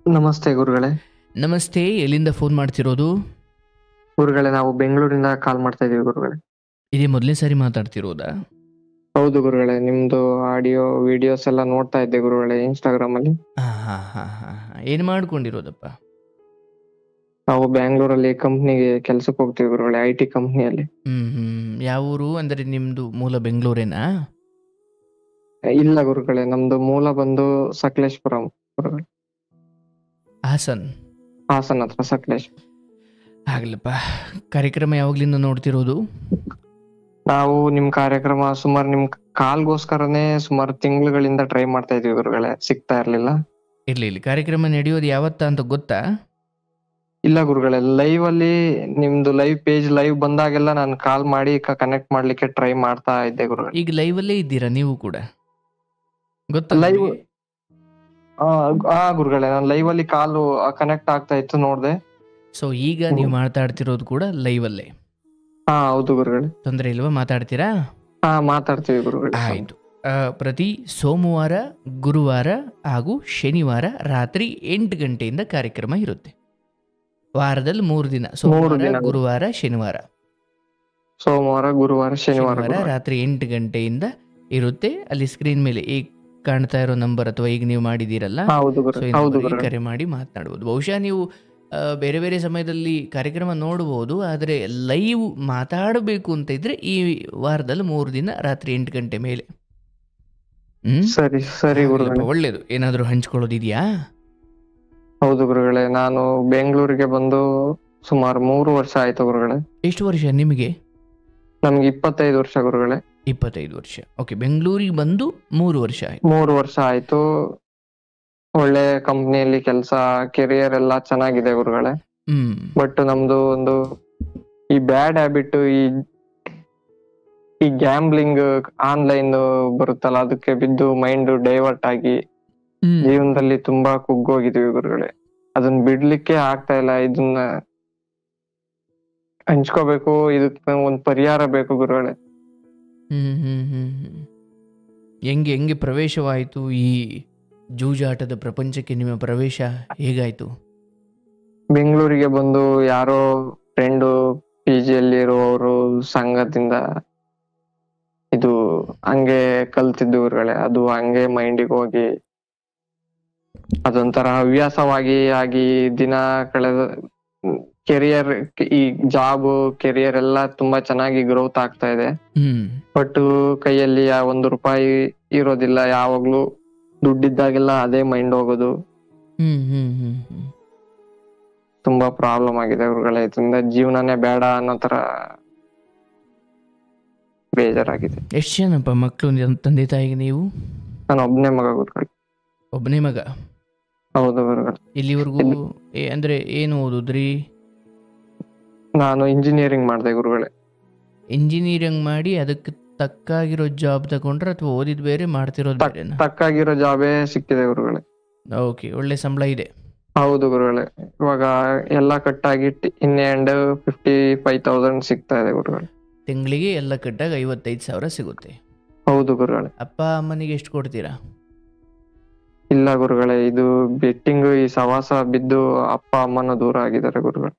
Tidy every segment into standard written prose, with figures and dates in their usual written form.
ನಮಸ್ತೆ ಗುರುಗಳೇ. ನಮಸ್ತೆ, ಎಲ್ಲಿಂದ ಫೋನ್ ಮಾಡ್ತಿರೋದು? ಗುರುಗಳೇ, ನಾವು ಬೆಂಗಳೂರಿಂದ ಕಾಲ್ ಮಾಡ್ತಾ ಇದೀವಿ ಗುರುಗಳೇ. ಇದೇ ಮೊದಲನೇ ಸಾರಿ ಮಾತಾಡ್ತಿರೋದಾ? ಹೌದು ಗುರುಗಳೇ, ನಿಮ್ದು ಆಡಿಯೋ ವಿಡಿಯೋಸ್ ಎಲ್ಲ ನೋಡ್ತಾ ಇದ್ದೆ ಗುರುಗಳೇ ಇನ್ಸ್ಟಾಗ್ರಾಮ್ ಅಲ್ಲಿ. ಹಾಂ ಹಾಂ ಹಾಂ ಹಾಂ ಹಾಂ ಏನು ಮಾಡ್ಕೊಂಡಿರೋದಪ್ಪ? ನಾವು ಬ್ಯಾಂಗ್ಳೂರಲ್ಲಿ ಕಂಪ್ನಿಗೆ ಕೆಲ್ಸಕ್ಕೆ ಹೋಗ್ತೀವಿ ಗುರುಗಳೇ, IT ಕಂಪ್ನಿಯಲ್ಲಿ. ಯಾವ ಊರು? ಅಂದರೆ ನಿಮ್ಮದು ಮೂಲ ಬೆಂಗಳೂರೇನಾ? ಇಲ್ಲ ಗುರುಗಳೇ, ನಮ್ದು ಮೂಲ ಬಂದು ಸಕಲೇಶ್ಪುರಂ ಗುರುಗಳೇ. ಹಾಸನ್. ಹಾಸನ್ ಹತ್ರ ಸಕಲೇಶ್ಪುರ. ಆಗ್ಲಪ್ಪ. ಕಾರ್ಯಕ್ರಮ ಯಾವಾಗಲಿಂದ ನೋಡ್ತಿರೋದು? ನಾವು ನಿಮ್ ಕಾರ್ಯಕ್ರಮ ಸುಮಾರು ನಿಮ್ ಕಾಲ್ಗೋಸ್ಕರನೇ ಸುಮಾರು ತಿಂಗಳುಗಳಿಂದ ಟ್ರೈ ಮಾಡ್ತಾ ಇದೀವಿ ಗುರುಗಳೇ, ಸಿಗ್ತಾ ಇರ್ಲಿಲ್ಲ. ಇರಲಿ, ಕಾರ್ಯಕ್ರಮ ನಡೆಯೋದು ಯಾವತ್ತ ಅಂತ ಗೊತ್ತಾ? ಇಲ್ಲ ಗುರುಗಳೇ, ಲೈವ್ ಅಲ್ಲಿ ನಿಮ್ದು ಲೈವ್ ಪೇಜ್ ಲೈವ್ ಬಂದಾಗೆಲ್ಲ ನಾನು ಕಾಲ್ ಮಾಡಿ ಕನೆಕ್ಟ್ ಮಾಡ್ಲಿಕ್ಕೆ ಟ್ರೈ ಮಾಡ್ತಾ ಇದ್ದೆ ಗುರುಗಳೇ. ಈಗ ಲೈವಲ್ಲೇ ಇದ್ದೀರಾ ನೀವು ಕೂಡ? ಗೊತ್ತಾ ಲೈವ್ ನಿಮಗೆ? ಗುರುಗಳೇ, ನಾನು ಲೈವ್ ಅಲ್ಲಿ ಕಾಲು ಕನೆಕ್ಟ್ ಆಗ್ತಾ ಇತ್ತು, ನೋಡ್ದೆ. ಸೊ ಈಗ ನೀವು ಮಾತಾಡ್ತಿರೋದು ಕೂಡ ಲೈವಲ್ಲೇ? ಹೌದು ಗುರುಗಳೇ. ತೊಂದರೆ ಇಲ್ವಾ? ಮಾತಾಡ್ತೀರಾ? ಮಾತಾಡ್ತೀವಿ ಗುರುಗಳೇ. ಆಯಿತು. ಪ್ರತಿ ಸೋಮವಾರ, ಗುರುವಾರ ಹಾಗೂ ಶನಿವಾರ ರಾತ್ರಿ 8 ಗಂಟೆಯಿಂದ ಕಾರ್ಯಕ್ರಮ ಇರುತ್ತೆ. ವಾರದಲ್ಲಿ 3 ದಿನ, ಸೋಮವಾರ, ದಿನ. ಗುರುವಾರ, ಶನಿವಾರ. ಸೋಮವಾರ, ಗುರುವಾರ, ಶನಿವಾರ ಗುರುಗಳೇ. ರಾತ್ರಿ 8 ಗಂಟೆಯಿಂದ ಇರುತ್ತೆ. ಅಲ್ಲಿ ಸ್ಕ್ರೀನ್ ಮೇಲೆ ಈಗ ಕಾಣ್ತಾ ಇರೋ ನಂಬರ್ ಅಥವಾ ಈಗ ನೀವು ಮಾಡಿದ್ದೀರಲ್ಲ, ಹೌದು ಸೊ ಗುರುಗಳೇ, ಈ ಹೌದು ನಂಬರ್ಗೆ ಗುರುಗಳೇ. ಕರೆ ಮಾಡಿ ಮಾತನಾಡ್ಬೋದು. ಬಹುಶಃ ನೀವು ಬೇರೆ ಬೇರೆ ಸಮಯದಲ್ಲಿ ಕಾರ್ಯಕ್ರಮ ನೋಡ್ಬೋದು, ಆದರೆ ಲೈವ್ ಮಾತಾಡಬೇಕು ಅಂತ ಇದ್ರೆ ಈ ವಾರದಲ್ಲಿ 3 ದಿನ ರಾತ್ರಿ 8 ಗಂಟೆ ಮೇಲೆ. ಸರಿ ಸರಿ ಗುರುಗಳೇ. ಒಳ್ಳೇದು. ಏನಾದರೂ ಹಂಚ್ಕೊಳ್ಳೋದಿದೆಯಾ? ಹೌದು ಗುರುಗಳೇ, ನಾನು ಬೆಂಗಳೂರಿಗೆ ಬಂದು ಸುಮಾರು 3 ವರ್ಷ ಆಯ್ತು ಗುರುಗಳೇ. ಎಷ್ಟು ವರ್ಷ ನಿಮಗೆ? ನಮ್ಗೆ 25 ವರ್ಷ ಗುರುಗಳೇ. 25 ವರ್ಷ. ಓಕೆ, ಬೆಂಗಳೂರಿಗೆ ಬಂದು 3 ವರ್ಷ ಆಯ್ತು. 3 ವರ್ಷ ಆಯ್ತು. ಒಳ್ಳೆ ಕಂಪ್ನಿಯಲ್ಲಿ ಕೆಲಸ, ಕೆರಿಯರ್ ಎಲ್ಲ ಚೆನ್ನಾಗಿದೆ ಗುರುಗಳೇ. ಬಟ್ ನಮ್ದು ಒಂದು ಈ ಬ್ಯಾಡ್ ಹ್ಯಾಬಿಟ್, ಈ ಗ್ಯಾಮ್ಲಿಂಗ್ ಆನ್ಲೈನ್ ಬರುತ್ತಲ್ಲ, ಅದಕ್ಕೆ ಬಿದ್ದು ಮೈಂಡ್ ಡೈವರ್ಟ್ ಆಗಿ ಜೀವನದಲ್ಲಿ ತುಂಬಾ ಕುಗ್ಗೋಗಿದೀವಿ ಗುರುಗಳೇ. ಅದನ್ನ ಬಿಡ್ಲಿಕ್ಕೆ ಆಗ್ತಾ ಇಲ್ಲ. ಇದನ್ನ ಹಂಚ್ಕೋಬೇಕು, ಇದಕ್ಕೆ ಒಂದ್ ಪರಿಹಾರ ಬೇಕು ಗುರುಗಳೇ. ಹೆಂಗೆ ಪ್ರವೇಶವಾಯಿತು ಈ ಜೂಜಾಟದ ಪ್ರಪಂಚಕ್ಕೆ? ನಿಮ್ಮ ಪ್ರವೇಶ ಹೇಗಾಯ್ತು? ಬೆಂಗಳೂರಿಗೆ ಬಂದು ಯಾರೋ ಫ್ರೆಂಡು PG ಅಲ್ಲಿ ಇರುವವರು ಸಂಘದಿಂದ ಇದು ಹಂಗೆ ಕಲ್ತಿದ್ದು ಗುರುಗಳೇ. ಅದು ಹಂಗೆ ಮೈಂಡಿಗೆ ಹೋಗಿ ಅದೊಂಥರ ಹವ್ಯಾಸವಾಗಿ ಆಗಿ ದಿನ ಕಳೆದ ಕೆರಿಯರ್, ಈ ಜಾಬ್ ಕೆರಿಯರ್ ಎಲ್ಲ ತುಂಬಾ ಚೆನ್ನಾಗಿ ಗ್ರೋತ್ ಆಗ್ತಾ ಇದೆ. ಬಟ್ ಕೈಯಲ್ಲಿ ₹1 ಇರೋದಿಲ್ಲ. ಯಾವಾಗ್ಲೂ ದುಡ್ಡಿದ್ದಾಗೆಲ್ಲ ಅದೇ ಮೈಂಡ್ ಹೋಗೋದು. ತುಂಬಾ ಪ್ರಾಬ್ಲಮ್ ಆಗಿದೆ ಗುರುಗಳೇ. ಇದರಿಂದ ಜೀವನನೇ ಬೇಡ ಅನ್ನೋ ತರ ಬೇಜಾರಾಗಿದೆ. ಎಷ್ಟು ಜನಪ್ಪ ಮಕ್ಕಳು, ತಂದೆ ತಾಯಿಗೆ ನೀವು? ನಾನು ಒಬ್ಬನೇ ಮಗ ಗುರುಗಳೇ. ಒಬ್ಬನೇ ಮಗ? ಹೌದು ಗುರುಗಳೇ. ಇಲ್ಲಿವರೆಗೂ ಅಂದ್ರೆ ಏನು ಓದಿದ್ರಿ? ನಾನು ಇಂಜಿನಿಯರಿಂಗ್ ಮಾಡಿದೆ ಗುರುಗಳೇ. ಇಂಜಿನಿಯರಿಂಗ್ ಮಾಡಿ ಅದಕ್ಕೆ ತಕ್ಕಾಗಿರೋ ಜಾಬ್ ತಗೊಂಡ್ರೆ ಅಥವಾ ಓದಿದ್ ಬೇರೆ ಮಾಡ್ತಿರೋದು ಬೇರೆನಾ? ತಕ್ಕಾಗಿರೋ ಜಾಬೇ ಸಿಕ್ಕಿದೆ ಗುರುಗಳೇ. ಓಕೆ, ಒಳ್ಳೆ ಸಂಬಳ ಇದೆ? ಹೌದು ಗುರುಗಳೇ. ಇವಾಗ ಎಲ್ಲ ಕಟ್ಟಾಗಿ ಇನ್ ಹ್ಯಾಂಡ್ 55,000 ಸಿಗ್ತಾ ಇದೆ ಗುರುಗಳೇ. ತಿಂಗಳಿಗೆ ಎಲ್ಲ ಕಟ್ಟಾಗ 55,000 ಸಿಗುತ್ತೆ? ಹೌದು ಗುರುಗಳೇ. ಅಪ್ಪ ಅಮ್ಮನಿಗೆ ಎಷ್ಟು ಕೊಡ್ತೀರಾ? ಇಲ್ಲ ಗುರುಗಳೇ, ಇದು ಬೆಟ್ಟಿಂಗ್, ಈ ಸವಾಸ ಬಿದ್ದು ಅಪ್ಪ ಅಮ್ಮನ ದೂರ ಆಗಿದ್ದಾರೆ ಗುರುಗಳೇ.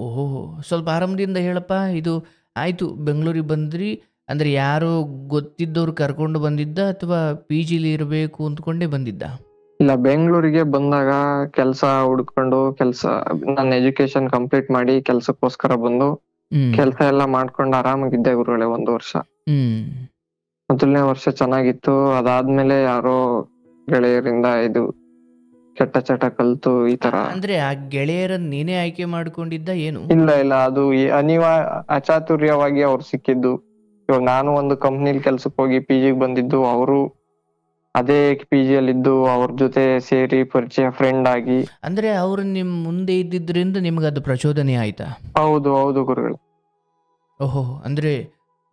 ಓಹೋ, ಸ್ವಲ್ಪ ಆರಂಭದಿಂದ ಹೇಳಪ್ಪ. ಇದು ಆಯಿತು, ಬೆಂಗಳೂರಿಗೆ ಬಂದ್ರಿ ಅಂದರೆ ಯಾರೋ ಗೊತ್ತಿದ್ದವ್ರು ಕರ್ಕೊಂಡು ಬಂದಿದ್ದ ಅಥವಾ PGಲಿ ಇರಬೇಕು ಅಂದ್ಕೊಂಡೇ ಬಂದಿದ್ದ? ಇಲ್ಲ, ಬೆಂಗಳೂರಿಗೆ ಬಂದಾಗ ಕೆಲಸ ಹುಡ್ಕೊಂಡು, ನನ್ನ ಎಜುಕೇಶನ್ ಕಂಪ್ಲೀಟ್ ಮಾಡಿ ಕೆಲ್ಸಕ್ಕೋಸ್ಕರ ಬಂದು ಕೆಲಸ ಎಲ್ಲ ಮಾಡ್ಕೊಂಡು ಆರಾಮಾಗಿದ್ದೆ ಗುರುಗಳೇ 1 ವರ್ಷ. ಮೊದಲನೇ ವರ್ಷ ಚೆನ್ನಾಗಿತ್ತು. ಅದಾದ್ಮೇಲೆ ಯಾರೋ ಗೆಳೆಯರಿಂದ ಇದು ಕೆಟ್ಟ ಚಟ ಕಲ್ತು ಈ ತರ. ಅಂದ್ರೆ ಆ ಗೆಳೆಯರನ್ನ ನೀನೇ ಆಯ್ಕೆ ಮಾಡ್ಕೊಂಡಿದ್ದ ಏನು? ಇಲ್ಲ, ಅದು ಅಚಾತುರ್ಯವಾಗಿ ಅವ್ರು ಸಿಕ್ಕಿದ್ದು. ಇವಾಗ ನಾನು ಒಂದು ಕಂಪ್ನಿಲಿ ಕೆಲ್ಸಕ್ಕೆ ಹೋಗಿ PGಗೆ ಬಂದಿದ್ದು, ಅವರು ಅದೇ PG ಅಲ್ಲಿದ್ದು ಅವ್ರ ಜೊತೆ ಸೇರಿ ಪರಿಚಯ, ಫ್ರೆಂಡ್ ಆಗಿ. ಅಂದ್ರೆ ಅವ್ರು ನಿಮ್ ಮುಂದೆ ಇದ್ದಿದ್ರಿಂದ ನಿಮ್ಗೆ ಅದು ಪ್ರಚೋದನೆ ಆಯ್ತಾ? ಹೌದು ಹೌದು ಗುರುಗಳೇ. ಓಹೋ, ಅಂದ್ರೆ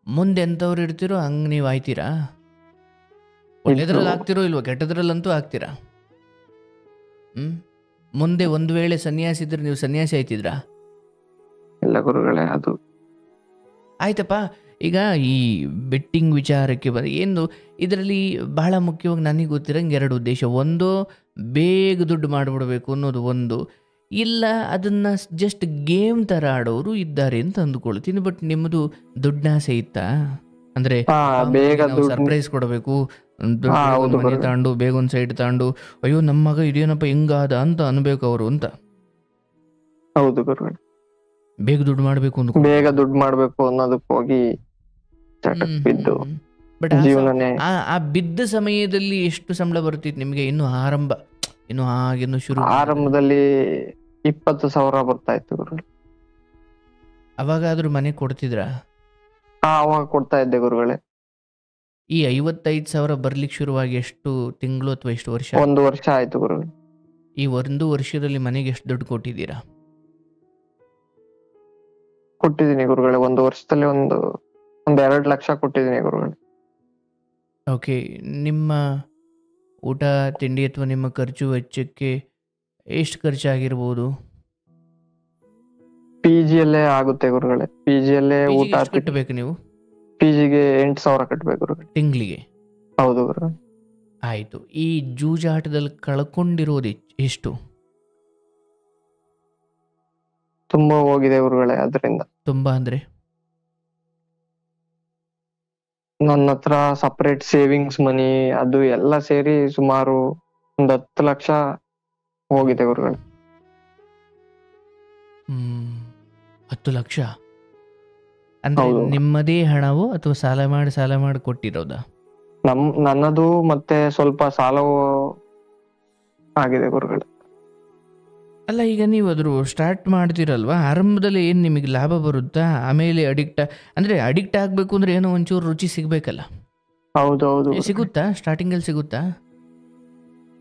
ಮುಂದೆ ಎಂತವ್ರು ಇರ್ತಿರೋ ಹಂಗ್ ನೀವು ಆಯ್ತೀರಾ? ಒಳ್ಳೆದ್ರಲ್ಲಿ ಆಗ್ತಿರೋ ಇಲ್ವೋ? ಕೆಟ್ಟದ್ರಲ್ಲಂತೂ ಆಗ್ತೀರಾ? ಮುಂದೆ ಒಂದು ವೇಳೆ ಸನ್ಯಾಸಿ ಇದ್ರೆ ನೀವು ಸನ್ಯಾಸಿ ಆಯ್ತಿದ್ರಾ? ಇಲ್ಲ ಗುರುಗಳೇ, ಅದು ಆಯ್ತಪ್ಪ. ಈಗ ಈ ಬೆಟ್ಟಿಂಗ್ ವಿಚಾರಕ್ಕೆ ಏನು ಇದರಲ್ಲಿ ಬಹಳ ಮುಖ್ಯವಾಗಿ ನನಗೆ ಗೊತ್ತಿರಂಗೆ 2 ಉದ್ದೇಶ. ಒಂದು, ಬೇಗ ದುಡ್ಡು ಮಾಡಿಬಿಡ್ಬೇಕು ಅನ್ನೋದು ಒಂದು. ಇಲ್ಲ ಅದನ್ನು ಜಸ್ಟ್ ಗೇಮ್ ಥರ ಆಡೋರು ಇದ್ದಾರೆ ಅಂತ ಅಂದ್ಕೊಳ್ತೀನಿ. ಬಟ್ ನಿಮ್ಮದು ದುಡ್ಡಾಸೆ ಇತ್ತಾ? ಅಂದರೆ ಬೇಗ ನಾವು ದುಡ್ಡು. ಸರ್ಪ್ರೈಸ್ ಕೊಡಬೇಕು, ಹೌದು ಒಂದು ಮನೆ ಗುರುಗಳೇ. ತಗೊಂಡು ಬೇಗ ಒಂದು ಸೈಡ್ ತಗೊಂಡು, ಅಯ್ಯೋ ನಮ್ಮ ಮಗ ಇದೇನಪ್ಪ ಹಿಂಗಾದ ಅಂತ ಅನ್ಬೇಕು ಅವರು ಅಂತ. ಹೌದು ಗುರುಗಳೇ, ಬೇಗ ದುಡ್ಡು ಮಾಡಬೇಕು ಅಂದ್ಕೊಂಡು ಬೇಗ ದುಡ್ಡು ಮಾಡ್ಬೇಕು ಅನ್ನೋದಕ್ಕೆ ಹೋಗಿ ಚಟಕ್ ಬಿದ್ದು ಬಟ್ ಜೀವನನೇ. ಆ ಬಿದ್ದ ಸಮಯದಲ್ಲಿ ಎಷ್ಟು ಸಂಬಳ ಬರ್ತಿತ್ತು ನಿಮಗೆ? ಇನ್ನು ಆರಂಭ, ಇನ್ನು ಶುರು ಆರಂಭದಲ್ಲಿ 20,000 ಬರ್ತಾ ಇತ್ತು ಗುರುಗಳೇ. ಅವಾಗಾದ್ರೂ ಮನೆ ಕೊಡ್ತಿದ್ರಾ? ಅವಾಗ ಕೊಡ್ತಾ ಇದ್ದೆ ಗುರುಗಳೇ. ಈ 55,000 ಬರ್ಲಿಕ್ಕೆ ಶುರುವಾಗಿ ಎಷ್ಟು ತಿಂಗಳು ಅಥವಾ ಎಷ್ಟು ವರ್ಷ? 1 ವರ್ಷ ಆಯ್ತು ಗುರುಗಳೇ. ಈ 1 ವರ್ಷದಲ್ಲಿ ಮನೆಗೆ ಎಷ್ಟು ದುಡ್ಡು ಕೊಟ್ಟಿದ್ದೀರಾ? ಕೊಟ್ಟಿದ್ದೀನಿ ಗುರುಗಳೇ. 1 ವರ್ಷದಲ್ಲಿ ಒಂದು 2 ಲಕ್ಷ ಕೊಟ್ಟಿದ್ದೀನಿ ಗುರುಗಳೇ. ಓಕೆ. ನಿಮ್ಮ ಊಟ ತಿಂಡಿ ಅಥವಾ ನಿಮ್ಮ ಖರ್ಚು ವೆಚ್ಚಕ್ಕೆ ಎಷ್ಟು ಖರ್ಚಾಗಿರ್ಬೋದು? ಪಿಜಿಯಲ್ಲೇ ಆಗುತ್ತೆ ಗುರುಗಳೇ. ಪಿಜಿಯಲ್ಲೇ ಊಟ ಎಷ್ಟು ಕಟ್ಟಬೇಕು ನೀವು? ಪಿಜಿಗೆ 8,000 ಕಟ್ಬೇಕು ಗುರುಗಳೇ ತಿಂಗಳಿಗೆ? ಹೌದು ಗುರುಗಳೇ. ಆಯಿತು. ಈ ಜೂಜಾಟದಲ್ಲಿ ಕಳ್ಕೊಂಡಿರೋದು ಎಷ್ಟು? ತುಂಬಾ ಹೋಗಿದೆ ಗುರುಗಳೇ. ಅದರಿಂದ ತುಂಬ ಅಂದರೆ ನನ್ನ ಹತ್ರ ಸಪರೇಟ್ ಸೇವಿಂಗ್ಸ್ ಮನಿ ಅದು ಎಲ್ಲ ಸೇರಿ ಸುಮಾರು 10 ಲಕ್ಷ ಹೋಗಿದೆ ಗುರುಗಳೇ. 10 ಲಕ್ಷ ಅಂದ್ರೆ ಹೌದು. ನಿಮ್ಮದೇ ಹಣವೋ ಅಥವಾ ಸಾಲ ಮಾಡಿ ಕೊಟ್ಟಿರೋದಾ? ನನ್ನದು ಮತ್ತೆ ಸ್ವಲ್ಪ ಸಾಲವೂ ಆಗಿದೆ ಗುರುಗಳೇ. ಅಲ್ಲ, ಈಗ ನೀವು ಅದ್ರ ಸ್ಟಾರ್ಟ್ ಮಾಡ್ತೀರಲ್ವಾ, ಆರಂಭದಲ್ಲಿ ಏನು ನಿಮಗೆ ಲಾಭ ಬರುತ್ತಾ? ಆಮೇಲೆ ಅಡಿಕ್ಟ್ ಆಗಬೇಕು ಅಂದ್ರೆ ಏನೋ ಒಂಚೂರು ರುಚಿ ಸಿಗಬೇಕಲ್ಲ. ಹೌದು ಹೌದು ಸಿಗುತ್ತಾ? ಸ್ಟಾರ್ಟಿಂಗಲ್ಲಿ ಸಿಗುತ್ತಾ?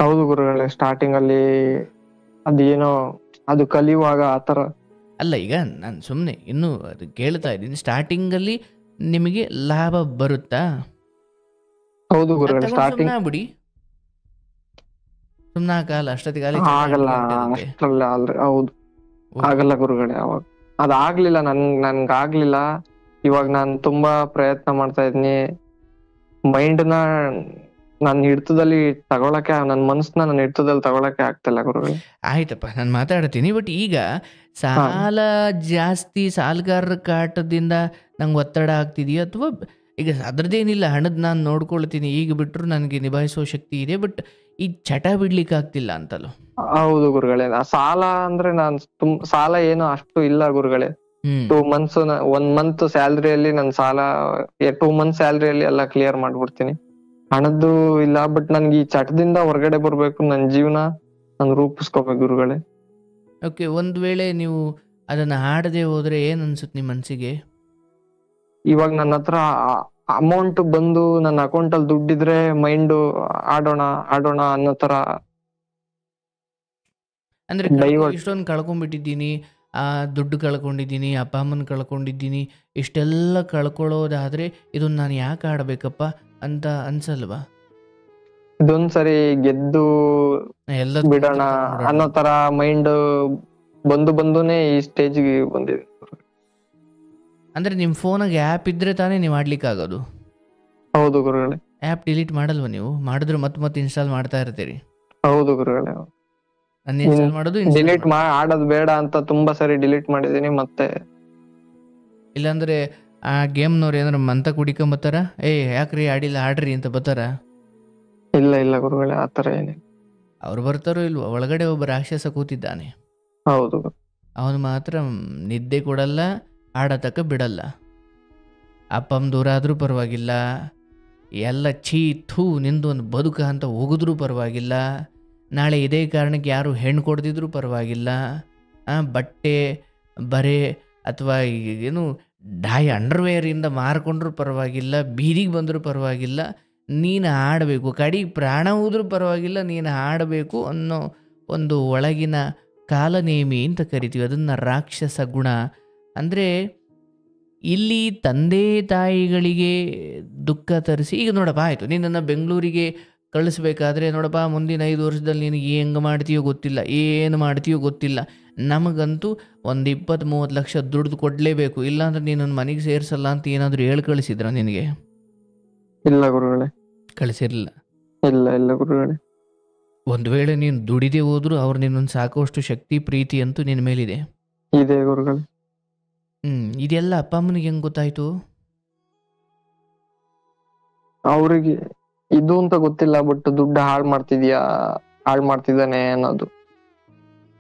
ಹೌದು ಗುರುಗಳೇ. ಸ್ಟಾರ್ಟಿಂಗ್ ಅಲ್ಲಿ ಅದೇನೋ ಅದು ಕಲಿಯುವಾಗ ಆತರ. ಅಲ್ಲ, ಈಗ ನಾನು ಸುಮ್ಮನೆ ಇನ್ನೂ ಅದು ಕೇಳ್ತಾ ಇದ್ದೀನಿ. ಸ್ಟಾರ್ಟಿಂಗಲ್ಲಿ ನಿಮಗೆ ಲಾಭ ಬರುತ್ತಾ? ಹೌದು ಗುರುಗಳೇ. ಸ್ಟಾರ್ಟಿಂಗ್ ಬಿಡಿ, ಸುಮ್ಮನೆ ಕಾಲ ಅಷ್ಟೊತ್ತಿಗೆ ಆಗಲ್ಲ ಅಷ್ಟ್ರಲ್ಲ ಹೌದು ಆಗಲ್ಲ ಗುರುಗಳೇ. ಅವಾಗ ಅದಾಗ್ಲಿಲ್ಲ ನನ್ಗಾಗ್ಲಿಲ್ಲ. ಇವಾಗ ನಾನು ತುಂಬಾ ಪ್ರಯತ್ನ ಮಾಡ್ತಾ ಇದ್ದೀನಿ. ಮೈಂಡ್ನ ನನ್ನ ಹಿಡಿತದಲ್ಲಿ ತಗೊಳಕ್ಕೆ, ನನ್ನ ಮನಸ್ಸನ್ನ ನನ್ನ ಹಿಡಿತದಲ್ಲಿ ತಗೊಳಕ್ಕೆ ಆಗ್ತಿಲ್ಲ ಗುರುಗಳೇ. ಆಯ್ತಪ್ಪ, ನಾನು ಮಾತಾಡ್ತೀನಿ. ಬಟ್ ಈಗ ಸಾಲ ಜಾಸ್ತಿ, ಸಾಲಗಾರರ ಕಾಟದಿಂದ ನಂಗೆ ಒತ್ತಡ ಆಗ್ತಿದೆಯಾ? ಅಥವಾ ಈಗ ಅದ್ರದ್ದೇನಿಲ್ಲ, ಹಣದ ನಾನು ನೋಡ್ಕೊಳ್ತೀನಿ, ಈಗ ಬಿಟ್ಟರು ನನಗೆ ನಿಭಾಯಿಸೋ ಶಕ್ತಿ ಇದೆ, ಬಟ್ ಈ ಚಟ ಬಿಡ್ಲಿಕ್ಕೆ ಆಗ್ತಿಲ್ಲ ಅಂತಲ್ಲ? ಹೌದು ಗುರುಗಳೇ. ಸಾಲ ಅಂದ್ರೆ ಸಾಲ ಏನು ಅಷ್ಟು ಇಲ್ಲ ಗುರುಗಳೇ. 2 months 1 month ಸ್ಯಾಲ್ರಿಯಲ್ಲಿ ನನ್ನ ಸಾಲ 2 months ಸ್ಯಾಲ್ರಿಯಲ್ಲಿ ಎಲ್ಲ ಕ್ಲಿಯರ್ ಮಾಡ್ಬಿಡ್ತೀನಿ. ಹಣದ್ದು ಇಲ್ಲ. ಬಟ್ ನನ್ಗೆ ಈ ಚಟದಿಂದ ಹೊರಗಡೆ ಬರ್ಬೇಕು, ನನ್ನ ಜೀವನ ನಾನು ರೂಪಿಸ್ಕೋಬೇಕು ಗುರುಗಳೇ. ಓಕೆ. ಒಂದು ವೇಳೆ ನೀವು ಅದನ್ನು ಹಾಡದೆ ಹೋದ್ರೆ ಏನು ಅನ್ಸುತ್ತೆ ನಿಮ್ಮ ಮನಸ್ಸಿಗೆ? ಇವಾಗ ನನ್ನ ಹತ್ರ ಅಮೌಂಟ್ ಬಂದು ನನ್ನ ಅಕೌಂಟ್ ಅಲ್ಲಿ ದುಡ್ಡಿದ್ರೆ ಮೈಂಡ್ ಆಡೋಣ ಅನ್ನೋ ತರ. ಅಂದ್ರೆ ಇಷ್ಟೊಂದು ಕಳ್ಕೊಂಡ್ಬಿಟ್ಟಿದ್ದೀನಿ, ದುಡ್ಡು ಕಳ್ಕೊಂಡಿದ್ದೀನಿ, ಅಪ್ಪ ಅಮ್ಮನ ಕಳ್ಕೊಂಡಿದ್ದೀನಿ, ಇಷ್ಟೆಲ್ಲ ಕಳ್ಕೊಳ್ಳೋದಾದ್ರೆ ಇದನ್ನ ನಾನು ಯಾಕೆ ಆಡ್ಬೇಕಪ್ಪ ಅಂತ ಅನ್ಸಲ್ವಾ? ಇದೊಂದ್ಸರಿ ಗೆದ್ದು ಎಲ್ಲ ಬಿಡೋಣ ಅನ್ನೋ ತರ ಮೈಂಡ್ ಬಂದುನೇ ಈ ಸ್ಟೇಜ್ಗೆ ಬಂದಿದೆ. ಅಂದ್ರೆ ನಿಮ್ಮ ಫೋನಾಗ ಆ್ಯಪ್ ಇದ್ರೆ ತಾನೇ ನೀವು ಆಡ್ಲಿಕ್ಕೆ ಆಗೋದು? ಹೌದು ಗುರುಗಳೇ. ಆ್ಯಪ್ ಡಿಲೀಟ್ ಮಾಡಲ್ವ ನೀವು? ಮಾಡಿದ್ರೆ ಮತ್ತೆ ಇನ್ಸ್ಟಾಲ್ ಮಾಡ್ತಾ ಇರ್ತೀರಿ? ಹೌದು ಗುರುಗಳೇ. ಅನ್ಇನ್ಸ್ಟಾಲ್ ಮಾಡೋದು, ಡಿಲೀಟ್ ಆಡೋದು ಬೇಡ ಅಂತ ತುಂಬಾ ಸರಿ ಡಿಲೀಟ್ ಮಾಡಿದೀನಿ. ಮತ್ತೆ ಇಲ್ಲಾಂದ್ರೆ ಆ ಗೇಮ್ನವ್ರು ಏನಾರು ಮಂತ ಕುಡಿಕೊಂಬತ್ತಾರ, ಯಾಕ್ರಿ ಆಡಿಲ್ಲ, ಆಡ್ರಿ ಅಂತ ಬತ್ತಾರ? ಇಲ್ಲ ಗುರುಗಳೇ, ಆತರ ಏನಿಲ್ಲ. ಅವ್ರು ಬರ್ತಾರೋ ಇಲ್ವೋ? ಒಳಗಡೆ ಒಬ್ಬ ರಾಕ್ಷಸ ಕೂತಿದ್ದಾನೆ. ಹೌದು. ಅವನು ಮಾತ್ರ ನಿದ್ದೆ ಕೊಡಲ್ಲ, ಆಡತಕ್ಕ ಬಿಡಲ್ಲ. ಅಪ್ಪಮ್ಮ ದೂರ ಆದರೂ ಪರವಾಗಿಲ್ಲ, ಎಲ್ಲ ಛೀ ಥೂ ನಿಂದು ಒಂದು ಬದುಕ ಅಂತ ಹೋಗಿದ್ರೂ ಪರವಾಗಿಲ್ಲ, ನಾಳೆ ಇದೇ ಕಾರಣಕ್ಕೆ ಯಾರು ಹೆಣ್ಣು ಕೊಡ್ತಿದ್ರೂ ಪರವಾಗಿಲ್ಲ, ಬಟ್ಟೆ ಬರೆ ಅಥವಾ ಏನು ಅಂಡರ್ವೇರಿಂದ ಮಾರ್ಕೊಂಡ್ರೂ ಪರವಾಗಿಲ್ಲ, ಬೀದಿಗೆ ಬಂದರೂ ಪರವಾಗಿಲ್ಲ, ನೀನು ಆಡಬೇಕು, ಕಡೆಗೆ ಪ್ರಾಣ ಹೋದ್ರೂ ಪರವಾಗಿಲ್ಲ, ನೀನು ಆಡಬೇಕು ಅನ್ನೋ ಒಂದು ಒಳಗಿನ ಕಾಲನೇಮಿ ಅಂತ ಕರಿತೀವಿ. ಅದನ್ನು ರಾಕ್ಷಸ ಗುಣ. ಅಂದರೆ ಇಲ್ಲಿ ತಂದೆ ತಾಯಿಗಳಿಗೆ ದುಃಖ ತರಿಸಿ, ಈಗ ನೋಡಪ್ಪ ಆಯಿತು, ನಿನ್ನನ್ನು ಬೆಂಗಳೂರಿಗೆ ಕಳಿಸ್ಬೇಕಾದ್ರೆ ನೋಡಪ್ಪ ಮುಂದಿನ 5 ವರ್ಷದಲ್ಲಿ ನಿನಗೆ ಹೆಂಗೆ ಮಾಡ್ತೀಯೋ ಗೊತ್ತಿಲ್ಲ, ಏನು ಮಾಡ್ತೀಯೋ ಗೊತ್ತಿಲ್ಲ, ನಮಗಂತೂ ಒಂದು 20-30 ಲಕ್ಷ ದುಡ್ದು ಕೊಡಲೇಬೇಕು, ಇಲ್ಲಾಂದ್ರೆ ನೀನು ಮನೆಗೆ ಸೇರಿಸಲ್ಲ ಅಂತ ಏನಾದರೂ ಹೇಳಿ ಕಳಿಸಿದ್ರ ನಿನಗೆ? ಇಲ್ಲ ಗುರುಗಳೇ. ಕಳಿಸಿರಲಿಲ್ಲ. ಇಲ್ಲ ಇಲ್ಲ ಗುರುಗಳೇ. ಒಂದು ವೇಳೆ ನೀನು ದುಡಿದೇ ಹೋದ್ರೂ ಅವ್ರು ನಿನ್ನೊಂದು ಸಾಕುವಷ್ಟು ಶಕ್ತಿ ಪ್ರೀತಿ ಅಂತೂ ನಿನ್ನ ಮೇಲಿದೆ. ಇದೆ ಗುರುಗಳೇ. ಇದೆಲ್ಲ ಅಪ್ಪ ಅಮ್ಮನಿಗೆ ಹೆಂಗೆ ಗೊತ್ತಾಯ್ತು? ಅವ್ರಿಗೆ ಇದು ಅಂತ ಗೊತ್ತಿಲ್ಲ, ಬಟ್ ದುಡ್ಡು ಹಾಳು ಮಾಡ್ತಿದ್ದಾನೆ ಅನ್ನೋದು.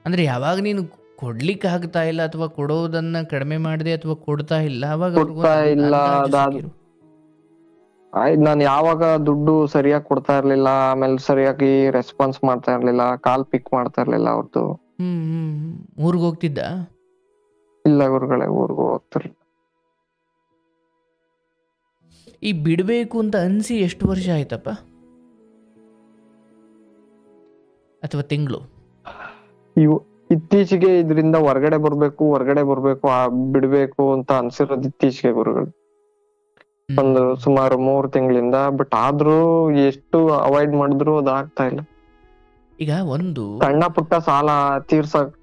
ಅಂದ್ರೆ ಯಾವಾಗ ನೀನು ಕೊಡ್ಲಿಕ್ಕೆ ಆಗ್ತಾ ಇಲ್ಲ ಅಥವಾ ಕೊಡೋದನ್ನ ಕಡಿಮೆ ಮಾಡಿದೆ ಅಥವಾ ಕೊಡ್ತಾ ಇಲ್ಲ ಅವಾಗ ಕೊಡ್ತಾ ಇಲ್ಲ, ನಾನು ಯಾವಾಗ ದುಡ್ಡು ಸರಿಯಾಗಿ ಕೊಡ್ತಾ ಇರ್ಲಿಲ್ಲ, ಆಮೇಲೆ ಸರಿಯಾಗಿ ರೆಸ್ಪಾನ್ಸ್ ಮಾಡ್ತಾ ಇರ್ಲಿಲ್ಲ, ಕಾಲ್ ಪಿಕ್ ಮಾಡ್ತಾ ಇರ್ಲಿಲ್ಲ ಅವ್ರದ್ದು. ಊರ್ಗ್ ಹೋಗ್ತಿದ್ದ? ಇಲ್ಲ ಗುರುಗಳೇ, ಊರ್ಗೂ ಹೋಗ್ತಿರ್ಲಿಲ್ಲ. ಈ ಬಿಡ್ಬೇಕು ಅಂತ ಅನ್ಸಿ ಎಷ್ಟು ವರ್ಷ ಆಯ್ತಪ್ಪ, ಅಥವಾ ತಿಂಗಳು? ಇತ್ತೀಚೆಗೆ ಇದರಿಂದ ಹೊರಗಡೆ ಬರ್ಬೇಕು ಬಿಡ್ಬೇಕು ಅಂತ ಅನ್ಸಿರೋದು ಇತ್ತೀಚೆಗೆ ಗುರುಗಳು. ಒಂದು ಸುಮಾರು 3 ತಿಂಗಳಿಂದ. ಬಟ್ ಆದ್ರೂ ಎಷ್ಟು ಅವಾಯ್ಡ್ ಮಾಡಿದ್ರು ಅದು ಆಗ್ತಾ ಇಲ್ಲ. ಈಗ ಒಂದು ಸಣ್ಣ ಪುಟ್ಟ ಸಾಲ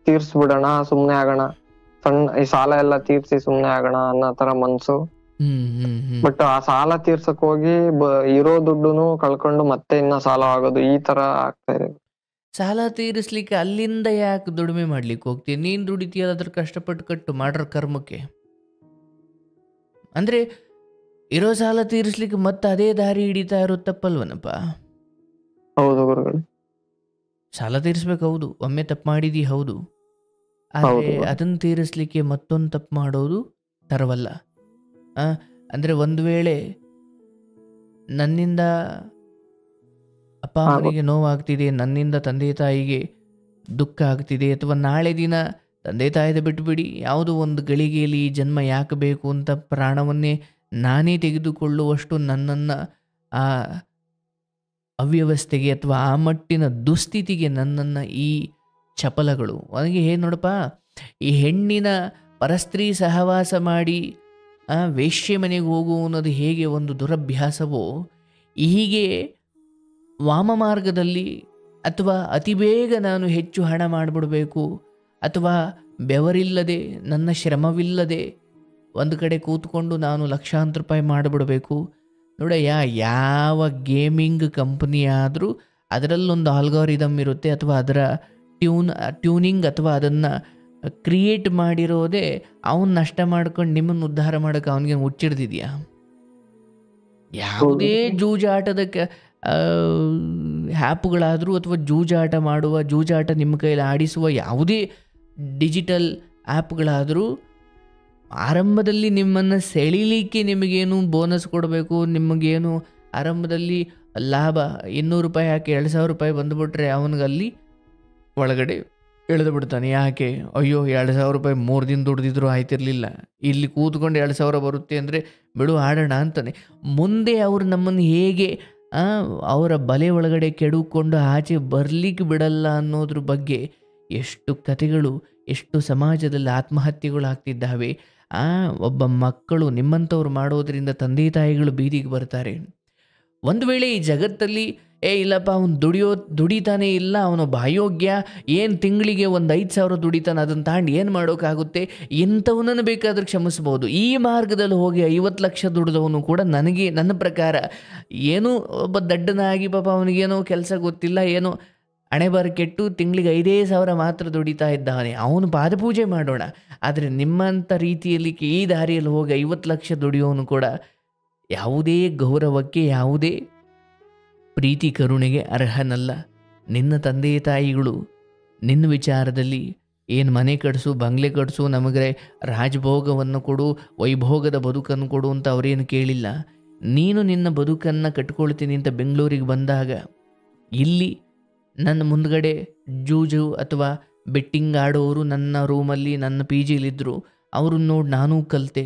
ತೀರ್ಸ್ಬಿಡೋಣ, ಸುಮ್ನೆ ಆಗೋಣ, ಈ ಸಾಲ ಎಲ್ಲ ತೀರ್ಸಿ ಸುಮ್ನೆ ಆಗೋಣ ಅನ್ನೋ ತರ ಮನ್ಸು. ಬಟ್ ಆ ಸಾಲ ತೀರ್ಸಕ್ ಹೋಗಿ ಇರೋ ದುಡ್ಡುನು ಕಳ್ಕೊಂಡು ಮತ್ತೆ ಇನ್ನ ಸಾಲ ಆಗೋದು, ಈ ತರ ಆಗ್ತಾ ಇದೆ. ಸಾಲ ತೀರಿಸ್ಲಿಕ್ಕೆ ಅಲ್ಲಿಂದ ಯಾಕೆ ದುಡಿಮೆ ಮಾಡ್ಲಿಕ್ಕೆ ಹೋಗ್ತೀಯ? ನೀನ್ ದುಡಿತೀಯಲ್ಲ ಅದ್ರ ಕಷ್ಟಪಟ್ಟು ಕಟ್ಟು ಮಾಡ್ರ ಕರ್ಮಕ್ಕೆ. ಅಂದ್ರೆ ಇರೋ ಸಾಲ ತೀರಿಸ್ಲಿಕ್ಕೆ ಮತ್ತೆ ಅದೇ ದಾರಿ ಹಿಡಿತಾ ಇರೋ ತಪ್ಪಲ್ವನಪ್ಪ? ಹೌದು ಗುರುಗಳು. ಸಾಲ ತೀರಿಸ್ಬೇಕು, ಹೌದು, ಒಮ್ಮೆ ತಪ್ಪು ಮಾಡಿದಿ, ಹೌದು, ಆದರೆ ಅದನ್ನು ತೀರಿಸ್ಲಿಕ್ಕೆ ಮತ್ತೊಂದು ತಪ್ಪು ಮಾಡೋದು ತರವಲ್ಲ. ಅಂದ್ರೆ ಒಂದು ವೇಳೆ ನನ್ನಿಂದ ಅಪ್ಪ ಅಮ್ಮನಿಗೆ ನೋವಾಗ್ತಿದೆ, ನನ್ನಿಂದ ತಂದೆ ತಾಯಿಗೆ ದುಃಖ ಆಗ್ತಿದೆ, ಅಥವಾ ನಾಳೆ ದಿನ ತಂದೆ ತಾಯಿದ ಬಿಟ್ಟುಬಿಡಿ ಯಾವುದೋ ಒಂದು ಗಳಿಗೆಯಲ್ಲಿ ಈ ಜನ್ಮ ಯಾಕೆ ಬೇಕು ಅಂತ ಪ್ರಾಣವನ್ನೇ ನಾನೇ ತೆಗೆದುಕೊಳ್ಳುವಷ್ಟು ನನ್ನನ್ನು ಆ ಅವ್ಯವಸ್ಥೆಗೆ ಅಥವಾ ಆ ಮಟ್ಟಿನ ದುಸ್ಥಿತಿಗೆ ನನ್ನನ್ನು ಈ ಚಪಲಗಳು ನನಗೆ ನೋಡಪ್ಪ, ಈ ಹೆಣ್ಣಿನ ಪರಸ್ತ್ರೀ ಸಹವಾಸ ಮಾಡಿ ವೇಶ್ಯೆ ಮನೆಗೆ ಹೋಗು ಅನ್ನೋದು ಹೇಗೆ ಒಂದು ದುರಭ್ಯಾಸವೋ, ಹೀಗೆ ವಾಮ ಮಾರ್ಗದಲ್ಲಿ ಅಥವಾ ಅತಿ ಬೇಗ ನಾನು ಹೆಚ್ಚು ಹಣ ಮಾಡಿಬಿಡಬೇಕು, ಅಥವಾ ಬೆವರಿಲ್ಲದೆ ನನ್ನ ಶ್ರಮವಿಲ್ಲದೆ ಒಂದು ಕಡೆ ಕೂತ್ಕೊಂಡು ನಾನು ಲಕ್ಷಾಂತರ ರೂಪಾಯಿ ಮಾಡಿಬಿಡಬೇಕು. ನೋಡಯ್ಯ, ಯಾವ ಗೇಮಿಂಗ್ ಕಂಪ್ನಿ ಆದರೂ ಅದರಲ್ಲೊಂದು ಆಲ್ಗಾರಿದಮ್ ಇರುತ್ತೆ, ಅಥವಾ ಅದರ ಟ್ಯೂನಿಂಗ್ ಅಥವಾ ಅದನ್ನು ಕ್ರಿಯೇಟ್ ಮಾಡಿರೋದೇ ಅವನು ನಷ್ಟ ಮಾಡ್ಕೊಂಡು ನಿಮ್ಮನ್ನು ಉದ್ಧಾರ ಮಾಡೋಕೆ ಅವನಿಗೆ ಮುಚ್ಚಿಡ್ದಿದೆಯಾ? ಯಾವುದೇ ಜೂಜಾಟದ ಆ್ಯಪ್ಗಳಾದರೂ ಅಥವಾ ಜೂಜಾಟ ನಿಮ್ಮ ಕೈಯಲ್ಲಿ ಆಡಿಸುವ ಯಾವುದೇ ಡಿಜಿಟಲ್ ಆ್ಯಪ್ಗಳಾದರೂ ಆರಂಭದಲ್ಲಿ ನಿಮ್ಮನ್ನು ಸೆಳೀಲಿಕ್ಕೆ ನಿಮಗೇನು ಬೋನಸ್ ಕೊಡಬೇಕು, ನಿಮಗೇನು ಆರಂಭದಲ್ಲಿ ಲಾಭ 200 ರೂಪಾಯಿ ಹಾಕಿ 2000 ರೂಪಾಯಿ ಬಂದುಬಿಟ್ರೆ ಅವನಿಗಲ್ಲಿ ಒಳಗಡೆ ಎಳೆದು ಬಿಡ್ತಾನೆ. ಯಾಕೆ? ಅಯ್ಯೋ 2000 ರೂಪಾಯಿ 3 ದಿನ ದುಡ್ದಿದ್ರು ಆಯ್ತಿರಲಿಲ್ಲ, ಇಲ್ಲಿ ಕೂತ್ಕೊಂಡು 2000 ಬರುತ್ತೆ ಅಂದರೆ ಬಿಡು ಆಡೋಣ ಅಂತಾನೆ. ಮುಂದೆ ಅವರು ನಮ್ಮನ್ನು ಹೇಗೆ ಅವರ ಬಲೆ ಒಳಗಡೆ ಕೆಡುಕೊಂಡು ಆಚೆ ಬರಲಿಕ್ಕೆ ಬಿಡಲ್ಲ ಅನ್ನೋದ್ರ ಬಗ್ಗೆ ಎಷ್ಟು ಕಥೆಗಳು, ಎಷ್ಟು ಸಮಾಜದಲ್ಲಿ ಆತ್ಮಹತ್ಯೆಗಳು ಆಗ್ತಿದ್ದಾವೆ. ಒಬ್ಬ ಮಕ್ಕಳು ನಿಮ್ಮಂಥವ್ರು ಮಾಡೋದರಿಂದ ತಂದೆ ತಾಯಿಗಳು ಬೀದಿಗೆ ಬರ್ತಾರೆ. ಒಂದು ವೇಳೆ ಈ ಜಗತ್ತಲ್ಲಿ ಇಲ್ಲಪ್ಪ ಅವನು ದುಡಿತಾನೇ ಇಲ್ಲ, ಅವನು ಅಯೋಗ್ಯ, ಏನು ತಿಂಗಳಿಗೆ ಒಂದು 5,000 ದುಡಿತಾನೆ, ಅದನ್ನು ತಾಂಡು ಏನು ಮಾಡೋಕ್ಕಾಗುತ್ತೆ, ಇಂಥವನನ್ನು ಬೇಕಾದ್ರೆ ಕ್ಷಮಿಸ್ಬೋದು. ಈ ಮಾರ್ಗದಲ್ಲಿ ಹೋಗಿ 50 ಲಕ್ಷ ದುಡಿದವನು ಕೂಡ ನನ್ನ ಪ್ರಕಾರ ಏನೋ ಒಬ್ಬ ದಡ್ಡನಾಗಿ ಪಾಪ ಅವನಿಗೇನೋ ಕೆಲಸ ಗೊತ್ತಿಲ್ಲ, ಏನೋ ಹಣೆಬರ ಕೆಟ್ಟು ತಿಂಗಳಿಗೆ 5,000 ಮಾತ್ರ ದುಡಿತಾ ಇದ್ದಾನೆ, ಅವನು ಪಾದಪೂಜೆ ಮಾಡೋಣ. ಆದರೆ ನಿಮ್ಮಂಥ ರೀತಿಯಲ್ಲಿ ಈ ದಾರಿಯಲ್ಲಿ ಹೋಗಿ 50 ಲಕ್ಷ ದುಡಿಯೋನು ಕೂಡ ಯಾವುದೇ ಗೌರವಕ್ಕೆ, ಯಾವುದೇ ಪ್ರೀತಿ ಕರುಣೆಗೆ ಅರ್ಹನಲ್ಲ. ನಿನ್ನ ತಂದೆ ತಾಯಿಗಳು ನಿನ್ನ ವಿಚಾರದಲ್ಲಿ ಏನು ಮನೆ ಕಟ್ಸು, ಬಂಗ್ಲೆ ಕಟ್ಸು, ನಮಗೆ ರಾಜಭೋಗವನ್ನು ಕೊಡು, ವೈಭೋಗದ ಬದುಕನ್ನು ಕೊಡು ಅಂತ ಅವರೇನು ಕೇಳಿಲ್ಲ. ನೀನು ನಿನ್ನ ಬದುಕನ್ನು ಕಟ್ಕೊಳ್ತೀನಿ ಅಂತ ಬೆಂಗಳೂರಿಗೆ ಬಂದಾಗ ಇಲ್ಲಿ ನನ್ನ ಮುಂದ್ಗಡೆ ಜೂಜು ಅಥವಾ ಬೆಟ್ಟಿಂಗ್ ಆಡೋರು ನನ್ನ ರೂಮಲ್ಲಿ ನನ್ನ ಪಿ ಜಿಲಿದ್ದರು, ಅವ್ರನ್ನ ನೋಡಿ ನಾನೂ ಕಲಿತೆ.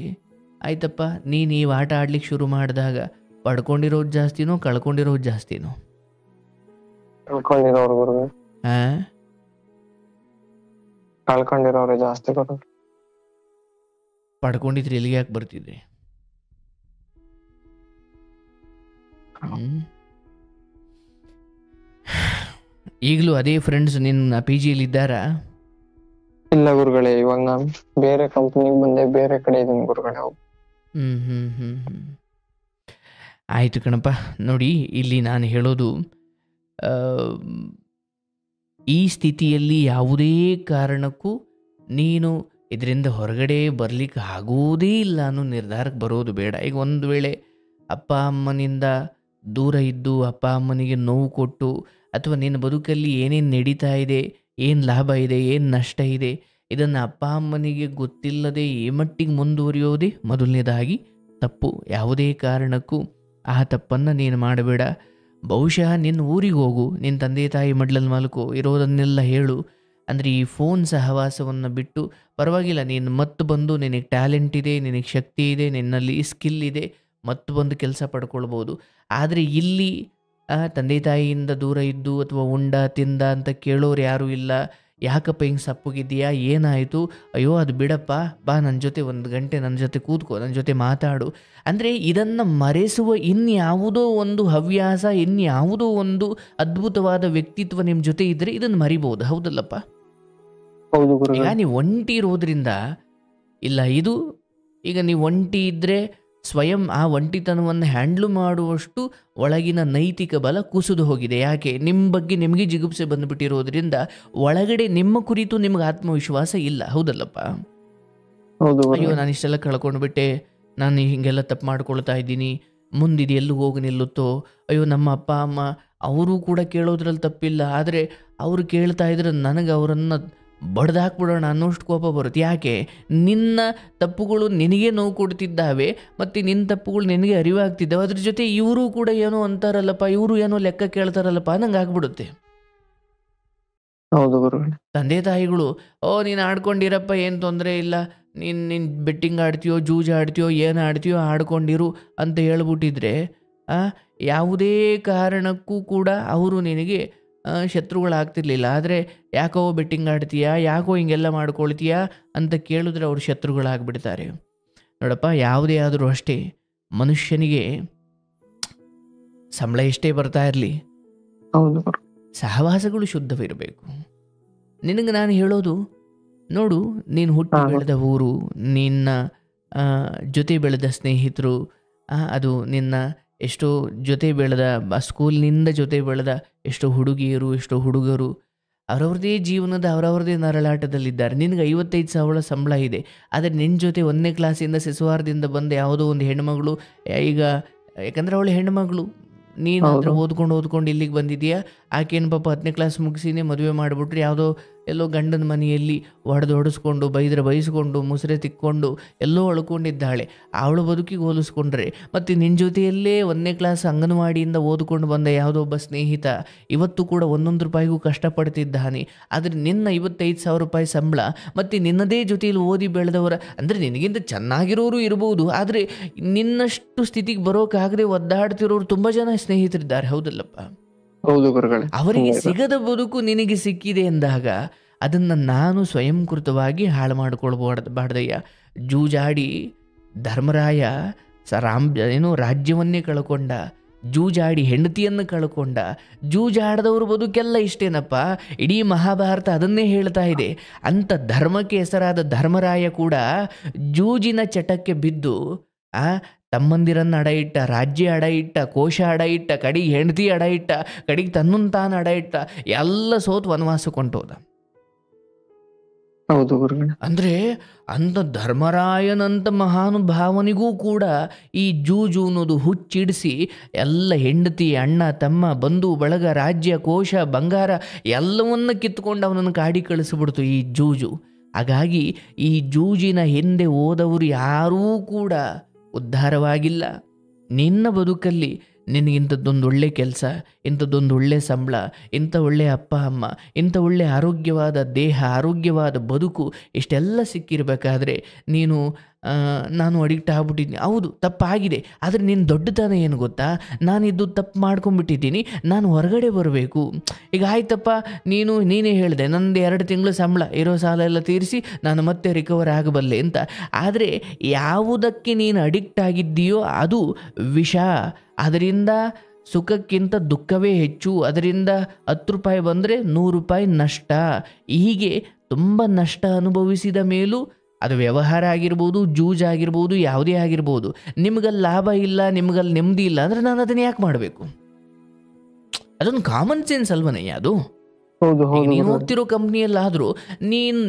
ಆಯ್ತಪ್ಪ, ನೀನು ಈ ಆಟ ಆಡ್ಲಿಕ್ಕೆ ಶುರು ಮಾಡಿದಾಗ ಪಡ್ಕೊಂಡಿರೋದು ಜಾಸ್ತಿನೋ ಕಳ್ಕೊಂಡಿರೋದು ಜಾಸ್ತಿನೋ? ಕಳ್ಕೊಂಡಿರೋರು ಜಾಸ್ತಿ. ಪಡ್ಕೊಂಡಿದ್ರೆ ಎಲ್ಲಿಗೆ ಯಾಕೆ ಬರ್ತಿದ್ರಿ? ಈಗಲೂ ಅದೇ ಫ್ರೆಂಡ್ಸ್ ನಿನ್ನ ಪಿ ಜಿಯಲ್ಲಿ ಇದ್ದಾರಾ? ಇಲ್ಲ ಗುರುಗಳೇ, ಇವಾಗ ನಾನು ಬೇರೆ ಕಂಪ್ನಿಗೆ ಬಂದೆ, ಬೇರೆ ಕಡೆ ಇದೀನಿ ಗುರುಗಳೇ. ಆಯಿತು ಕಣಪ್ಪ. ನೋಡಿ, ಇಲ್ಲಿ ನಾನು ಹೇಳೋದು, ಈ ಸ್ಥಿತಿಯಲ್ಲಿ ಯಾವುದೇ ಕಾರಣಕ್ಕೂ ನೀನು ಇದರಿಂದ ಹೊರಗಡೆ ಬರಲಿಕ್ಕೆ ಆಗೋದೇ ಇಲ್ಲ ಅನ್ನೋ ನಿರ್ಧಾರಕ್ಕೆ ಬರೋದು ಬೇಡ. ಈಗ ಒಂದು ವೇಳೆ ಅಪ್ಪ ಅಮ್ಮನಿಂದ ದೂರ ಇದ್ದು ಅಪ್ಪ ಅಮ್ಮನಿಗೆ ನೋವು ಕೊಟ್ಟು, ಅಥವಾ ನಿನ್ನ ಬದುಕಲ್ಲಿ ಏನೇನು ನಡೀತಾ ಇದೆ, ಏನು ಲಾಭ ಇದೆ, ಏನು ನಷ್ಟ ಇದೆ, ಇದನ್ನು ಅಪ್ಪ ಅಮ್ಮನಿಗೆ ಗೊತ್ತಿಲ್ಲದೆ ಈ ಮಟ್ಟಿಗೆ ಮುಂದುವರಿಯೋದೇ ಮೊದಲನೇದಾಗಿ ತಪ್ಪು. ಯಾವುದೇ ಕಾರಣಕ್ಕೂ ಆ ತಪ್ಪನ್ನು ನೀನು ಮಾಡಬೇಡ. ಬಹುಶಃ ನಿನ್ನ ಊರಿಗೆ ಹೋಗು, ನಿನ್ನ ತಂದೆ ತಾಯಿ ಮಡ್ಲಲ್ಲಿ ಮಲ್ಕೋ, ಇರೋದನ್ನೆಲ್ಲ ಹೇಳು. ಅಂದರೆ ಈ ಫೋನ್ ಸಹವಾಸವನ್ನು ಬಿಟ್ಟು, ಪರವಾಗಿಲ್ಲ, ನೀನು ಮತ್ತೆ ಬಂದು ನಿನಗೆ ಟ್ಯಾಲೆಂಟ್ ಇದೆ, ನಿನಗೆ ಶಕ್ತಿ ಇದೆ, ನಿನ್ನಲ್ಲಿ ಸ್ಕಿಲ್ ಇದೆ, ಮತ್ತೆ ಬಂದು ಕೆಲಸ ಪಡ್ಕೊಳ್ಬೋದು. ಆದರೆ ಇಲ್ಲಿ ತಂದೆ ತಾಯಿಯಿಂದ ದೂರ ಇದ್ದು ಅಥವಾ ಉಂಡ ತಿಂದ ಅಂತ ಕೇಳೋರು ಯಾರೂ ಇಲ್ಲ. ಯಾಕಪ್ಪ ಹಿಂಗೆ ಸಪ್ಪಗಿದ್ದೀಯಾ, ಏನಾಯಿತು, ಅಯ್ಯೋ ಅದು ಬಿಡಪ್ಪ, ಬಾ ನನ್ನ ಜೊತೆ 1 ಗಂಟೆ ನನ್ನ ಜೊತೆ ಕೂತ್ಕೋ, ನನ್ನ ಜೊತೆ ಮಾತಾಡು. ಅಂದರೆ ಇದನ್ನು ಮರೆಸುವ ಇನ್ಯಾವುದೋ ಒಂದು ಹವ್ಯಾಸ, ಇನ್ಯಾವುದೋ ಒಂದು ಅದ್ಭುತವಾದ ವ್ಯಕ್ತಿತ್ವ ನಿಮ್ಮ ಜೊತೆ ಇದ್ದರೆ ಇದನ್ನು ಮರಿಬೋದು. ಹೌದಲ್ಲಪ್ಪ? ಈಗ ನೀವು ಒಂಟಿ ಇರೋದ್ರಿಂದ ಇಲ್ಲ, ಇದು ಈಗ ನೀವು ಒಂಟಿ ಇದ್ದರೆ ಸ್ವಯಂ ಆ ಒಂಟಿತನವನ್ನು ಹ್ಯಾಂಡ್ಲ್ ಮಾಡುವಷ್ಟು ಒಳಗಿನ ನೈತಿಕ ಬಲ ಕುಸಿದು ಹೋಗಿದೆ. ಯಾಕೆ? ನಿಮ್ಮ ಬಗ್ಗೆ ನಿಮಗೆ ಜಿಗುಪ್ಸೆ ಬಂದುಬಿಟ್ಟಿರೋದ್ರಿಂದ ಒಳಗಡೆ ನಿಮ್ಮ ಕುರಿತು ನಿಮ್ಗೆ ಆತ್ಮವಿಶ್ವಾಸ ಇಲ್ಲ. ಹೌದಲ್ಲಪ್ಪ? ಅಯ್ಯೋ ನಾನು ಇಷ್ಟೆಲ್ಲ ಕಳ್ಕೊಂಡು ಬಿಟ್ಟೆ, ನಾನು ಹೀಗೆಲ್ಲ ತಪ್ಪು ಮಾಡ್ಕೊಳ್ತಾ ಇದ್ದೀನಿ, ಮುಂದಿದೆ ಎಲ್ಲೂ ಹೋಗಿ ನಿಲ್ಲುತ್ತೋ, ಅಯ್ಯೋ ನಮ್ಮ ಅಪ್ಪ ಅಮ್ಮ ಅವರು ಕೂಡ ಕೇಳೋದ್ರಲ್ಲಿ ತಪ್ಪಿಲ್ಲ, ಆದರೆ ಅವರು ಕೇಳ್ತಾ ಇದ್ರೆ ನನಗೆ ಅವರನ್ನು ಬಡ್ದಾಕ್ಬಿಡೋಣ ಅನ್ನೋಷ್ಟು ಕೋಪ ಬರುತ್ತೆ. ಯಾಕೆ? ನಿನ್ನ ತಪ್ಪುಗಳು ನಿನಗೆ ನೋವು ಕೊಡ್ತಿದ್ದಾವೆ, ಮತ್ತು ನಿನ್ನ ತಪ್ಪುಗಳು ನಿನಗೆ ಅರಿವಾಗ್ತಿದ್ದಾವೆ. ಅದ್ರ ಜೊತೆ ಇವರು ಕೂಡ ಏನೋ ಅಂತಾರಲ್ಲಪ್ಪ, ಇವರು ಏನೋ ಲೆಕ್ಕ ಕೇಳ್ತಾರಲ್ಲಪ್ಪ ನಂಗೆ ಆಗ್ಬಿಡುತ್ತೆ. ತಂದೆ ತಾಯಿಗಳು ನೀನು ಆಡ್ಕೊಂಡಿರಪ್ಪ, ಏನು ತೊಂದರೆ ಇಲ್ಲ, ನೀನು ಬೆಟ್ಟಿಂಗ್ ಆಡ್ತೀಯೋ, ಜೂಜ್ ಆಡ್ತೀಯೋ, ಏನು ಆಡ್ತೀಯೋ ಆಡ್ಕೊಂಡಿರು ಅಂತ ಹೇಳ್ಬಿಟ್ಟಿದ್ರೆ ಯಾವುದೇ ಕಾರಣಕ್ಕೂ ಕೂಡ ಅವರು ನಿನಗೆ ಶತ್ರುಗಳಾಗ್ತಿರ್ಲಿಲ್ಲ. ಆದರೆ ಯಾಕೋ ಬೆಟ್ಟಿಂಗ್ ಆಡ್ತೀಯಾ, ಯಾಕೋ ಹಿಂಗೆಲ್ಲ ಮಾಡ್ಕೊಳ್ತೀಯಾ ಅಂತ ಕೇಳಿದ್ರೆ ಅವರು ಶತ್ರುಗಳಾಗ್ಬಿಡ್ತಾರೆ. ನೋಡಪ್ಪ, ಯಾವುದೇ ಆದರೂ ಅಷ್ಟೇ, ಮನುಷ್ಯನಿಗೆ ಸಂಬಳ ಎಷ್ಟೇ ಬರ್ತಾ ಇರಲಿ, ಸಹವಾಸಗಳು ಶುದ್ಧವಿರಬೇಕು. ನಿನಗೆ ನಾನು ಹೇಳೋದು, ನೋಡು, ನೀನು ಹುಟ್ಟಿ ಬೆಳೆದ ಊರು, ನಿನ್ನ ಜೊತೆ ಬೆಳೆದ ಸ್ನೇಹಿತರು, ಅದು ನಿನ್ನ ಎಷ್ಟೋ ಜೊತೆ ಬೆಳೆದ ಸ್ಕೂಲ್ನಿಂದ ಜೊತೆ ಬೆಳೆದ ಎಷ್ಟೋ ಹುಡುಗಿಯರು, ಎಷ್ಟೋ ಹುಡುಗರು ಅವರವ್ರದೇ ಜೀವನದ ಅವರವ್ರದೇ ನರಳಾಟದಲ್ಲಿದ್ದಾರೆ. ನಿನಗೆ 55,000 ಸಂಬಳ ಇದೆ, ಆದರೆ ನಿನ್ನ ಜೊತೆ 1ನೇ ಕ್ಲಾಸಿಂದ ಶಿಶುವಾರದಿಂದ ಬಂದ ಯಾವುದೋ ಒಂದು ಹೆಣ್ಮಗಳು, ಈಗ ಯಾಕಂದರೆ ಅವಳು ಹೆಣ್ಮಗಳು, ನೀನು ಹತ್ರ ಓದ್ಕೊಂಡು ಇಲ್ಲಿಗೆ ಬಂದಿದೆಯಾ, ಆಕೆಯನ್ನು ಪಾಪ 10ನೇ ಕ್ಲಾಸ್ ಮುಗಿಸಿನೇ ಮದುವೆ ಮಾಡಿಬಿಟ್ರೆ ಯಾವುದೋ ಎಲ್ಲೋ ಗಂಡನ ಮನೆಯಲ್ಲಿ ಹೊಡೆಸ್ಕೊಂಡು ಬೈಸ್ಕೊಂಡು ಮುಸುರೆ ತಿಕ್ಕೊಂಡು ಎಲ್ಲೋ ಅಳ್ಕೊಂಡಿದ್ದಾಳೆ. ಅವಳು ಬದುಕಿಗೆ ಹೋಲಿಸ್ಕೊಂಡ್ರೆ ಮತ್ತು ನಿನ್ನ ಜೊತೆಯಲ್ಲೇ 1ನೇ ಕ್ಲಾಸ್ ಅಂಗನವಾಡಿಯಿಂದ ಓದ್ಕೊಂಡು ಬಂದ ಯಾವುದೋ ಒಬ್ಬ ಸ್ನೇಹಿತ ಇವತ್ತು ಕೂಡ 1 ರೂಪಾಯಿಗೂ ಕಷ್ಟಪಡ್ತಿದ್ದಾನೆ. ಆದರೆ ನಿನ್ನ 55,000 ರೂಪಾಯಿ ಸಂಬಳ ಮತ್ತು ನಿನ್ನದೇ ಜೊತೆಯಲ್ಲಿ ಓದಿ ಬೆಳೆದವರ, ಅಂದರೆ ನಿನಗಿಂತ ಚೆನ್ನಾಗಿರೋರು ಇರ್ಬೋದು, ಆದರೆ ನಿನ್ನಷ್ಟು ಸ್ಥಿತಿಗೆ ಬರೋಕ್ಕಾಗದೆ ಒದ್ದಾಡ್ತಿರೋರು ತುಂಬ ಜನ ಸ್ನೇಹಿತರಿದ್ದಾರೆ. ಹೌದಲ್ಲಪ್ಪ? ಅವರಿಗೆ ಸಿಗದ ಬದುಕು ನಿನಗೆ ಸಿಕ್ಕಿದೆ ಎಂದಾಗ ಅದನ್ನು ನಾನು ಸ್ವಯಂಕೃತವಾಗಿ ಹಾಳು ಮಾಡಿಕೊಳ್ಬಾರ್ದಯ್ಯ. ಜೂಜಾಡಿ ಧರ್ಮರಾಯ ರಾಜ್ಯವನ್ನೇ ಕಳ್ಕೊಂಡ, ಜೂಜಾಡಿ ಹೆಂಡತಿಯನ್ನು ಕಳ್ಕೊಂಡ. ಜೂಜಾಡದವ್ರ ಬದುಕೆಲ್ಲ ಇಷ್ಟೇನಪ್ಪ, ಇಡೀ ಮಹಾಭಾರತ ಅದನ್ನೇ ಹೇಳ್ತಾ ಇದೆ. ಅಂಥ ಧರ್ಮಕ್ಕೆ ಹೆಸರಾದ ಧರ್ಮರಾಯ ಕೂಡ ಜೂಜಿನ ಚಟಕ್ಕೆ ಬಿದ್ದು ತಮ್ಮಂದಿರನ್ನು ಅಡ ಇಟ್ಟ, ರಾಜ್ಯ ಅಡ ಇಟ್ಟ, ಕೋಶ ಅಡ ಇಟ್ಟ, ಕಡೆಗೆ ಹೆಂಡತಿ ಅಡ ಇಟ್ಟ, ಕಡೆಗೆ ತನ್ನನ್ನು ತಾನು ಅಡ ಇಟ್ಟ, ಎಲ್ಲ ಸೋತು ವನವಾಸಕ್ಕೆ ಹೊಂಟೋದ. ಅಂದರೆ ಅಂಥ ಧರ್ಮರಾಯನಂಥ ಮಹಾನುಭಾವನಿಗೂ ಕೂಡ ಈ ಜೂಜು ಅನ್ನೋದು ಹುಚ್ಚಿಡಿಸಿ ಎಲ್ಲ ಹೆಂಡತಿ, ಅಣ್ಣ, ತಮ್ಮ, ಬಂಧು ಬಳಗ, ರಾಜ್ಯ, ಕೋಶ, ಬಂಗಾರ ಎಲ್ಲವನ್ನ ಕಿತ್ಕೊಂಡು ಅವನನ್ನು ಕಾಡಿ ಕಳಿಸ್ಬಿಡ್ತು ಈ ಜೂಜು. ಹಾಗಾಗಿ ಈ ಜೂಜಿನ ಹಿಂದೆ ಹೋದವರು ಯಾರೂ ಕೂಡ ಉದ್ಧಾರವಾಗಿಲ್ಲ. ನಿನ್ನ ಬದುಕಲ್ಲಿ ನಿನಗಿಂಥದ್ದೊಂದು ಒಳ್ಳೆ ಕೆಲಸ, ಇಂಥದ್ದೊಂದು ಒಳ್ಳೆ ಸಂಬಳ, ಇಂಥ ಒಳ್ಳೆಯ ಅಪ್ಪ ಅಮ್ಮ, ಇಂಥ ಒಳ್ಳೆಯ ಆರೋಗ್ಯವಾದ ದೇಹ, ಆರೋಗ್ಯವಾದ ಬದುಕು ಇಷ್ಟೆಲ್ಲ ಸಿಕ್ಕಿರಬೇಕಾದ್ರೆ ನೀನು ನಾನು ಅಡಿಕ್ಟ್ ಆಗ್ಬಿಟ್ಟಿದ್ದೀನಿ. ಹೌದು, ತಪ್ಪಾಗಿದೆ, ಆದರೆ ನಿನ್ನ ದೊಡ್ಡತನ ಏನು ಗೊತ್ತಾ, ನಾನಿದ್ದು ತಪ್ಪು ಮಾಡ್ಕೊಂಬಿಟ್ಟಿದ್ದೀನಿ, ನಾನು ಹೊರಗಡೆ ಬರಬೇಕು. ಈಗ ಆಯ್ತಪ್ಪ, ನೀನೇ ಹೇಳಿದೆ ನಂದು 2 ತಿಂಗಳು ಸಂಬಳ ಇರೋ ಸಾಲ ಎಲ್ಲ ತೀರಿಸಿ ನಾನು ಮತ್ತೆ ರಿಕವರ್ ಆಗಬಲ್ಲೆ ಅಂತ. ಆದರೆ ಯಾವುದಕ್ಕೆ ನೀನು ಅಡಿಕ್ಟ್ ಆಗಿದ್ದೀಯೋ ಅದು ವಿಷ. ಅದರಿಂದ ಸುಖಕ್ಕಿಂತ ದುಃಖವೇ ಹೆಚ್ಚು, ಅದರಿಂದ 10 ರೂಪಾಯಿ ಬಂದರೆ 100 ರೂಪಾಯಿ ನಷ್ಟ. ಹೀಗೆ ತುಂಬ ನಷ್ಟ ಅನುಭವಿಸಿದ ಮೇಲೂ ಅದು ವ್ಯವಹಾರ ಆಗಿರ್ಬೋದು, ಜೂಜಾಗಿರ್ಬೋದು, ಯಾವುದೇ ಆಗಿರ್ಬೋದು, ನಿಮ್ಗಲ್ಲಿ ಲಾಭ ಇಲ್ಲ, ನಿಮ್ಗಲ್ಲಿ ನೆಮ್ಮದಿ ಇಲ್ಲ ಅಂದರೆ ನಾನು ಅದನ್ನು ಯಾಕೆ ಮಾಡಬೇಕು? ಅದೊಂದು ಕಾಮನ್ ಸೆನ್ಸ್ ಅಲ್ವನಯ್ಯ ಅದು. ನೀನು ಹೋಗ್ತಿರೋ ಕಂಪ್ನಿಯಲ್ಲಾದರೂ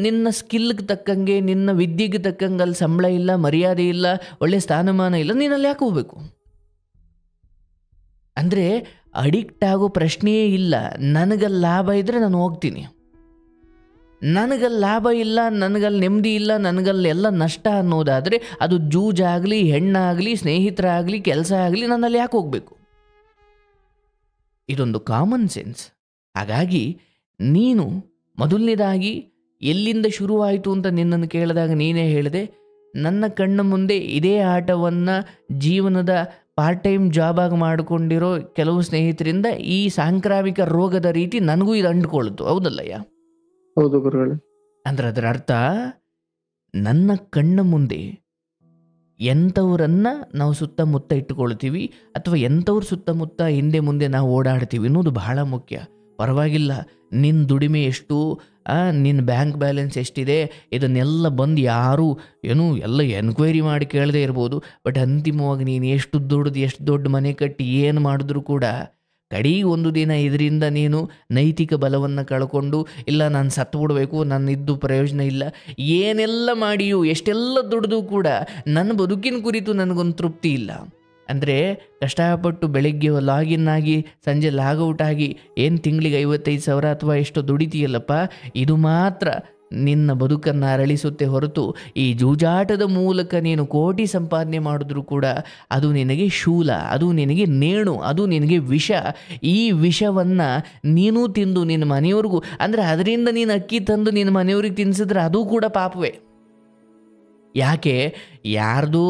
ನಿನ್ನ ಸ್ಕಿಲ್ಗೆ ತಕ್ಕಂಗೆ, ನಿನ್ನ ವಿದ್ಯೆಗೆ ತಕ್ಕಂಗೆ ಅಲ್ಲಿ ಸಂಬಳ ಇಲ್ಲ, ಮರ್ಯಾದೆ ಇಲ್ಲ, ಒಳ್ಳೆ ಸ್ಥಾನಮಾನ ಇಲ್ಲ, ನೀನಲ್ಲಿ ಯಾಕೆ ಹೋಗ್ಬೇಕು? ಅಂದರೆ ಅಡಿಕ್ಟ್ ಆಗೋ ಪ್ರಶ್ನೆಯೇ ಇಲ್ಲ. ನನಗಲ್ಲಿ ಲಾಭ ಇದ್ದರೆ ನಾನು ಹೋಗ್ತೀನಿ, ನನಗಲ್ಲಿ ಲಾಭ ಇಲ್ಲ, ನನಗಲ್ಲಿ ನೆಮ್ಮದಿ ಇಲ್ಲ, ನನಗಲ್ಲಿ ಎಲ್ಲ ನಷ್ಟ ಅನ್ನೋದಾದರೆ ಅದು ಜೂಜಾಗಲಿ, ಹೆಣ್ಣಾಗಲಿ, ಸ್ನೇಹಿತರಾಗಲಿ, ಕೆಲಸ ಆಗಲಿ, ನನ್ನಲ್ಲಿ ಯಾಕೆ ಹೋಗಬೇಕು? ಇದೊಂದು ಕಾಮನ್ ಸೆನ್ಸ್. ಹಾಗಾಗಿ ನೀನು ಮೊದಲನೇದಾಗಿ ಎಲ್ಲಿಂದ ಶುರುವಾಯಿತು ಅಂತ ನಿನ್ನನ್ನು ಕೇಳಿದಾಗ ನೀನೇ ಹೇಳಿದೆ, ನನ್ನ ಕಣ್ಣ ಮುಂದೆ ಇದೇ ಆಟವನ್ನು ಜೀವನದ ಪಾರ್ಟ್ ಟೈಮ್ ಜಾಬಾಗಿ ಮಾಡಿಕೊಂಡಿರೋ ಕೆಲವು ಸ್ನೇಹಿತರಿಂದ ಈ ಸಾಂಕ್ರಾಮಿಕ ರೋಗದ ರೀತಿ ನನಗೂ ಇದು ಅಂಟ್ಕೊಳ್ತು. ಹೌದಲ್ಲಯ್ಯ? ಹೌದು ಗುರುಗಳೇ. ಅಂದ್ರೆ ಅದರ ಅರ್ಥ, ನನ್ನ ಕಣ್ಣ ಮುಂದೆ ಎಂಥವ್ರನ್ನ ನಾವು ಸುತ್ತಮುತ್ತ ಇಟ್ಟುಕೊಳ್ತೀವಿ ಅಥವಾ ಎಂಥವ್ರ ಸುತ್ತಮುತ್ತ ಹಿಂದೆ ಮುಂದೆ ನಾವು ಓಡಾಡ್ತೀವಿ ಅನ್ನೋದು ಬಹಳ ಮುಖ್ಯ. ಪರವಾಗಿಲ್ಲ, ನಿನ್ನ ದುಡಿಮೆ ಎಷ್ಟು, ನಿನ್ನ ಬ್ಯಾಂಕ್ ಬ್ಯಾಲೆನ್ಸ್ ಎಷ್ಟಿದೆ, ಇದನ್ನೆಲ್ಲ ಬಂದು ಯಾರೂ ಎಲ್ಲ ಎನ್ಕ್ವೈರಿ ಮಾಡಿ ಕೇಳದೇ ಇರ್ಬೋದು. ಬಟ್ ಅಂತಿಮವಾಗಿ ನೀನು ಎಷ್ಟು ದುಡ್ದು, ಎಷ್ಟು ದೊಡ್ಡ ಮನೆ ಕಟ್ಟಿ ಏನು ಮಾಡಿದ್ರೂ ಕೂಡ ಕಡೆಗೆ ಒಂದು ದಿನ ಇದರಿಂದ ನೀನು ನೈತಿಕ ಬಲವನ್ನು ಕಳ್ಕೊಂಡು, ಇಲ್ಲ ನಾನು ಸತ್ತು ಬಿಡಬೇಕು, ನನ್ನಿದ್ದು ಪ್ರಯೋಜನ ಇಲ್ಲ, ಏನೆಲ್ಲ ಮಾಡಿಯೂ ಎಷ್ಟೆಲ್ಲ ದುಡ್ದು ಕೂಡ ನನ್ನ ಬದುಕಿನ ಕುರಿತು ನನಗೊಂದು ತೃಪ್ತಿ ಇಲ್ಲ ಅಂದರೆ, ಕಷ್ಟಪಟ್ಟು ಬೆಳಗ್ಗೆ ಲಾಗಿನ್ ಆಗಿ ಸಂಜೆ ಲಾಗೌಟ್ ಆಗಿ ಏನು ತಿಂಗಳಿಗೆ 55,000 ಅಥವಾ ಎಷ್ಟು ದುಡಿತೀಯಲ್ಲಪ್ಪ, ಇದು ಮಾತ್ರ ನಿನ್ನ ಬದುಕನ್ನು ಅರಳಿಸುತ್ತೆ ಹೊರತು ಈ ಜೂಜಾಟದ ಮೂಲಕ ನೀನು ಕೋಟಿ ಸಂಪಾದನೆ ಮಾಡಿದ್ರೂ ಕೂಡ ಅದು ನಿನಗೆ ಶೂಲ, ಅದು ನಿನಗೆ ನೇಣು, ಅದು ನಿನಗೆ ವಿಷ. ಈ ವಿಷವನ್ನು ನೀನು ತಿಂದು ನಿನ್ನ ಮನೆಯವ್ರಿಗೂ, ಅಂದರೆ ಅದರಿಂದ ನೀನು ಅಕ್ಕಿ ತಂದು ನಿನ್ನ ಮನೆಯವ್ರಿಗೆ ತಿನ್ಸಿದ್ರೆ ಅದು ಕೂಡ ಪಾಪವೇ. ಯಾಕೆ? ಯಾರ್ದು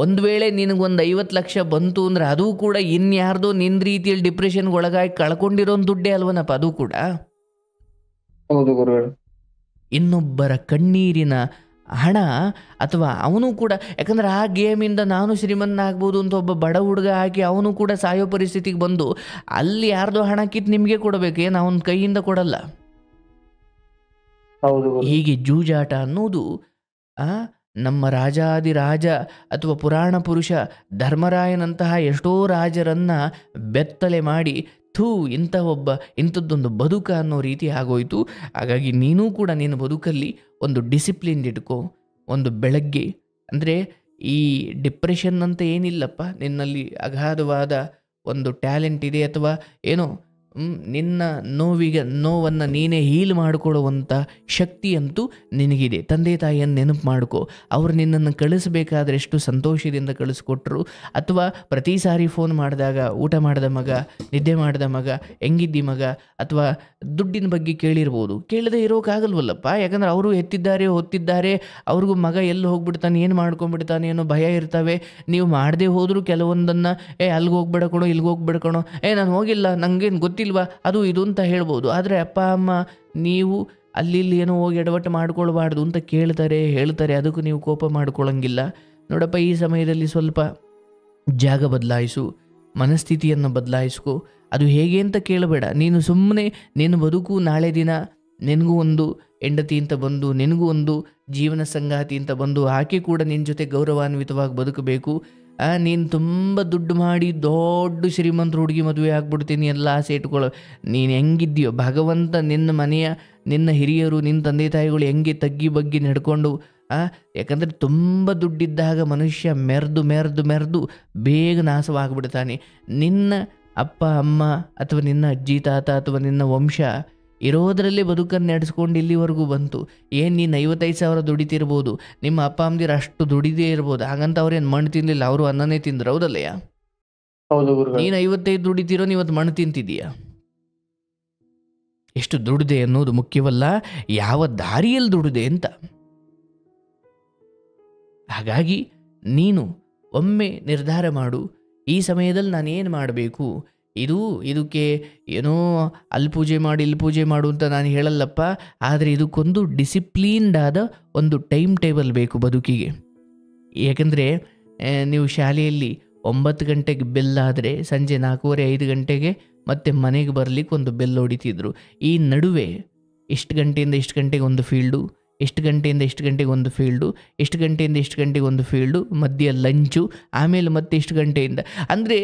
ಒಂದು ವೇಳೆ ನಿನಗೊಂದು 50 ಲಕ್ಷ ಬಂತು ಅಂದರೆ ಅದು ಕೂಡ ಇನ್ಯಾರ್ದೋ ನಿನ್ನ ರೀತಿಯಲ್ಲಿ ಡಿಪ್ರೆಷನ್ಗೆ ಒಳಗಾಗಿ ಕಳ್ಕೊಂಡಿರೋ ದುಡ್ಡೇ ಅಲ್ವನಪ್ಪ ಅದು ಕೂಡ. ಹೌದು ಗುರುಗಳು. ಇನ್ನೊಬ್ಬರ ಕಣ್ಣೀರಿನ ಹಣ ಅಥವಾ ಅವನು ಕೂಡ, ಯಾಕಂದರೆ ಆ ಗೇಮಿಂದ ನಾನು ಶ್ರೀಮಂತನಾಗ್ಬೋದು ಅಂತ ಒಬ್ಬ ಬಡ ಹುಡುಗ ಹಾಕಿ ಅವನು ಕೂಡ ಸಾಯೋ ಪರಿಸ್ಥಿತಿಗೆ ಬಂದು ಅಲ್ಲಿ ಯಾರ್ದೋ ಹಣ ಕಿತ್ತು ನಿಮಗೆ ಕೊಡಬೇಕು, ಏನು ಅವನ ಕೈಯಿಂದ ಕೊಡಲ್ಲ. ಹೀಗೆ ಜೂಜಾಟ ಅನ್ನೋದು ನಮ್ಮ ರಾಜಾದಿರಾಜ ಅಥವಾ ಪುರಾಣ ಪುರುಷ ಧರ್ಮರಾಯನಂತಹ ಎಷ್ಟೋ ರಾಜರನ್ನು ಬೆತ್ತಲೆ ಮಾಡಿ ಇಂಥದ್ದೊಂದು ಬದುಕ ಅನ್ನೋ ರೀತಿ ಆಗೋಯ್ತು. ಹಾಗಾಗಿ ನೀನೂ ಕೂಡ ನಿನ್ನ ಬದುಕಲ್ಲಿ ಒಂದು ಡಿಸಿಪ್ಲಿನ್ ಇಟ್ಕೋ. ಒಂದು ಬೆಳಗ್ಗೆ ಅಂದರೆ ಈ ಡಿಪ್ರೆಷನ್ ಅಂತ ಏನಿಲ್ಲಪ್ಪ, ನಿನ್ನಲ್ಲಿ ಅಗಾಧವಾದ ಒಂದು ಟ್ಯಾಲೆಂಟ್ ಇದೆ ಅಥವಾ ಏನೋ ನಿನ್ನ ನೋವನ್ನು ನೀನೇ ಹೀಲ್ ಮಾಡಿಕೊಳ್ಳುವಂಥ ಶಕ್ತಿ ಅಂತೂ ನಿನಗಿದೆ. ತಂದೆ ತಾಯಿಯನ್ನು ನೆನಪು ಮಾಡ್ಕೋ. ಅವರು ನಿನ್ನನ್ನು ಕಳಿಸ್ಬೇಕಾದ್ರೆ ಎಷ್ಟು ಸಂತೋಷದಿಂದ ಕಳಿಸ್ಕೊಟ್ರು, ಅಥವಾ ಪ್ರತಿ ಸಾರಿ ಫೋನ್ ಮಾಡಿದಾಗ ಊಟ ಮಾಡಿದ ಮಗ, ನಿದ್ದೆ ಮಾಡಿದ ಮಗ, ಹೆಂಗಿದ್ದಿ ಮಗ, ಅಥವಾ ದುಡ್ಡಿನ ಬಗ್ಗೆ ಕೇಳಿರ್ಬೋದು. ಕೇಳದೆ ಇರೋಕ್ಕಾಗಲ್ವಲ್ಲಪ್ಪ, ಯಾಕಂದ್ರೆ ಅವರು ಎತ್ತಿದ್ದಾರೆ ಹೊತ್ತಿದ್ದಾರೆ, ಅವ್ರಿಗೂ ಮಗ ಎಲ್ಲಿ ಹೋಗ್ಬಿಡ್ತಾನೆ, ಏನು ಮಾಡ್ಕೊಂಡ್ಬಿಡ್ತಾನೆ ಅನ್ನೋ ಭಯ ಇರ್ತವೆ. ನೀವು ಮಾಡದೆ ಹೋದರೂ ಕೆಲವೊಂದನ್ನು ಅಲ್ಲಿಗೆ ಹೋಗ್ಬೇಡ ಕಣೋ, ಇಲ್ಲಿಗೆ ಹೋಗ್ಬೇಡ ಕಣೋ, ನಾನು ಹೋಗಿಲ್ಲ, ನನಗೇನು ಗೊತ್ತಿಲ್ವಾ, ಅದು ಇದು ಅಂತ ಹೇಳ್ಬೋದು. ಆದರೆ ಅಪ್ಪ ಅಮ್ಮ ನೀವು ಅಲ್ಲಿ ಏನೋ ಹೋಗಿ ಎಡವಟ್ಟು ಮಾಡ್ಕೊಳ್ಬಾರ್ದು ಅಂತ ಹೇಳ್ತಾರೆ. ಅದಕ್ಕೂ ನೀವು ಕೋಪ ಮಾಡ್ಕೊಳ್ಳೋಂಗಿಲ್ಲ. ನೋಡಪ್ಪ, ಈ ಸಮಯದಲ್ಲಿ ಸ್ವಲ್ಪ ಜಾಗ ಬದಲಾಯಿಸು, ಮನಸ್ಥಿತಿಯನ್ನು ಬದಲಾಯಿಸ್ಕೊ. ಅದು ಹೇಗೆ ಅಂತ ಕೇಳಬೇಡ. ನೀನು ಸುಮ್ಮನೆ ನಿನ್ನ ಬದುಕು ನಾಳೆ ದಿನ ನಿನಗೂ ಒಂದು ಹೆಂಡತಿ ಅಂತ ಬಂದು, ನಿನಗೂ ಒಂದು ಜೀವನ ಸಂಗಾತಿ ಅಂತ ಬಂದು, ಆಕೆ ಕೂಡ ನಿನ್ನ ಜೊತೆ ಗೌರವಾನ್ವಿತವಾಗಿ ಬದುಕಬೇಕು. ನೀನು ತುಂಬ ದುಡ್ಡು ಮಾಡಿ ದೊಡ್ಡ ಶ್ರೀಮಂತ ಹುಡುಗಿ ಮದುವೆ ಆಗ್ಬಿಡ್ತೀನಿ ಎಲ್ಲ ಆಸೆ ಇಟ್ಕೊಳ್ಳೋ. ನೀನು ಹೆಂಗಿದ್ದೀಯೋ ಭಗವಂತ ನಿನ್ನ ಮನೆಯ, ನಿನ್ನ ಹಿರಿಯರು, ನಿನ್ನ ತಂದೆ ತಾಯಿಗಳು ಹೆಂಗೆ ತಗ್ಗಿ ಬಗ್ಗಿ ನಡ್ಕೊಂಡು, ಯಾಕಂದರೆ ತುಂಬ ದುಡ್ಡಿದ್ದಾಗ ಮನುಷ್ಯ ಮೆರೆದು ಬೇಗ ನಾಶವಾಗಿಬಿಡ್ತಾನೆ. ನಿನ್ನ ಅಪ್ಪ ಅಮ್ಮ ಅಥವಾ ನಿನ್ನ ಅಜ್ಜಿ ತಾತ ಅಥವಾ ನಿನ್ನ ವಂಶ ಇರೋದರಲ್ಲೇ ಬದುಕನ್ನು ನಡೆಸ್ಕೊಂಡು ಇಲ್ಲಿವರೆಗೂ ಬಂತು. ಏನು ನೀನು 55,000 ದುಡಿತಿರ್ಬೋದು, ನಿಮ್ಮ ಅಪ್ಪ ಅಮ್ಮದಿರು ಅಷ್ಟು ದುಡಿದೇ ಇರ್ಬೋದು. ಹಾಗಂತ ಅವ್ರೇನು ಮಣ್ಣು ತಿನ್ನಲಿಲ್ಲ, ಅವರು ಅನ್ನನೇ ತಿಂದ್ರು. ಹೌದಲ್ಲಯ್ಯ? ನೀನು 55 ದುಡಿತಿರೋ, ನೀವತ್ತು ಮಣ್ಣು ತಿಂತಿದ್ದೀಯ. ಎಷ್ಟು ದುಡಿದೆ ಅನ್ನೋದು ಮುಖ್ಯವಲ್ಲ, ಯಾವ ದಾರಿಯಲ್ಲಿ ದುಡಿದೆ ಅಂತ. ಹಾಗಾಗಿ ನೀನು ಒಮ್ಮೆ ನಿರ್ಧಾರ ಮಾಡು, ಈ ಸಮಯದಲ್ಲಿ ನಾನೇನು ಮಾಡಬೇಕು. ಇದಕ್ಕೆ ಏನೋ ಅಲ್ಲಿ ಪೂಜೆ ಮಾಡಿ ಇಲ್ಲಿ ಪೂಜೆ ಮಾಡು ಅಂತ ನಾನು ಹೇಳಲ್ಲಪ್ಪ. ಆದರೆ ಇದಕ್ಕೊಂದು ಡಿಸಿಪ್ಲೀನ್ಡ್ ಆದ ಒಂದು ಟೈಮ್ ಟೇಬಲ್ ಬೇಕು ಬದುಕಿಗೆ. ಯಾಕಂದರೆ ನೀವು ಶಾಲೆಯಲ್ಲಿ 9 ಗಂಟೆಗೆ ಬೆಲ್ ಆದರೆ ಸಂಜೆ 4:30 5 ಗಂಟೆಗೆ ಮತ್ತೆ ಮನೆಗೆ ಬರಲಿಕ್ಕೆ ಒಂದು ಬೆಲ್ ಹೊಡಿತಿದ್ರು. ಈ ನಡುವೆ ಇಷ್ಟು ಗಂಟೆಯಿಂದ ಇಷ್ಟು ಗಂಟೆಗೆ ಒಂದು ಫೀಲ್ಡು, ಎಷ್ಟು ಗಂಟೆಯಿಂದ ಇಷ್ಟು ಗಂಟೆಗೆ ಒಂದು ಫೀಲ್ಡು, ಎಷ್ಟು ಗಂಟೆಯಿಂದ ಇಷ್ಟು ಗಂಟೆಗೆ ಒಂದು ಫೀಲ್ಡು, ಮಧ್ಯೆ ಲಂಚು, ಆಮೇಲೆ ಮತ್ತೆ ಇಷ್ಟು ಗಂಟೆಯಿಂದ. ಅಂದರೆ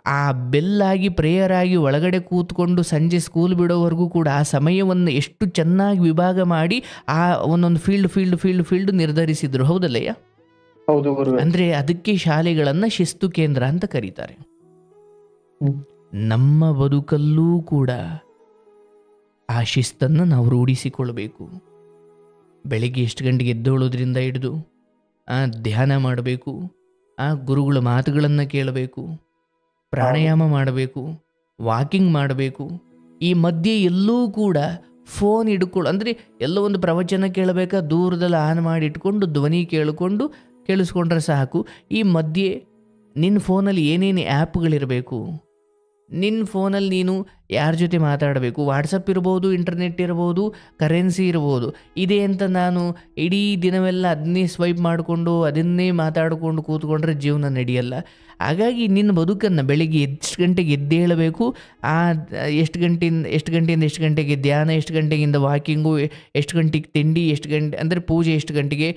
ಆ ಬೆಲ್ಲಾಗಿ ಪ್ರೇಯರ್ ಆಗಿ ಒಳಗಡೆ ಕೂತ್ಕೊಂಡು ಸಂಜೆ ಸ್ಕೂಲ್ ಬಿಡೋವರೆಗೂ ಕೂಡ ಆ ಸಮಯವನ್ನು ಎಷ್ಟು ಚೆನ್ನಾಗಿ ವಿಭಾಗ ಮಾಡಿ ಆ ಒಂದೊಂದು ಫೀಲ್ಡ್ ನಿರ್ಧರಿಸಿದ್ರು. ಹೌದಲ್ಲಯ್ಯ? ಹೌದು ಗುರುಗಳೇ. ಅಂದರೆ ಅದಕ್ಕೆ ಶಾಲೆಗಳನ್ನು ಶಿಸ್ತು ಕೇಂದ್ರ ಅಂತ ಕರೀತಾರೆ. ನಮ್ಮ ಬದುಕಲ್ಲೂ ಕೂಡ ಆ ಶಿಸ್ತನ್ನು ನಾವು ರೂಢಿಸಿಕೊಳ್ಬೇಕು. ಬೆಳಿಗ್ಗೆ ಎಷ್ಟು ಗಂಟೆಗೆ ಎದ್ದೇಳೋದ್ರಿಂದ ಹಿಡಿದು ಧ್ಯಾನ ಮಾಡಬೇಕು, ಗುರುಗಳ ಮಾತುಗಳನ್ನು ಕೇಳಬೇಕು, ಪ್ರಾಣಾಯಾಮ ಮಾಡಬೇಕು, ವಾಕಿಂಗ್ ಮಾಡಬೇಕು. ಈ ಮಧ್ಯೆ ಎಲ್ಲೂ ಕೂಡ ಫೋನ್ ಹಿಡ್ಕೊಳ್ಳು, ಅಂದರೆ ಎಲ್ಲೋ ಒಂದು ಪ್ರವಚನ ಕೇಳಬೇಕಾ ದೂರದಲ್ಲಿ ಆನ್ ಮಾಡಿ ಇಟ್ಕೊಂಡು ಧ್ವನಿ ಕೇಳಿಸ್ಕೊಂಡ್ರೆ ಸಾಕು. ಈ ಮಧ್ಯೆ ನಿನ್ನ ಫೋನಲ್ಲಿ ಏನೇನು ಆ್ಯಪ್ಗಳಿರಬೇಕು, ನಿನ್ನ ಫೋನಲ್ಲಿ ನೀನು ಯಾರ ಜೊತೆ ಮಾತಾಡಬೇಕು, ವಾಟ್ಸಪ್ ಇರ್ಬೋದು, ಇಂಟರ್ನೆಟ್ ಇರ್ಬೋದು, ಕರೆನ್ಸಿ ಇರ್ಬೋದು. ಇದೆ ಅಂತ ನಾನು ಇಡೀ ದಿನವೆಲ್ಲ ಅದನ್ನೇ ಸ್ವೈಪ್ ಮಾಡಿಕೊಂಡು ಅದನ್ನೇ ಮಾತಾಡಿಕೊಂಡು ಕೂತ್ಕೊಂಡ್ರೆ ಜೀವನ ನಡೆಯಲ್ಲ. ಹಾಗಾಗಿ ನಿನ್ನ ಬದುಕನ್ನು ಬೆಳಿಗ್ಗೆ ಎಷ್ಟು ಗಂಟೆಗೆ ಎದ್ದೇಳಬೇಕು, ಎಷ್ಟು ಗಂಟೆಯಿಂದ ಎಷ್ಟು ಗಂಟೆಗೆ ಧ್ಯಾನ, ಎಷ್ಟು ಗಂಟೆಗಿಂದ ವಾಕಿಂಗು, ಎಷ್ಟು ಗಂಟೆಗೆ ತಿಂಡಿ, ಎಷ್ಟು ಗಂಟೆ ಅಂದರೆ ಪೂಜೆ ಎಷ್ಟು ಗಂಟೆಗೆ,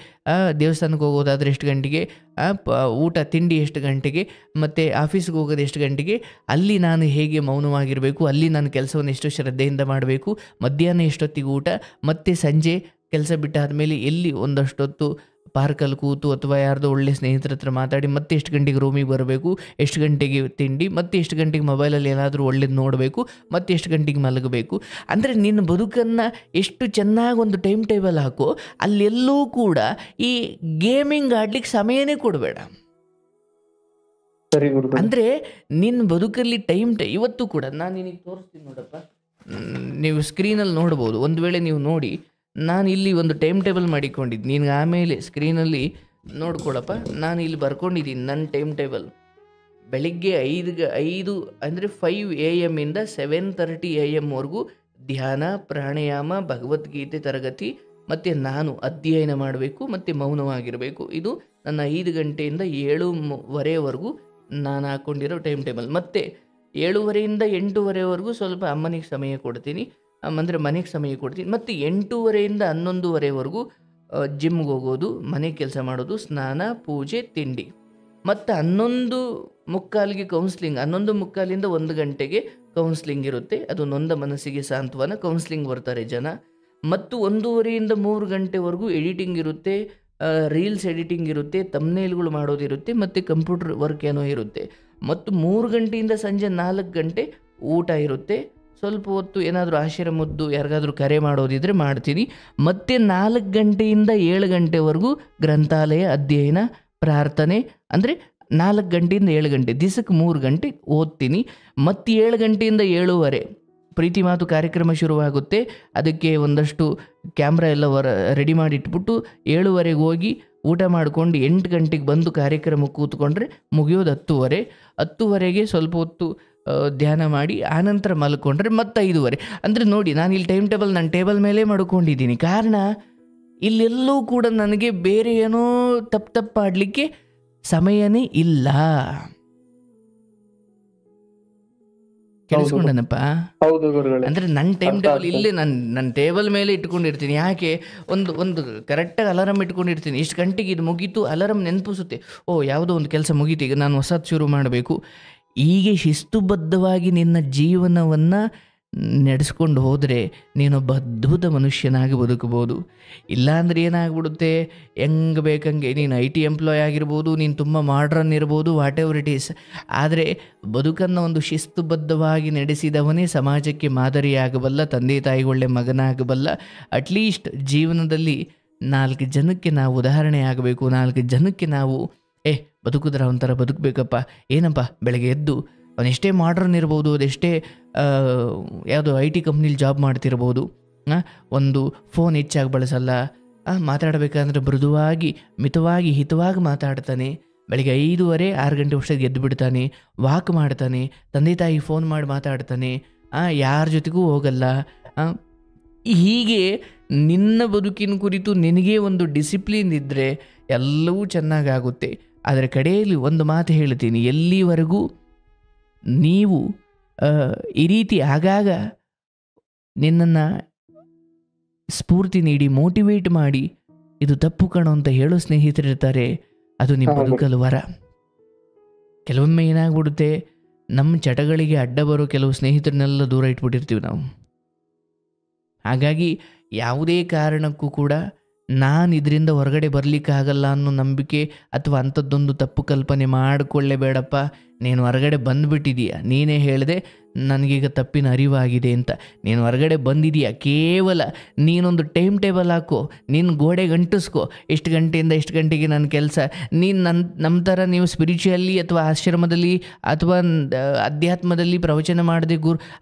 ದೇವಸ್ಥಾನಕ್ಕೆ ಹೋಗೋದಾದರೆ ಎಷ್ಟು ಗಂಟೆಗೆ, ಊಟ ತಿಂಡಿ ಎಷ್ಟು ಗಂಟೆಗೆ, ಮತ್ತು ಆಫೀಸ್ಗೆ ಹೋಗೋದು ಎಷ್ಟು ಗಂಟೆಗೆ, ಅಲ್ಲಿ ನಾನು ಹೇಗೆ ಮೌನವಾಗಿರಬೇಕು, ಅಲ್ಲಿ ನಾನು ಕೆಲಸವನ್ನು ಎಷ್ಟು ಶ್ರದ್ಧೆಯಿಂದ ಮಾಡಬೇಕು, ಮಧ್ಯಾಹ್ನ ಎಷ್ಟೊತ್ತಿಗೆ ಊಟ, ಮತ್ತು ಸಂಜೆ ಕೆಲಸ ಬಿಟ್ಟಾದಮೇಲೆ ಎಲ್ಲಿ ಒಂದಷ್ಟೊತ್ತು ಪಾರ್ಕಲ್ಲಿ ಕೂತು ಅಥವಾ ಯಾರ್ದೋ ಒಳ್ಳೆ ಸ್ನೇಹಿತರ ಹತ್ರ ಮಾತಾಡಿ ಮತ್ತೆ ಎಷ್ಟು ಗಂಟೆಗೆ ರೂಮಿಗೆ ಬರಬೇಕು, ಎಷ್ಟು ಗಂಟೆಗೆ ತಿಂಡಿ, ಮತ್ತೆ ಎಷ್ಟು ಗಂಟೆಗೆ ಮೊಬೈಲಲ್ಲಿ ಏನಾದರೂ ಒಳ್ಳೇದು ನೋಡಬೇಕು, ಮತ್ತೆ ಎಷ್ಟು ಗಂಟೆಗೆ ಮಲಗಬೇಕು. ಅಂದರೆ ನಿನ್ನ ಬದುಕನ್ನು ಎಷ್ಟು ಚೆನ್ನಾಗಿ ಒಂದು ಟೈಮ್ ಟೇಬಲ್ ಹಾಕೋ, ಅಲ್ಲೆಲ್ಲೂ ಕೂಡ ಈ ಗೇಮಿಂಗ್ ಆಡ್ಲಿಕ್ಕೆ ಸಮಯನೇ ಕೊಡಬೇಡ. ಅಂದರೆ ನಿನ್ನ ಬದುಕಲ್ಲಿ ಇವತ್ತು ಕೂಡ ನಾನು ನಿನಗೆ ತೋರಿಸ್ತೀನಿ ನೋಡಪ್ಪ, ನೀವು ಸ್ಕ್ರೀನಲ್ಲಿ ನೋಡ್ಬೋದು. ಒಂದು ವೇಳೆ ನೀವು ನೋಡಿ, ನಾನು ಇಲ್ಲಿ ಒಂದು ಟೈಮ್ ಟೇಬಲ್ ಮಾಡಿಕೊಂಡಿದ್ದು, ನಿನಗೆ ಆಮೇಲೆ ಸ್ಕ್ರೀನಲ್ಲಿ ನೋಡ್ಕೊಳಪ್ಪ. ನಾನು ಇಲ್ಲಿ ಬರ್ಕೊಂಡಿದ್ದೀನಿ ನನ್ನ ಟೈಮ್ ಟೇಬಲ್. ಬೆಳಿಗ್ಗೆ 5 ಅಂದರೆ 5 AM ಇಂದ 7:30 AM ಧ್ಯಾನ, ಪ್ರಾಣಾಯಾಮ, ಭಗವದ್ಗೀತೆ ತರಗತಿ, ಮತ್ತು ನಾನು ಅಧ್ಯಯನ ಮಾಡಬೇಕು ಮತ್ತು ಮೌನವಾಗಿರಬೇಕು. ಇದು ನನ್ನ 5 ಗಂಟೆಯಿಂದ 7:30 ನಾನು ಹಾಕ್ಕೊಂಡಿರೋ ಟೈಮ್ ಟೇಬಲ್. ಮತ್ತು 7:30 ಇಂದ 8:00 ಸ್ವಲ್ಪ ಅಮ್ಮನಿಗೆ ಸಮಯ ಕೊಡ್ತೀನಿ, ಅಂದರೆ ಮನೆಗೆ ಸಮಯ ಕೊಡ್ತೀನಿ. ಮತ್ತು 8:30 ಇಂದ 11:00 ಜಿಮ್ಗೆ ಹೋಗೋದು, ಮನೆ ಕೆಲಸ ಮಾಡೋದು, ಸ್ನಾನ, ಪೂಜೆ, ತಿಂಡಿ. ಮತ್ತು 11:45 ಕೌನ್ಸ್ಲಿಂಗ್, 11:45 ಇಂದ 1 ಗಂಟೆಗೆ ಕೌನ್ಸ್ಲಿಂಗ್ ಇರುತ್ತೆ. ಅದು ನೊಂದ ಮನಸ್ಸಿಗೆ ಸಾಂತ್ವನ. ಕೌನ್ಸ್ಲಿಂಗ್ ಬರ್ತಾರೆ ಜನ. ಮತ್ತು 1:30 ಇಂದ 3 ಗಂಟೆವರೆಗೂ ಎಡಿಟಿಂಗ್ ಇರುತ್ತೆ, ರೀಲ್ಸ್ ಎಡಿಟಿಂಗ್ ಇರುತ್ತೆ, ತಮ್ನೇಲ್ಗಳು ಮಾಡೋದಿರುತ್ತೆ, ಮತ್ತು ಕಂಪ್ಯೂಟರ್ ವರ್ಕ್ ಏನೋ ಇರುತ್ತೆ. ಮತ್ತು 3 ಗಂಟೆಯಿಂದ ಸಂಜೆ 4 ಗಂಟೆ ಊಟ ಇರುತ್ತೆ. ಸ್ವಲ್ಪ ಹೊತ್ತು ಏನಾದರೂ ಆಶ್ರಮದ್ದು ಯಾರಿಗಾದರೂ ಕರೆ ಮಾಡೋದಿದ್ರೆ ಮಾಡ್ತೀನಿ. ಮತ್ತು 4 ಗಂಟೆಯಿಂದ 7 ಗಂಟೆವರೆಗೂ ಗ್ರಂಥಾಲಯ ಅಧ್ಯಯನ, ಪ್ರಾರ್ಥನೆ. ಅಂದರೆ 4 ಗಂಟೆಯಿಂದ 7 ಗಂಟೆ, ದಿವಸಕ್ಕೆ 3 ಗಂಟೆ ಓದ್ತೀನಿ. ಮತ್ತು 7 ಗಂಟೆಯಿಂದ 7:30 ಪ್ರೀತಿ ಮಾತು ಕಾರ್ಯಕ್ರಮ ಶುರುವಾಗುತ್ತೆ. ಅದಕ್ಕೆ ಒಂದಷ್ಟು ಕ್ಯಾಮ್ರಾ ಎಲ್ಲ ರೆಡಿ ಮಾಡಿ ಇಟ್ಬಿಟ್ಟು 7:30 ಹೋಗಿ ಊಟ ಮಾಡಿಕೊಂಡು 8 ಗಂಟೆಗೆ ಬಂದು ಕಾರ್ಯಕ್ರಮಕ್ಕೆ ಕೂತ್ಕೊಂಡ್ರೆ ಮುಗಿಯೋದು 10:30. 10:30ಗೆ ಸ್ವಲ್ಪ ಹೊತ್ತು ಧ್ಯಾನ ಮಾಡಿ ಆನಂತರ ಮಲ್ಕೊಂಡ್ರೆ ಮತ್ತೆ 5:30. ಅಂದರೆ ನೋಡಿ, ನಾನು ಇಲ್ಲಿ ಟೈಮ್ ಟೇಬಲ್ ನನ್ನ ಟೇಬಲ್ ಮೇಲೆ ಮಾಡ್ಕೊಂಡಿದ್ದೀನಿ. ಕಾರಣ ಇಲ್ಲೆಲ್ಲೂ ಕೂಡ ನನಗೆ ಬೇರೆ ಏನೋ ತಪ್ಪಾಡಲಿಕ್ಕೆ ಸಮಯನೇ ಇಲ್ಲ. ಕೇಳಿಸ್ಕೊಂಡನಪ್ಪ? ಅಂದರೆ ನನ್ನ ಟೈಮ್ ಟೇಬಲ್ ಇಲ್ಲೇ ನನ್ನ ಟೇಬಲ್ ಮೇಲೆ ಇಟ್ಕೊಂಡಿರ್ತೀನಿ. ಯಾಕೆ? ಒಂದು ಕರೆಕ್ಟಾಗಿ ಅಲಾರಾಮ್ ಇಟ್ಕೊಂಡಿರ್ತೀನಿ. ಇಷ್ಟು ಗಂಟೆಗೆ ಇದು ಮುಗೀತು, ಅಲಾರಾಮ್ ನೆನಪಿಸುತ್ತೆ, ಯಾವುದೋ ಒಂದು ಕೆಲಸ ಮುಗೀತು, ಈಗ ನಾನು ಹೊಸದು ಶುರು ಮಾಡಬೇಕು. ಹೀಗೆ ಶಿಸ್ತುಬದ್ಧವಾಗಿ ನಿನ್ನ ಜೀವನವನ್ನು ನಡೆಸ್ಕೊಂಡು ಹೋದರೆ ನೀನೊಬ್ಬ ಅದ್ಭುತ ಮನುಷ್ಯನಾಗಿ ಬದುಕಬಹುದು. ಇಲ್ಲಾಂದರೆ ಏನಾಗ್ಬಿಡುತ್ತೆ, ಹೆಂಗೆ ಬೇಕಂಗೆ ನೀನು IT ಎಂಪ್ಲಾಯ್ ಆಗಿರ್ಬೋದು, ನೀನು ತುಂಬ ಮಾಡ್ರನ್ ಇರ್ಬೋದು, ವಾಟ್ ಎವರ್ ಇಟ್ ಈಸ್. ಆದರೆ ಬದುಕನ್ನು ಒಂದು ಶಿಸ್ತುಬದ್ಧವಾಗಿ ನಡೆಸಿದವನೇ ಸಮಾಜಕ್ಕೆ ಮಾದರಿಯಾಗಬಲ್ಲ, ತಂದೆ ತಾಯಿಗೊಳ್ಳೆ ಮಗನಾಗಬಲ್ಲ. ಅಟ್ಲೀಸ್ಟ್ ಜೀವನದಲ್ಲಿ 4 ಜನಕ್ಕೆ ನಾವು ಉದಾಹರಣೆ ಆಗಬೇಕು. 4 ಜನಕ್ಕೆ ನಾವು ಬದುಕಿದ್ರೆ ಒಂಥರ ಬದುಕಬೇಕಪ್ಪ. ಏನಪ್ಪ, ಬೆಳಗ್ಗೆ ಎದ್ದು ಅವನೆಷ್ಟೇ ಮಾಡ್ರನ್ ಇರ್ಬೋದು, ಅದೆಷ್ಟೇ ಯಾವುದೋ IT ಕಂಪ್ನಿಲಿ ಜಾಬ್ ಮಾಡ್ತಿರ್ಬೋದು, ಒಂದು ಫೋನ್ ಹೆಚ್ಚಾಗಿ ಬಳಸಲ್ಲ, ಮಾತಾಡಬೇಕಂದ್ರೆ ಮೃದುವಾಗಿ, ಮಿತವಾಗಿ, ಹಿತವಾಗಿ ಮಾತಾಡ್ತಾನೆ. ಬೆಳಗ್ಗೆ 5:30 6 ಗಂಟೆ ವರ್ಷಕ್ಕೆ ಎದ್ದು ಬಿಡ್ತಾನೆ, ವಾಕ್ ಮಾಡ್ತಾನೆ, ತಂದೆ ತಾಯಿ ಫೋನ್ ಮಾಡಿ ಮಾತಾಡ್ತಾನೆ, ಯಾರ ಜೊತೆಗೂ ಹೋಗಲ್ಲ. ಹೀಗೆ ನಿನ್ನ ಬದುಕಿನ ಕುರಿತು ನಿನಗೇ ಒಂದು ಡಿಸಿಪ್ಲಿನ್ ಇದ್ದರೆ ಎಲ್ಲವೂ ಚೆನ್ನಾಗಾಗುತ್ತೆ. ಅದರ ಕಡೆಯಲ್ಲಿ ಒಂದು ಮಾತು ಹೇಳ್ತೀನಿ, ಎಲ್ಲಿವರೆಗೂ ನೀವು ಈ ರೀತಿ ಆಗಾಗ ನಿನ್ನನ್ನು ಸ್ಫೂರ್ತಿ ನೀಡಿ ಮೋಟಿವೇಟ್ ಮಾಡಿ ಇದು ತಪ್ಪು ಕಣೋ ಅಂತ ಹೇಳೋ ಸ್ನೇಹಿತರಿರ್ತಾರೆ, ಅದು ನಿಮ್ಮ ಬದುಕಲು ವರ. ಕೆಲವೊಮ್ಮೆ ಏನಾಗ್ಬಿಡುತ್ತೆ, ನಮ್ಮ ಚಟಗಳಿಗೆ ಅಡ್ಡ ಬರೋ ಕೆಲವು ಸ್ನೇಹಿತರನ್ನೆಲ್ಲ ದೂರ ಇಟ್ಬಿಟ್ಟಿರ್ತೀವಿ ನಾವು. ಹಾಗಾಗಿ ಯಾವುದೇ ಕಾರಣಕ್ಕೂ ಕೂಡ ನಾನು ಇದರಿಂದ ಹೊರಗಡೆ ಬರಲಿಕ್ಕಾಗಲ್ಲ ಅನ್ನೋ ನಂಬಿಕೆ ಅಥವಾ ಅಂಥದ್ದೊಂದು ತಪ್ಪು ಕಲ್ಪನೆ ಮಾಡಿಕೊಳ್ಳೇಬೇಡಪ್ಪ. ನೀನು ಹೊರಗಡೆ ಬಂದುಬಿಟ್ಟಿದೀಯ, ನೀನೇ ಹೇಳಿದೆ ನನಗೀಗ ತಪ್ಪಿನ ಅರಿವಾಗಿದೆ ಅಂತ. ನೀನು ಹೊರಗಡೆ ಬಂದಿದೀಯ, ಕೇವಲ ನೀನೊಂದು ಟೈಮ್ ಟೇಬಲ್ ಹಾಕೋ, ನಿನ್ನ ಗೋಡೆಗೆ ಅಂಟಿಸ್ಕೋ, ಎಷ್ಟು ಗಂಟೆಯಿಂದ ಎಷ್ಟು ಗಂಟೆಗೆ ನನ್ನ ಕೆಲಸ. ನೀನು ನಮ್ಮ ಥರ ನೀವು ಸ್ಪಿರಿಚುವಲ್ಲಿ ಅಥವಾ ಆಶ್ರಮದಲ್ಲಿ ಅಥವಾ ಅಧ್ಯಾತ್ಮದಲ್ಲಿ ಪ್ರವಚನ ಮಾಡದೆ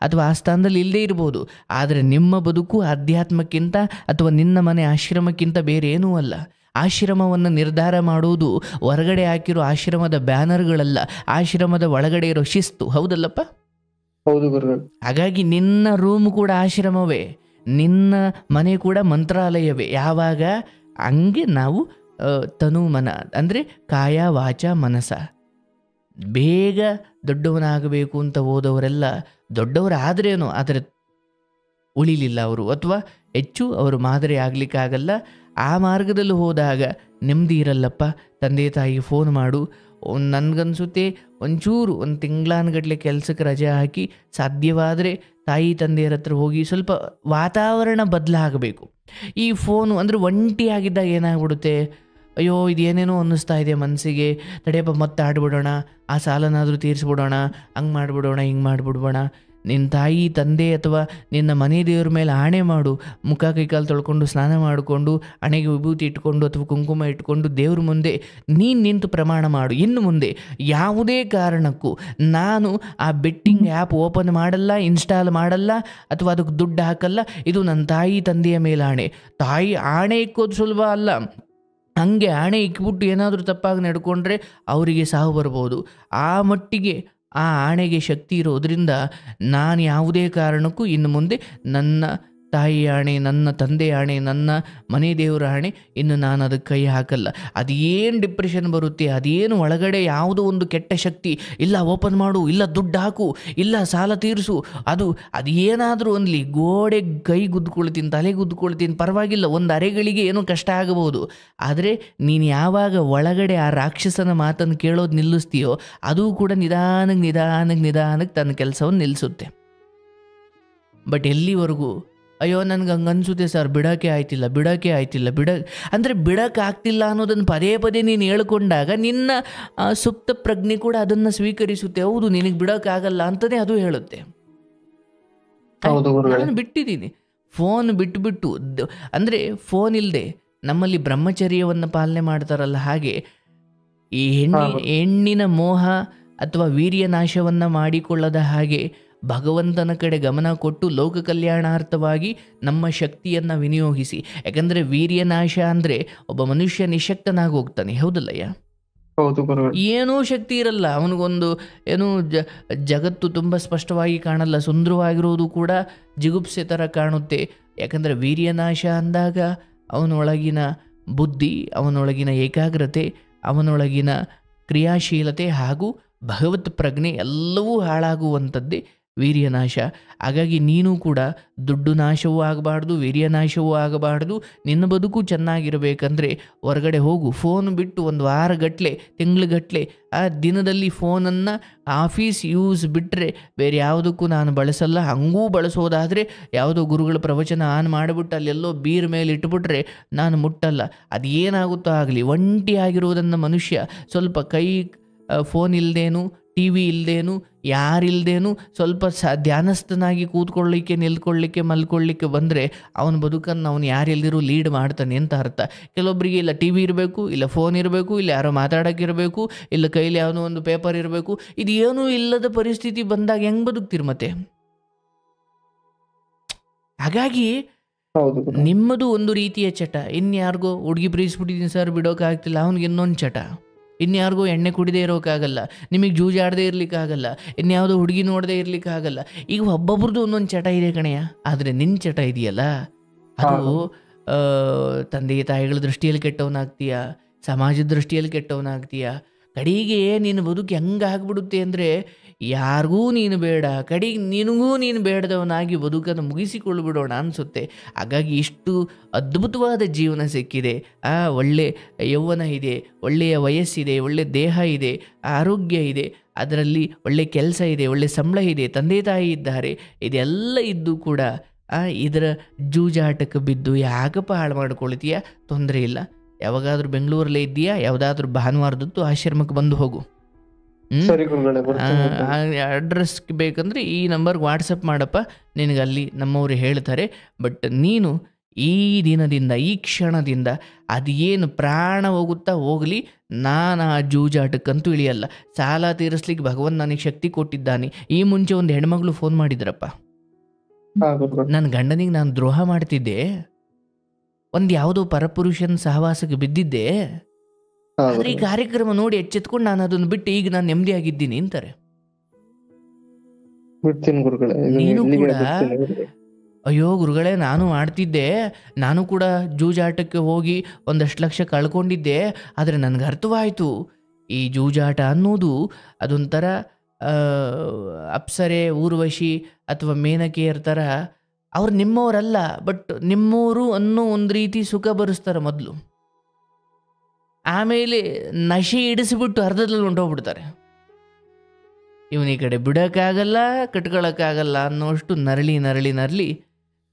ಅಥವಾ ಆ ಸ್ಥಾನದಲ್ಲಿ ಇಲ್ಲದೇ ಇರ್ಬೋದು, ಆದರೆ ನಿಮ್ಮ ಬದುಕು ಅಧ್ಯಾತ್ಮಕ್ಕಿಂತ ಅಥವಾ ನಿನ್ನ ಮನೆ ಆಶ್ರಮಕ್ಕಿಂತ ಬೇರೆ ಏನೂ ಅಲ್ಲ. ಆಶ್ರಮವನ್ನು ನಿರ್ಧಾರ ಮಾಡುವುದು ಹೊರಗಡೆ ಹಾಕಿರೋ ಆಶ್ರಮದ ಬ್ಯಾನರ್ಗಳಲ್ಲ, ಆಶ್ರಮದ ಒಳಗಡೆ ಇರೋ ಶಿಸ್ತು. ಹೌದಲ್ಲಪ್ಪ? ಹೌದು ಗುರುಗಳು. ಹಾಗಾಗಿ ನಿನ್ನ ರೂಮ್ ಕೂಡ ಆಶ್ರಮವೇ, ನಿನ್ನ ಮನೆ ಕೂಡ ಮಂತ್ರಾಲಯವೇ. ಯಾವಾಗ ಹಂಗೆ ನಾವು ತನು ಮನ ಅಂದರೆ ಕಾಯ ವಾಚ ಮನಸ ಬೇಗ ದೊಡ್ಡವನಾಗಬೇಕು ಅಂತ ಹೋದವರೆಲ್ಲ ದೊಡ್ಡವರಾದ್ರೇನೋ, ಆದರೆ ಉಳಿಲಿಲ್ಲ ಅವರು, ಅಥವಾ ಹೆಚ್ಚು ಅವರು ಮಾದರಿ ಆಗಲಿಕ್ಕಾಗಲ್ಲ. ಆ ಮಾರ್ಗದಲ್ಲಿ ಹೋದಾಗ ನೆಮ್ಮದಿ ಇರಲ್ಲಪ್ಪ. ತಂದೆ ತಾಯಿಗೆ ಫೋನ್ ಮಾಡು, ನನಗನ್ಸುತ್ತೆ ಒಂಚೂರು ಒಂದು ತಿಂಗಳಾನುಗಟ್ಟಲೆ ಕೆಲಸಕ್ಕೆ ರಜೆ ಹಾಕಿ ಸಾಧ್ಯವಾದರೆ ತಾಯಿ ತಂದೆಯರ ಹತ್ರ ಹೋಗಿ ಸ್ವಲ್ಪ ವಾತಾವರಣ ಬದಲಾಗಬೇಕು. ಈ ಫೋನು ಅಂದರೆ ಒಂಟಿಯಾಗಿದ್ದಾಗ ಏನಾಗ್ಬಿಡುತ್ತೆ, ಅಯ್ಯೋ ಇದೇನೇನೋ ಅನ್ನಿಸ್ತಾ ಇದೆ ಮನಸ್ಸಿಗೆ, ತಡೆಯಪ್ಪ ಮತ್ತೆ ಆಡ್ಬಿಡೋಣ, ಆ ಸಾಲನಾದರೂ ತೀರಿಸ್ಬಿಡೋಣ, ಹಂಗೆ ಮಾಡಿಬಿಡೋಣ, ಹಿಂಗೆ ಮಾಡಿಬಿಡ್ಬೋಣ. ನಿನ್ನ ತಾಯಿ ತಂದೆ ಅಥವಾ ನಿನ್ನ ಮನೆ ದೇವ್ರ ಮೇಲೆ ಆಣೆ ಮಾಡು, ಮುಖ ಕೈಕಾಲು ತೊಳ್ಕೊಂಡು ಸ್ನಾನ ಮಾಡಿಕೊಂಡು ಹಣೆಗೆ ವಿಭೂತಿ ಇಟ್ಕೊಂಡು ಅಥವಾ ಕುಂಕುಮ ಇಟ್ಕೊಂಡು ದೇವ್ರ ಮುಂದೆ ನೀನು ನಿಂತು ಪ್ರಮಾಣ ಮಾಡು, ಇನ್ನು ಮುಂದೆ ಯಾವುದೇ ಕಾರಣಕ್ಕೂ ನಾನು ಆ ಬೆಟ್ಟಿಂಗ್ ಆ್ಯಪ್ ಓಪನ್ ಮಾಡಲ್ಲ, ಇನ್ಸ್ಟಾಲ್ ಮಾಡಲ್ಲ ಅಥವಾ ಅದಕ್ಕೆ ದುಡ್ಡು ಹಾಕಲ್ಲ. ಇದು ನನ್ನ ತಾಯಿ ತಂದೆಯ ಮೇಲೆ ಆಣೆ. ತಾಯಿ ಆಣೆ ಇಕ್ಕೋದು ಸುಲಭ ಅಲ್ಲ. ಹಾಗೆ ಆಣೆ ಇಕ್ಬಿಟ್ಟು ಏನಾದರೂ ತಪ್ಪಾಗಿ ನಡ್ಕೊಂಡ್ರೆ ಅವರಿಗೆ ಸಾವು ಬರ್ಬೋದು. ಆ ಮಟ್ಟಿಗೆ ಆ ಆಣೆಗೆ ಶಕ್ತಿ ಇರೋದ್ರಿಂದ ನಾನು ಯಾವುದೇ ಕಾರಣಕ್ಕೂ ಇನ್ನು ಮುಂದೆ ನನ್ನ ತಾಯಿ ಆಣೆ, ನನ್ನ ತಂದೆ ಆಣೆ, ನನ್ನ ಮನೆ ದೇವರ ಆಣೆ, ಇನ್ನು ನಾನು ಅದಕ್ಕೆ ಕೈ ಹಾಕಲ್ಲ. ಅದೇನು ಡಿಪ್ರೆಷನ್ ಬರುತ್ತೆ, ಅದೇನು ಒಳಗಡೆ ಯಾವುದೋ ಒಂದು ಕೆಟ್ಟ ಶಕ್ತಿ, ಇಲ್ಲ ಓಪನ್ ಮಾಡು, ಇಲ್ಲ ದುಡ್ಡು ಹಾಕು, ಇಲ್ಲ ಸಾಲ ತೀರಿಸು, ಅದು ಏನಾದರೂ ಒಂದ್ಲಿ ಗೋಡೆ ಕೈ ಗುದ್ದುಕೊಳ್ತೀನಿ, ತಲೆ ಗುದ್ದುಕೊಳ್ತೀನಿ, ಪರವಾಗಿಲ್ಲ, ಒಂದು ಅರೆಗಳಿಗೆ ಏನೋ ಕಷ್ಟ ಆಗಬಹುದು. ಆದರೆ ನೀನು ಯಾವಾಗ ಒಳಗಡೆ ಆ ರಾಕ್ಷಸನ ಮಾತನ್ನು ಕೇಳೋದು ನಿಲ್ಲಿಸ್ತೀಯೋ, ಅದು ಕೂಡ ನಿಧಾನಕ್ಕೆ ತನ್ನ ಕೆಲಸವನ್ನು ನಿಲ್ಲಿಸುತ್ತೆ. ಬಟ್ ಎಲ್ಲಿವರೆಗೂ ಅಯ್ಯೋ ನನಗೆ ಹಂಗೆ ಅನಿಸುತ್ತೆ ಸರ್, ಬಿಡೋಕ್ಕೆ ಆಯ್ತಿಲ್ಲ ಅಂದರೆ ಬಿಡೋಕ್ಕಾಗ್ತಿಲ್ಲ ಅನ್ನೋದನ್ನು ಪದೇ ಪದೇ ನೀನು ಹೇಳ್ಕೊಂಡಾಗ ನಿನ್ನ ಸುಪ್ತ ಪ್ರಜ್ಞೆ ಕೂಡ ಅದನ್ನು ಸ್ವೀಕರಿಸುತ್ತೆ. ಹೌದು, ನಿನಗೆ ಬಿಡೋಕ್ಕಾಗಲ್ಲ ಅಂತಲೇ ಅದು ಹೇಳುತ್ತೆ. ನಾನು ಬಿಟ್ಟಿದ್ದೀನಿ ಫೋನ್ ಬಿಟ್ಟು ಅಂದರೆ ಫೋನ್ ಇಲ್ಲದೆ ನಮ್ಮಲ್ಲಿ ಬ್ರಹ್ಮಚರ್ಯವನ್ನು ಪಾಲನೆ ಮಾಡ್ತಾರಲ್ಲ, ಹಾಗೆ ಈ ಹೆಣ್ಣಿನ ಮೋಹ ಅಥವಾ ವೀರ್ಯ ನಾಶವನ್ನು ಮಾಡಿಕೊಳ್ಳದ ಹಾಗೆ ಭಗವಂತನ ಕಡೆ ಗಮನ ಕೊಟ್ಟು ಲೋಕ ಕಲ್ಯಾಣಾರ್ಥವಾಗಿ ನಮ್ಮ ಶಕ್ತಿಯನ್ನು ವಿನಿಯೋಗಿಸಿ. ಯಾಕಂದರೆ ವೀರ್ಯನಾಶ ಅಂದರೆ ಒಬ್ಬ ಮನುಷ್ಯ ನಿಶಕ್ತನಾಗಿ ಹೋಗ್ತಾನೆ. ಹೌದಲ್ಲಯ್ಯ? ಏನೂ ಶಕ್ತಿ ಇರಲ್ಲ ಅವನಿಗೊಂದು. ಏನು ಜಗತ್ತು ತುಂಬ ಸ್ಪಷ್ಟವಾಗಿ ಕಾಣಲ್ಲ, ಸುಂದರವಾಗಿರೋದು ಕೂಡ ಜಿಗುಪ್ಸೆ ಥರ ಕಾಣುತ್ತೆ. ಯಾಕಂದರೆ ವೀರ್ಯನಾಶ ಅಂದಾಗ ಅವನೊಳಗಿನ ಬುದ್ಧಿ, ಅವನೊಳಗಿನ ಏಕಾಗ್ರತೆ, ಅವನೊಳಗಿನ ಕ್ರಿಯಾಶೀಲತೆ ಹಾಗೂ ಭಗವತ್ ಪ್ರಜ್ಞೆ ಎಲ್ಲವೂ ಹಾಳಾಗುವಂಥದ್ದೇ ವೀರ್ಯನಾಶ. ಹಾಗಾಗಿ ನೀನು ಕೂಡ ದುಡ್ಡು ನಾಶವೂ ಆಗಬಾರ್ದು, ವೀರ್ಯನಾಶವೂ ಆಗಬಾರ್ದು. ನಿನ್ನ ಬದುಕು ಚೆನ್ನಾಗಿರಬೇಕಂದ್ರೆ ಹೊರಗಡೆ ಹೋಗು. ಫೋನ್ ಬಿಟ್ಟು ಒಂದು ವಾರಗಟ್ಟಲೆ, ತಿಂಗ್ಳುಗಟ್ಟಲೆ, ಆ ದಿನದಲ್ಲಿ ಫೋನನ್ನು ಆಫೀಸ್ ಯೂಸ್ ಬಿಟ್ಟರೆ ಬೇರೆ ಯಾವುದಕ್ಕೂ ನಾನು ಬಳಸಲ್ಲ. ಹಂಗೂ ಬಳಸೋದಾದರೆ ಯಾವುದೋ ಗುರುಗಳ ಪ್ರವಚನ ಆನ್ ಮಾಡಿಬಿಟ್ಟು ಅಲ್ಲೆಲ್ಲೋ ಬೀರ್ ಮೇಲೆ ಇಟ್ಬಿಟ್ರೆ ನಾನು ಮುಟ್ಟಲ್ಲ. ಅದು ಏನಾಗುತ್ತೋ ಆಗಲಿ, ಒಂಟಿಯಾಗಿರೋದನ್ನು ಮನುಷ್ಯ ಸ್ವಲ್ಪ ಕೈ ಫೋನ್ ಇಲ್ಲದೇನು, ಟಿ ವಿ ಇಲ್ಲದೇನು, ಯಾರಿಲ್ಲದೇನು ಸ್ವಲ್ಪ ಧ್ಯಾನಸ್ಥನಾಗಿ ಕೂತ್ಕೊಳ್ಳಿಕ್ಕೆ, ನಿಲ್ಕೊಳ್ಳಿಕ್ಕೆ, ಮಲ್ಕೊಳ್ಳಿಕ್ಕೆ ಬಂದರೆ ಅವನ ಬದುಕನ್ನು ಅವನು ಯಾರೆಲ್ಲರೂ ಲೀಡ್ ಮಾಡ್ತಾನೆ ಅಂತ ಅರ್ಥ. ಕೆಲವೊಬ್ಬರಿಗೆ ಇಲ್ಲ ಟಿ ವಿ ಇರಬೇಕು, ಇಲ್ಲ ಫೋನ್ ಇರಬೇಕು, ಇಲ್ಲ ಯಾರೋ ಮಾತಾಡೋಕ್ಕಿರಬೇಕು, ಇಲ್ಲ ಕೈಲಿ ಯಾವುದೋ ಒಂದು ಪೇಪರ್ ಇರಬೇಕು. ಇದು ಏನೂ ಇಲ್ಲದ ಪರಿಸ್ಥಿತಿ ಬಂದಾಗ ಹೆಂಗೆ ಬದುಕ್ತಿರ್ ಮತ್ತೆ? ಹಾಗಾಗಿ ನಿಮ್ಮದು ಒಂದು ರೀತಿಯ ಚಟ. ಇನ್ಯಾರಿಗೋ ಹುಡುಗಿ ಪ್ರೀತಿಸ್ಬಿಟ್ಟಿದ್ದೀನಿ ಸರ್, ಬಿಡೋಕ್ಕಾಗ್ತಿಲ್ಲ, ಅವ್ನಿಗೆ ಇನ್ನೊಂದು ಚಟ. ಇನ್ಯಾರಿಗೂ ಎಣ್ಣೆ ಕುಡಿದೇ ಇರೋಕ್ಕಾಗಲ್ಲ, ನಿಮಗೆ ಜೂಜಾಡದೇ ಇರಲಿಕ್ಕಾಗಲ್ಲ, ಇನ್ಯಾವುದೋ ಹುಡುಗಿ ನೋಡದೇ ಇರಲಿಕ್ಕಾಗಲ್ಲ. ಈಗ ಒಬ್ಬೊಬ್ರದ್ದು ಒಂದೊಂದು ಚಟ ಇದೆ ಕಣೆಯ. ಆದರೆ ನಿನ್ನ ಚಟ ಇದೆಯಲ್ಲ, ಅದು ತಂದೆ ತಾಯಿಗಳ ದೃಷ್ಟಿಯಲ್ಲಿ ಕೆಟ್ಟವನಾಗ್ತೀಯಾ, ಸಮಾಜದ ದೃಷ್ಟಿಯಲ್ಲಿ ಕೆಟ್ಟವನಾಗ್ತೀಯಾ, ಕಡೆಗೆ ನಿನ್ನ ಬದುಕು ಹೆಂಗಾಗ್ಬಿಡುತ್ತೆ ಅಂದರೆ ಯಾರಿಗೂ ನೀನು ಬೇಡ, ಕಡೆಗೆ ನಿನಗೂ ನೀನು ಬೇಡದವನಾಗಿ ಬದುಕನ್ನು ಮುಗಿಸಿಕೊಳ್ಳಿಬಿಡೋಣ ಅನಿಸುತ್ತೆ. ಹಾಗಾಗಿ ಇಷ್ಟು ಅದ್ಭುತವಾದ ಜೀವನ ಸಿಕ್ಕಿದೆ. ಒಳ್ಳೆ ಯೌವನ ಇದೆ, ಒಳ್ಳೆಯ ವಯಸ್ಸಿದೆ, ಒಳ್ಳೆ ದೇಹ ಇದೆ, ಆರೋಗ್ಯ ಇದೆ, ಅದರಲ್ಲಿ ಒಳ್ಳೆ ಕೆಲಸ ಇದೆ, ಒಳ್ಳೆ ಸಂಬಳ ಇದೆ, ತಂದೆ ತಾಯಿ ಇದ್ದಾರೆ. ಇದೆಲ್ಲ ಇದ್ದು ಕೂಡ ಇದರ ಜೂಜಾಟಕ್ಕೆ ಬಿದ್ದು ಯಾಕಪ್ಪ ಹಾಳು ಮಾಡ್ಕೊಳ್ತೀಯ? ತೊಂದರೆ ಇಲ್ಲ, ಯಾವಾಗಾದ್ರೂ ಬೆಂಗಳೂರಲ್ಲೇ ಇದ್ದೀಯಾ, ಯಾವುದಾದ್ರೂ ಭಾನುವಾರದತ್ತು ಆಶ್ರಮಕ್ಕೆ ಬಂದು ಹೋಗು. ಸರಿ ಗುರುಗಳೇ, ಬರ್ತೀನಿ. ಅಡ್ರೆಸ್ ಬೇಕಂದ್ರೆ ಈ ನಂಬರ್ಗೆ ವಾಟ್ಸಪ್ ಮಾಡಪ್ಪ, ನಿನಗೆ ಅಲ್ಲಿ ನಮ್ಮವರು ಹೇಳ್ತಾರೆ. ಬಟ್ ನೀನು ಈ ದಿನದಿಂದ, ಈ ಕ್ಷಣದಿಂದ ಅದೇನು ಪ್ರಾಣ ಹೋಗುತ್ತಾ ಹೋಗಲಿ, ನಾನು ಆ ಜೂಜಾಟಕ್ಕಂತೂ ಇಳಿಯಲ್ಲ. ಸಾಲ ತೀರಿಸ್ಲಿಕ್ಕೆ ಭಗವಂತ ನನಗೆ ಶಕ್ತಿ ಕೊಟ್ಟಿದ್ದಾನೆ. ಈ ಮುಂಚೆ ಒಂದು ಹೆಣ್ಮಗಳು ಫೋನ್ ಮಾಡಿದ್ರಪ್ಪ, ನನ್ನ ಗಂಡನಿಗೆ ನಾನು ದ್ರೋಹ ಮಾಡ್ತಿದ್ದೆ, ಒಂದು ಯಾವುದೋ ಪರಪುರುಷನ ಸಹವಾಸಕ್ಕೆ ಬಿದ್ದಿದ್ದೆ, ಆದರೆ ಈ ಕಾರ್ಯಕ್ರಮ ನೋಡಿ ಎಚ್ಚೆತ್ಕೊಂಡು ನಾನು ಅದನ್ನು ಬಿಟ್ಟು ಈಗ ನಾನು ನೆಮ್ಮದಿಯಾಗಿದ್ದೀನಿ ಅಂತಾರೆ. ನೀನು ಕೂಡ ಅಯ್ಯೋ ಗುರುಗಳೇ, ನಾನು ಮಾಡ್ತಿದ್ದೆ, ನಾನು ಕೂಡ ಜೂಜಾಟಕ್ಕೆ ಹೋಗಿ ಒಂದಷ್ಟು ಲಕ್ಷ ಕಳ್ಕೊಂಡಿದ್ದೆ, ಆದರೆ ನನಗೆ ಅರ್ಥವಾಯಿತು ಈ ಜೂಜಾಟ ಅನ್ನೋದು ಅದೊಂಥರ ಅಪ್ಸರೆ, ಊರ್ವಶಿ ಅಥವಾ ಮೇನಕೆಯರ ಥರ. ಅವ್ರು ನಿಮ್ಮವರಲ್ಲ, ಬಟ್ ನಿಮ್ಮವರು ಅನ್ನೋ ಒಂದು ರೀತಿ ಸುಖ ಬರೆಸ್ತಾರೆ ಮೊದಲು, ಆಮೇಲೆ ನಶೆ ಇಡಿಸಿಬಿಟ್ಟು ಅರ್ಧದಲ್ಲಿ ಹೊಂಟೋಗ್ಬಿಡ್ತಾರೆ. ಇವನ ಈ ಕಡೆ ಬಿಡೋಕ್ಕಾಗಲ್ಲ, ಕಟ್ಕೊಳ್ಳೋಕ್ಕಾಗಲ್ಲ ಅನ್ನೋಷ್ಟು ನರಳಿ ನರಳಿ ನರಳಿ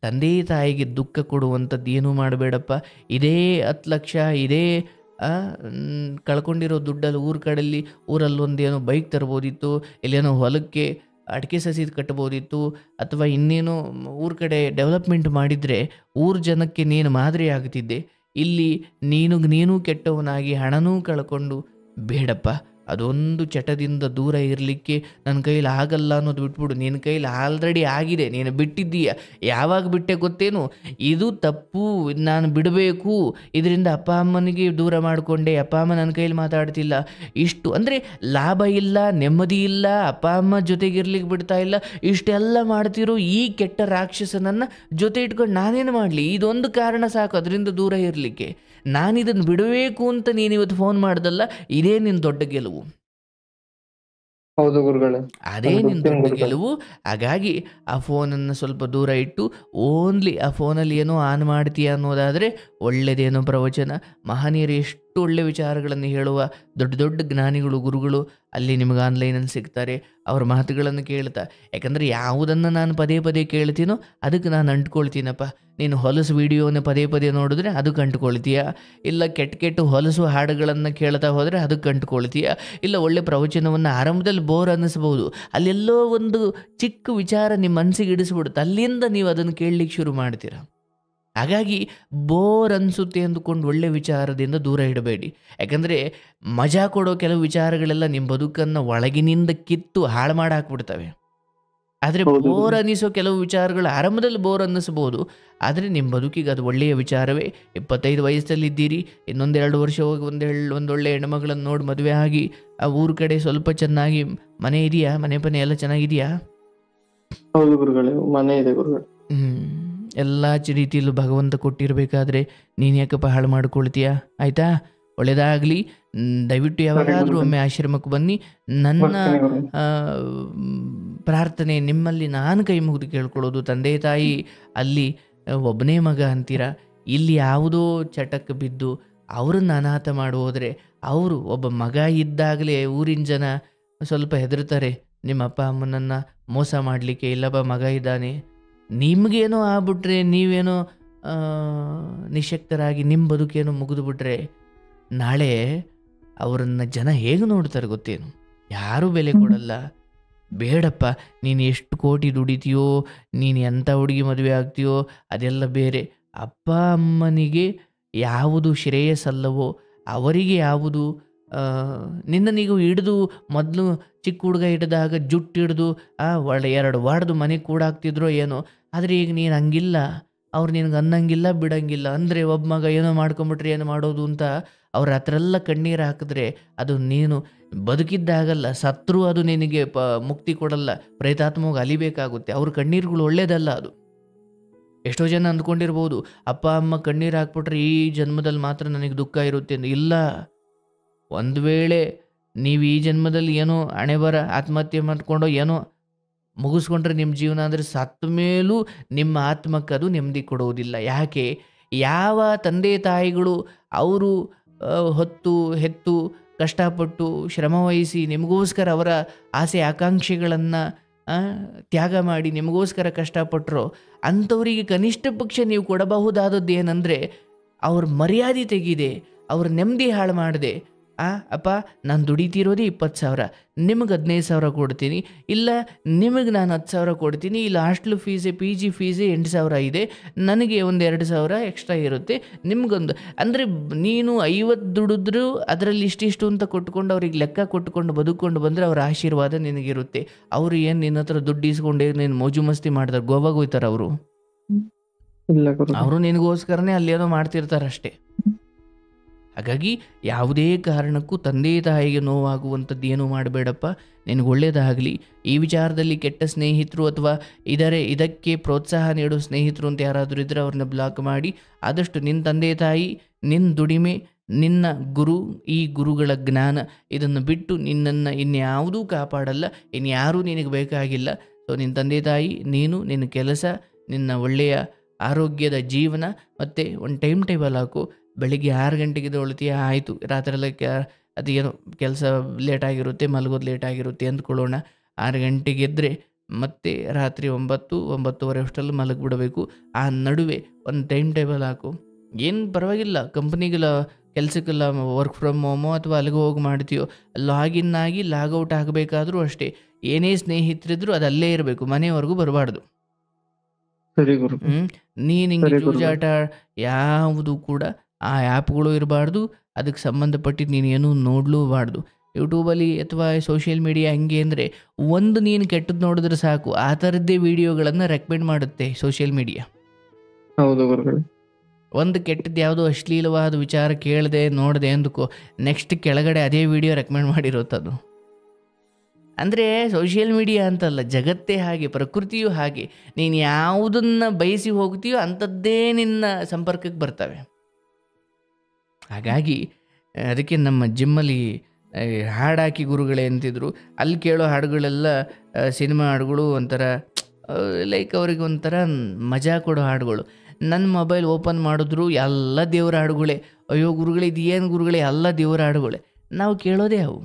ತಂದೆ ತಾಯಿಗೆ ದುಃಖ ಕೊಡುವಂಥದ್ದು ಏನೂ ಮಾಡಬೇಡಪ್ಪ. ಇದೇ 10 ಲಕ್ಷ, ಇದೇ ಕಳ್ಕೊಂಡಿರೋ ದುಡ್ಡಲ್ಲಿ ಊರಲ್ಲಿ ಒಂದೇನೋ ಬೈಕ್ ತರ್ಬೋದಿತ್ತು, ಇಲ್ಲೇನೋ ಹೊಲಕ್ಕೆ ಅಡಿಕೆ ಸಸಿ ಕಟ್ಬೋದಿತ್ತು, ಅಥವಾ ಇನ್ನೇನೋ ಊರ ಕಡೆ ಡೆವಲಪ್ಮೆಂಟ್ ಮಾಡಿದರೆ ಊರ ಜನಕ್ಕೆ ನೀನು ಮಾದರಿ ಆಗ್ತಿದ್ದೆ. ಇಲ್ಲಿ ನೀನು ಕೆಟ್ಟವನಾಗಿ ಹಣನೂ ಕಳ್ಕೊಂಡು ಬೇಡಪ್ಪ. ಅದೊಂದು ಚಟದಿಂದ ದೂರ ಇರಲಿಕ್ಕೆ ನನ್ನ ಕೈಲಿ ಆಗಲ್ಲ ಅನ್ನೋದು ಬಿಟ್ಬಿಡು. ನಿನ್ನ ಕೈಲಿ ಆಲ್ರೆಡಿ ಆಗಿದೆ, ನೀನು ಬಿಟ್ಟಿದ್ದೀಯ. ಯಾವಾಗ ಬಿಟ್ಟೆ ಗೊತ್ತೇನು? ಇದು ತಪ್ಪು, ನಾನು ಬಿಡಬೇಕು, ಇದರಿಂದ ಅಪ್ಪ ಅಮ್ಮನಿಗೆ ದೂರ ಮಾಡಿಕೊಂಡೆ, ಅಪ್ಪ ಅಮ್ಮ ನನ್ನ ಕೈಲಿ ಮಾತಾಡ್ತಿಲ್ಲ, ಇಷ್ಟು ಅಂದರೆ ಲಾಭ ಇಲ್ಲ, ನೆಮ್ಮದಿ ಇಲ್ಲ, ಅಪ್ಪ ಅಮ್ಮ ಜೊತೆಗಿರ್ಲಿಕ್ಕೆ ಬಿಡ್ತಾ ಇಲ್ಲ, ಇಷ್ಟೆಲ್ಲ ಮಾಡ್ತಿರೋ ಈ ಕೆಟ್ಟ ರಾಕ್ಷಸನನ್ನು ಜೊತೆ ಇಟ್ಕೊಂಡು ನಾನೇನು ಮಾಡಲಿ? ಇದೊಂದು ಕಾರಣ ಸಾಕು ಅದರಿಂದ ದೂರ ಇರಲಿಕ್ಕೆ. ನಾನಿದನ್ನು ಬಿಡಬೇಕು ಅಂತ ನೀನು ಇವತ್ತು ಫೋನ್ ಮಾಡ್ದಲ್ಲ, ಇದೇ ನಿನ್ನ ದೊಡ್ಡ ಗೆಲುವು. ಹೌದು ಗುರುಗಳೇ, ಅದೇ ನಿನ್ನ ದೊಡ್ಡ ಗೆಲುವು. ಹಾಗಾಗಿ ಆ ಫೋನನ್ನು ಸ್ವಲ್ಪ ದೂರ ಇಟ್ಟು ಓನ್ಲಿ ಆ ಫೋನಲ್ಲಿ ಏನೋ ಆನ್ ಮಾಡ್ತೀಯ ಅನ್ನೋದಾದರೆ ಒಳ್ಳೆಯದೇನೋ ಪ್ರವಚನ, ಮಹನೀಯರು ಎಷ್ಟು ಒಳ್ಳೆ ವಿಚಾರಗಳನ್ನು ಹೇಳುವ ದೊಡ್ಡ ದೊಡ್ಡ ಜ್ಞಾನಿಗಳು, ಗುರುಗಳು ಅಲ್ಲಿ ನಿಮಗೆ ಆನ್ಲೈನಲ್ಲಿ ಸಿಗ್ತಾರೆ. ಅವ್ರ ಮಾತುಗಳನ್ನು ಕೇಳ್ತಾ, ಯಾಕಂದರೆ ಯಾವುದನ್ನು ನಾನು ಪದೇ ಪದೇ ಕೇಳ್ತೀನೋ ಅದಕ್ಕೆ ನಾನು ಅಂಟ್ಕೊಳ್ತೀನಪ್ಪ. ನೀನು ಹೊಲಸು ವೀಡಿಯೋನ ಪದೇ ಪದೇ ನೋಡಿದ್ರೆ ಅದಕ್ಕೆ ಅಂಟ್ಕೊಳ್ತೀಯ, ಇಲ್ಲ ಕೆಟ್ಟ ಹೊಲಸು ಹಾಡುಗಳನ್ನು ಕೇಳ್ತಾ ಹೋದರೆ ಅದಕ್ಕೆ ಅಂಟ್ಕೊಳ್ತೀಯ, ಇಲ್ಲ ಒಳ್ಳೆ ಪ್ರವಚನವನ್ನು ಆರಂಭದಲ್ಲಿ ಬೋರ್ ಅನ್ನಿಸ್ಬೋದು, ಅಲ್ಲೆಲ್ಲೋ ಒಂದು ಚಿಕ್ಕ ವಿಚಾರ ನಿಮ್ಮ ಮನಸ್ಸಿಗೆ ಇಡಿಸ್ಬಿಡುತ್ತೆ, ಅಲ್ಲಿಂದ ನೀವು ಅದನ್ನು ಕೇಳಲಿಕ್ಕೆ ಶುರು ಮಾಡ್ತೀರ. ಹಾಗಾಗಿ ಬೋರ್ ಅನಿಸುತ್ತೆ ಅಂದುಕೊಂಡು ಒಳ್ಳೆ ವಿಚಾರದಿಂದ ದೂರ ಇಡಬೇಡಿ. ಯಾಕಂದರೆ ಮಜಾ ಕೊಡೋ ಕೆಲವು ವಿಚಾರಗಳೆಲ್ಲ ನಿಮ್ಮ ಬದುಕನ್ನು ಒಳಗಿನಿಂದ ಕಿತ್ತು ಹಾಳು ಮಾಡಾಕ್ಬಿಡ್ತವೆ. ಆದರೆ ಬೋರ್ ಅನ್ನಿಸೋ ಕೆಲವು ವಿಚಾರಗಳು ಆರಂಭದಲ್ಲಿ ಬೋರ್ ಅನ್ನಿಸ್ಬೋದು, ಆದರೆ ನಿಮ್ಮ ಬದುಕಿಗೆ ಅದು ಒಳ್ಳೆಯ ವಿಚಾರವೇ. 25 ವಯಸ್ಸಲ್ಲಿದ್ದೀರಿ, ಇನ್ನೊಂದು 2 ವರ್ಷ ಹೋಗಿ ಒಂದೊಳ್ಳೆ ಹೆಣ್ಮಗಳನ್ನು ನೋಡಿ ಮದುವೆ ಆಗಿ ಆ ಊರ ಕಡೆ ಸ್ವಲ್ಪ ಚೆನ್ನಾಗಿ ಮನೆ ಇದೆಯಾ, ಮನೆ ಎಲ್ಲ ಚೆನ್ನಾಗಿದೆಯಾ? ಹೌದು ಗುರುಗಳೇ, ಮನೆ ಇದೆ ಗುರುಗಳೇ. ಎಲ್ಲ ರೀತಿಯಲ್ಲೂ ಭಗವಂತ ಕೊಟ್ಟಿರಬೇಕಾದ್ರೆ ನೀನು ಯಾಕಪ್ಪ ಹಾಳು ಮಾಡ್ಕೊಳ್ತೀಯ? ಆಯಿತಾ? ಒಳ್ಳೆಯದಾಗಲಿ. ದಯವಿಟ್ಟು ಯಾವಾಗಾದರೂ ಒಮ್ಮೆ ಆಶ್ರಮಕ್ಕೆ ಬನ್ನಿ. ನನ್ನ ಪ್ರಾರ್ಥನೆ ನಿಮ್ಮಲ್ಲಿ ನಾನು ಕೈ ಮುಗಿದು ಕೇಳ್ಕೊಳ್ಳೋದು, ತಂದೆ ತಾಯಿ ಅಲ್ಲಿ ಒಬ್ಬನೇ ಮಗ ಅಂತೀರ, ಇಲ್ಲಿ ಯಾವುದೋ ಚಟಕ್ಕೆ ಬಿದ್ದು ಅವರನ್ನು ಅನಾಥ ಮಾಡಿ ಹೋದರೆ, ಅವರು ಒಬ್ಬ ಮಗ ಇದ್ದಾಗಲೇ ಊರಿನ ಜನ ಸ್ವಲ್ಪ ಹೆದರ್ತಾರೆ ನಿಮ್ಮ ಅಪ್ಪ ಅಮ್ಮನನ್ನು ಮೋಸ ಮಾಡಲಿಕ್ಕೆ. ಇಲ್ಲಪ್ಪ ಮಗ ಇದ್ದಾನೆ, ನಿಮಗೇನೋ ಆಗ್ಬಿಟ್ರೆ, ನೀವೇನೋ ನಿಶಕ್ತರಾಗಿ ನಿಮ್ಮ ಬದುಕೇನೋ ಮುಗಿದು ಬಿಟ್ರೆ ನಾಳೆ ಅವರನ್ನು ಜನ ಹೇಗೆ ನೋಡ್ತಾರೆ ಗೊತ್ತೇನು? ಯಾರೂ ಬೆಲೆ ಕೊಡಲ್ಲ. ಬೇಡಪ್ಪ, ನೀನು ಎಷ್ಟು ಕೋಟಿ ದುಡಿತೀಯೋ, ನೀನು ಎಂಥ ಹುಡುಗಿ ಮದುವೆ ಆಗ್ತೀಯೋ ಅದೆಲ್ಲ ಬೇರೆ. ಅಪ್ಪ ಅಮ್ಮನಿಗೆ ಯಾವುದು ಶ್ರೇಯಸ್ಸಲ್ಲವೋ ಅವರಿಗೆ ಯಾವುದು ನಿನ್ನನಿಗೂ ಹಿಡಿದು ಮೊದಲು ಚಿಕ್ಕ ಹುಡುಗ ಹಿಡಿದಾಗ ಜುಟ್ಟು ಹಿಡಿದು ಒಳ್ಳೆ 2 ವಾಡ್ದು ಮನೆಗೆ ಕೂಡಾಕ್ತಿದ್ರೋ ಏನೋ. ಆದರೆ ಈಗ ನೀನು ಹಂಗಿಲ್ಲ, ಅವ್ರು ನಿನಗೆ ಅನ್ನಂಗಿಲ್ಲ ಬಿಡಂಗಿಲ್ಲ. ಅಂದರೆ ಒಬ್ಬ ಮಗ ಏನೋ ಮಾಡ್ಕೊಂಬಿಟ್ರೆ ಏನು ಮಾಡೋದು ಅಂತ ಅವ್ರ ಹತ್ರೆಲ್ಲ ಕಣ್ಣೀರು ಹಾಕಿದ್ರೆ ಅದು ನೀನು ಬದುಕಿದ್ದಾಗಲ್ಲ, ಸತ್ರು ಅದು ನಿನಗೆ ಮುಕ್ತಿ ಕೊಡಲ್ಲ, ಪ್ರೇತಾತ್ಮವಾಗಿ ಅಲಿಬೇಕಾಗುತ್ತೆ. ಅವ್ರ ಕಣ್ಣೀರುಗಳು ಒಳ್ಳೇದಲ್ಲ. ಅದು ಎಷ್ಟೋ ಜನ ಅಂದ್ಕೊಂಡಿರ್ಬೋದು, ಅಪ್ಪ ಅಮ್ಮ ಕಣ್ಣೀರು ಹಾಕ್ಬಿಟ್ರೆ ಈ ಜನ್ಮದಲ್ಲಿ ಮಾತ್ರ ನನಗೆ ದುಃಖ ಇರುತ್ತೆ ಅಂತ. ಇಲ್ಲ, ಒಂದು ವೇಳೆ ನೀವು ಈ ಜನ್ಮದಲ್ಲಿ ಏನೋ ಹಣೆಬರ ಆತ್ಮಹತ್ಯೆ ಮಾಡ್ಕೊಂಡೋ ಏನೋ ಮುಗಿಸ್ಕೊಂಡ್ರೆ ನಿಮ್ಮ ಜೀವನ, ಅಂದರೆ ಸತ್ತ ಮೇಲೂ ನಿಮ್ಮ ಆತ್ಮಕ್ಕೆ ಅದು ನೆಮ್ಮದಿ ಕೊಡುವುದಿಲ್ಲ. ಯಾಕೆ? ಯಾವ ತಂದೆ ತಾಯಿಗಳು ಅವರು ಹೊತ್ತು ಹೆತ್ತು ಕಷ್ಟಪಟ್ಟು ಶ್ರಮವಹಿಸಿ ನಿಮಗೋಸ್ಕರ ಅವರ ಆಸೆ ಆಕಾಂಕ್ಷೆಗಳನ್ನು ತ್ಯಾಗ ಮಾಡಿ ನಿಮಗೋಸ್ಕರ ಕಷ್ಟಪಟ್ಟರೋ ಅಂಥವರಿಗೆ ಕನಿಷ್ಠ ಪಕ್ಷ ನೀವು ಕೊಡಬಹುದಾದದ್ದು ಏನಂದರೆ ಅವ್ರ ಮರ್ಯಾದೆ ತೆಗಿದೆ, ಅವ್ರ ನೆಮ್ಮದಿ ಹಾಳು ಮಾಡಿದೆ. ಅಪ್ಪ ನಾನು ದುಡಿತಿರೋದೇ 20,000, ನಿಮಗೆ 15,000 ಕೊಡ್ತೀನಿ, ಇಲ್ಲ ನಿಮಗೆ ನಾನು 10,000 ಕೊಡ್ತೀನಿ, ಇಲ್ಲ ಹಾಸ್ಟೆಲ್ ಫೀಸೇ PG ಫೀಸೇ 8,000 ಇದೆ, ನನಗೆ ಒಂದು 2,000 ಎಕ್ಸ್ಟ್ರಾ ಇರುತ್ತೆ, ನಿಮಗೊಂದು. ಅಂದರೆ ನೀನು 50 ದುಡಿದ್ರೂ ಅದರಲ್ಲಿ ಇಷ್ಟಿಷ್ಟು ಅಂತ ಕೊಟ್ಕೊಂಡು ಅವ್ರಿಗೆ ಲೆಕ್ಕ ಕೊಟ್ಕೊಂಡು ಬದುಕೊಂಡು ಬಂದರೆ ಅವ್ರ ಆಶೀರ್ವಾದ ನಿನಗಿರುತ್ತೆ. ಅವರು ಏನು ನಿನ್ನ ಹತ್ರ ದುಡ್ಡು ಇಸ್ಕೊಂಡೇ ನೀನು ಮೋಜು ಮಸ್ತಿ ಮಾಡ್ತಾರೆ, ಗೋವಾಗೆ ಹೋಗ್ತಾರೆ ಅವರು. ಅವರು ನಿನಗೋಸ್ಕರನೇ ಅಲ್ಲೇನೋ ಮಾಡ್ತಿರ್ತಾರಷ್ಟೇ. ಹಾಗಾಗಿ ಯಾವುದೇ ಕಾರಣಕ್ಕೂ ತಂದೆ ತಾಯಿಗೆ ನೋವಾಗುವಂಥದ್ದು ಏನೂ ಮಾಡಬೇಡಪ್ಪ, ನಿನಗೆ ಒಳ್ಳೆಯದಾಗಲಿ. ಈ ವಿಚಾರದಲ್ಲಿ ಕೆಟ್ಟ ಸ್ನೇಹಿತರು ಅಥವಾ ಇದಕ್ಕೆ ಪ್ರೋತ್ಸಾಹ ನೀಡೋ ಸ್ನೇಹಿತರು ಅಂತ ಯಾರಾದರೂ ಇದ್ದರೆ ಅವ್ರನ್ನ ಬ್ಲಾಕ್ ಮಾಡಿ, ಆದಷ್ಟು ನಿನ್ನ ತಂದೆ ತಾಯಿ, ನಿನ್ನ ದುಡಿಮೆ, ನಿನ್ನ ಗುರು, ಈ ಗುರುಗಳ ಜ್ಞಾನ ಇದನ್ನು ಬಿಟ್ಟು ನಿನ್ನನ್ನು ಇನ್ಯಾವುದೂ ಕಾಪಾಡಲ್ಲ, ಇನ್ಯಾರೂ ನಿನಗೆ ಬೇಕಾಗಿಲ್ಲ. ಸೊ ನಿನ್ನ ತಂದೆ ತಾಯಿ, ನೀನು, ನಿನ್ನ ಕೆಲಸ, ನಿನ್ನ ಒಳ್ಳೆಯ ಆರೋಗ್ಯದ ಜೀವನ, ಮತ್ತು ಒಂದು ಟೈಮ್ ಟೇಬಲ್ ಹಾಕು. ಬೆಳಿಗ್ಗೆ 6 ಗಂಟೆಗೆ ಎದ್ದೇಳ್ತೀಯ, ಆಯಿತು, ರಾತ್ರಿಯೆಲ್ಲ ಅದು ಏನೋ ಕೆಲಸ ಲೇಟಾಗಿರುತ್ತೆ, ಮಲಗೋದು ಲೇಟಾಗಿರುತ್ತೆ ಅಂದ್ಕೊಳ್ಳೋಣ. 6 ಗಂಟೆಗೆ ಎದ್ದರೆ ಮತ್ತೆ ರಾತ್ರಿ 9-9:30 ಅಷ್ಟರಲ್ಲಿ ಮಲಗಿಬಿಡಬೇಕು. ಆ ನಡುವೆ ಒಂದು ಟೈಮ್ ಟೇಬಲ್ ಹಾಕು. ಏನು ಪರವಾಗಿಲ್ಲ, ಕಂಪ್ನಿಗೆಲ್ಲ ಕೆಲಸಕ್ಕೆಲ್ಲ ವರ್ಕ್ ಫ್ರಮ್ ಹೋಮೋ ಅಥವಾ ಅಲ್ಲಿಗೆ ಹೋಗಿ ಮಾಡ್ತೀಯೋ, ಲಾಗಿನ್ ಆಗಿ ಲಾಗೌಟ್ ಆಗಬೇಕಾದ್ರೂ ಅಷ್ಟೇ. ಏನೇ ಸ್ನೇಹಿತರಿದ್ರು ಅದು ಅಲ್ಲೇ ಇರಬೇಕು, ಮನೆಯವರೆಗೂ ಬರಬಾರ್ದು. ನೀನು ಹಿಂಗೆ ಜೂಜಾಟ ಯಾವುದು ಕೂಡ ಆ ಆ್ಯಪ್ಗಳು ಇರಬಾರ್ದು, ಅದಕ್ಕೆ ಸಂಬಂಧಪಟ್ಟಿದ್ದು ನೀನೇನು ನೋಡಲೂಬಾರ್ದು. ಯೂಟ್ಯೂಬಲ್ಲಿ ಅಥವಾ ಸೋಷಿಯಲ್ ಮೀಡಿಯಾ ಹೆಂಗೆ ಅಂದರೆ, ಒಂದು ನೀನು ಕೆಟ್ಟದ್ದು ನೋಡಿದ್ರೆ ಸಾಕು, ಆ ಥರದ್ದೇ ವಿಡಿಯೋಗಳನ್ನು ರೆಕಮೆಂಡ್ ಮಾಡುತ್ತೆ ಸೋಷಿಯಲ್ ಮೀಡಿಯಾ. ಒಂದು ಕೆಟ್ಟದ್ದು ಯಾವುದೋ ಅಶ್ಲೀಲವಾದ ವಿಚಾರ ಕೇಳದೆ ನೋಡಿದೆ ಅಂದ್ಕೋ, ನೆಕ್ಸ್ಟ್ ಕೆಳಗಡೆ ಅದೇ ವಿಡಿಯೋ ರೆಕಮೆಂಡ್ ಮಾಡಿರುತ್ತದು. ಅಂದರೆ ಸೋಷಿಯಲ್ ಮೀಡಿಯಾ ಅಂತಲ್ಲ, ಜಗತ್ತೇ ಹಾಗೆ, ಪ್ರಕೃತಿಯೂ ಹಾಗೆ. ನೀನು ಯಾವುದನ್ನು ಬಯಸಿ ಹೋಗ್ತೀಯೋ ಅಂಥದ್ದೇ ನಿನ್ನ ಸಂಪರ್ಕಕ್ಕೆ ಬರ್ತವೆ. ಹಾಗಾಗಿ ಅದಕ್ಕೆ ನಮ್ಮ ಜಿಮ್ಮಲ್ಲಿ ಹಾಡಾಕಿ ಗುರುಗಳೇ ಅಂತಿದ್ರು. ಅಲ್ಲಿ ಕೇಳೋ ಹಾಡುಗಳೆಲ್ಲ ಸಿನಿಮಾ ಹಾಡುಗಳು, ಒಂಥರ ಲೈಕ್ ಅವ್ರಿಗೆ ಒಂಥರ ಮಜಾ ಕೊಡೋ ಹಾಡುಗಳು. ನನ್ನ ಮೊಬೈಲ್ ಓಪನ್ ಮಾಡಿದ್ರು ಎಲ್ಲ ದೇವರ ಹಾಡುಗಳೇ. ಅಯ್ಯೋ ಗುರುಗಳೇ, ಇದು ಏನು ಗುರುಗಳೇ, ಎಲ್ಲ ದೇವರ ಹಾಡುಗಳೇ. ನಾವು ಕೇಳೋದೇ ಅವು.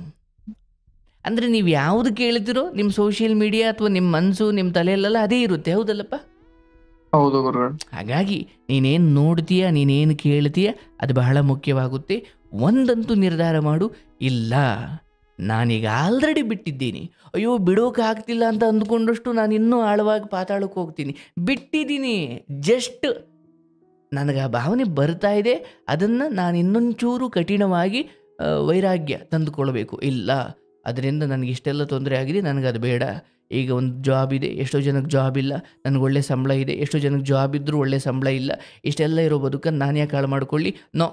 ಅಂದರೆ ನೀವು ಯಾವುದು ಕೇಳ್ತಿರೋ ನಿಮ್ಮ ಸೋಷಿಯಲ್ ಮೀಡಿಯಾ ಅಥವಾ ನಿಮ್ಮ ಮನಸ್ಸು, ನಿಮ್ಮ ತಲೆಯಲ್ಲೆಲ್ಲ ಅದೇ ಇರುತ್ತೆ, ಹೌದಲ್ಲಪ್ಪ? ಹೌದು ಗುರುಗಳು. ಹಾಗಾಗಿ ನೀನೇನು ನೋಡ್ತೀಯ, ನೀನೇನು ಕೇಳ್ತೀಯ, ಅದು ಬಹಳ ಮುಖ್ಯವಾಗುತ್ತೆ. ಒಂದಂತೂ ನಿರ್ಧಾರ ಮಾಡು, ಇಲ್ಲ ನಾನೀಗ ಆಲ್ರೆಡಿ ಬಿಟ್ಟಿದ್ದೀನಿ, ಅಯ್ಯೋ ಬಿಡೋಕ್ಕಾಗ್ತಿಲ್ಲ ಅಂತ ಅಂದ್ಕೊಂಡಷ್ಟು ನಾನು ಇನ್ನೂ ಆಳವಾಗಿ ಪಾತಾಳಕ್ಕೆ ಹೋಗ್ತೀನಿ. ಬಿಟ್ಟಿದ್ದೀನಿ, ಜಸ್ಟ್ ನನಗೆ ಆ ಭಾವನೆ ಬರ್ತಾ ಇದೆ, ಅದನ್ನು ನಾನು ಇನ್ನೊಂಚೂರು ಕಠಿಣವಾಗಿ ವೈರಾಗ್ಯ ತಂದುಕೊಳ್ಬೇಕು. ಇಲ್ಲ, ಅದರಿಂದ ನನಗೆ ಇಷ್ಟೆಲ್ಲ ತೊಂದರೆ ಆಗಿದೆ, ನನಗದು ಬೇಡ. ಈಗ ಒಂದು ಜಾಬ್ ಇದೆ, ಎಷ್ಟೋ ಜನಕ್ಕೆ ಜಾಬ್ ಇಲ್ಲ, ನನಗೆ ಒಳ್ಳೆ ಸಂಬಳ ಇದೆ, ಎಷ್ಟೋ ಜನಕ್ಕೆ ಜಾಬ್ ಇದ್ದರೂ ಒಳ್ಳೆ ಸಂಬಳ ಇಲ್ಲ. ಇಷ್ಟೆಲ್ಲ ಇರೋ ಬದುಕನ್ನು ನಾನು ಯಾಕೆ ಹಾಳು ಮಾಡ್ಕೊಳ್ಳಿ? ನೋ,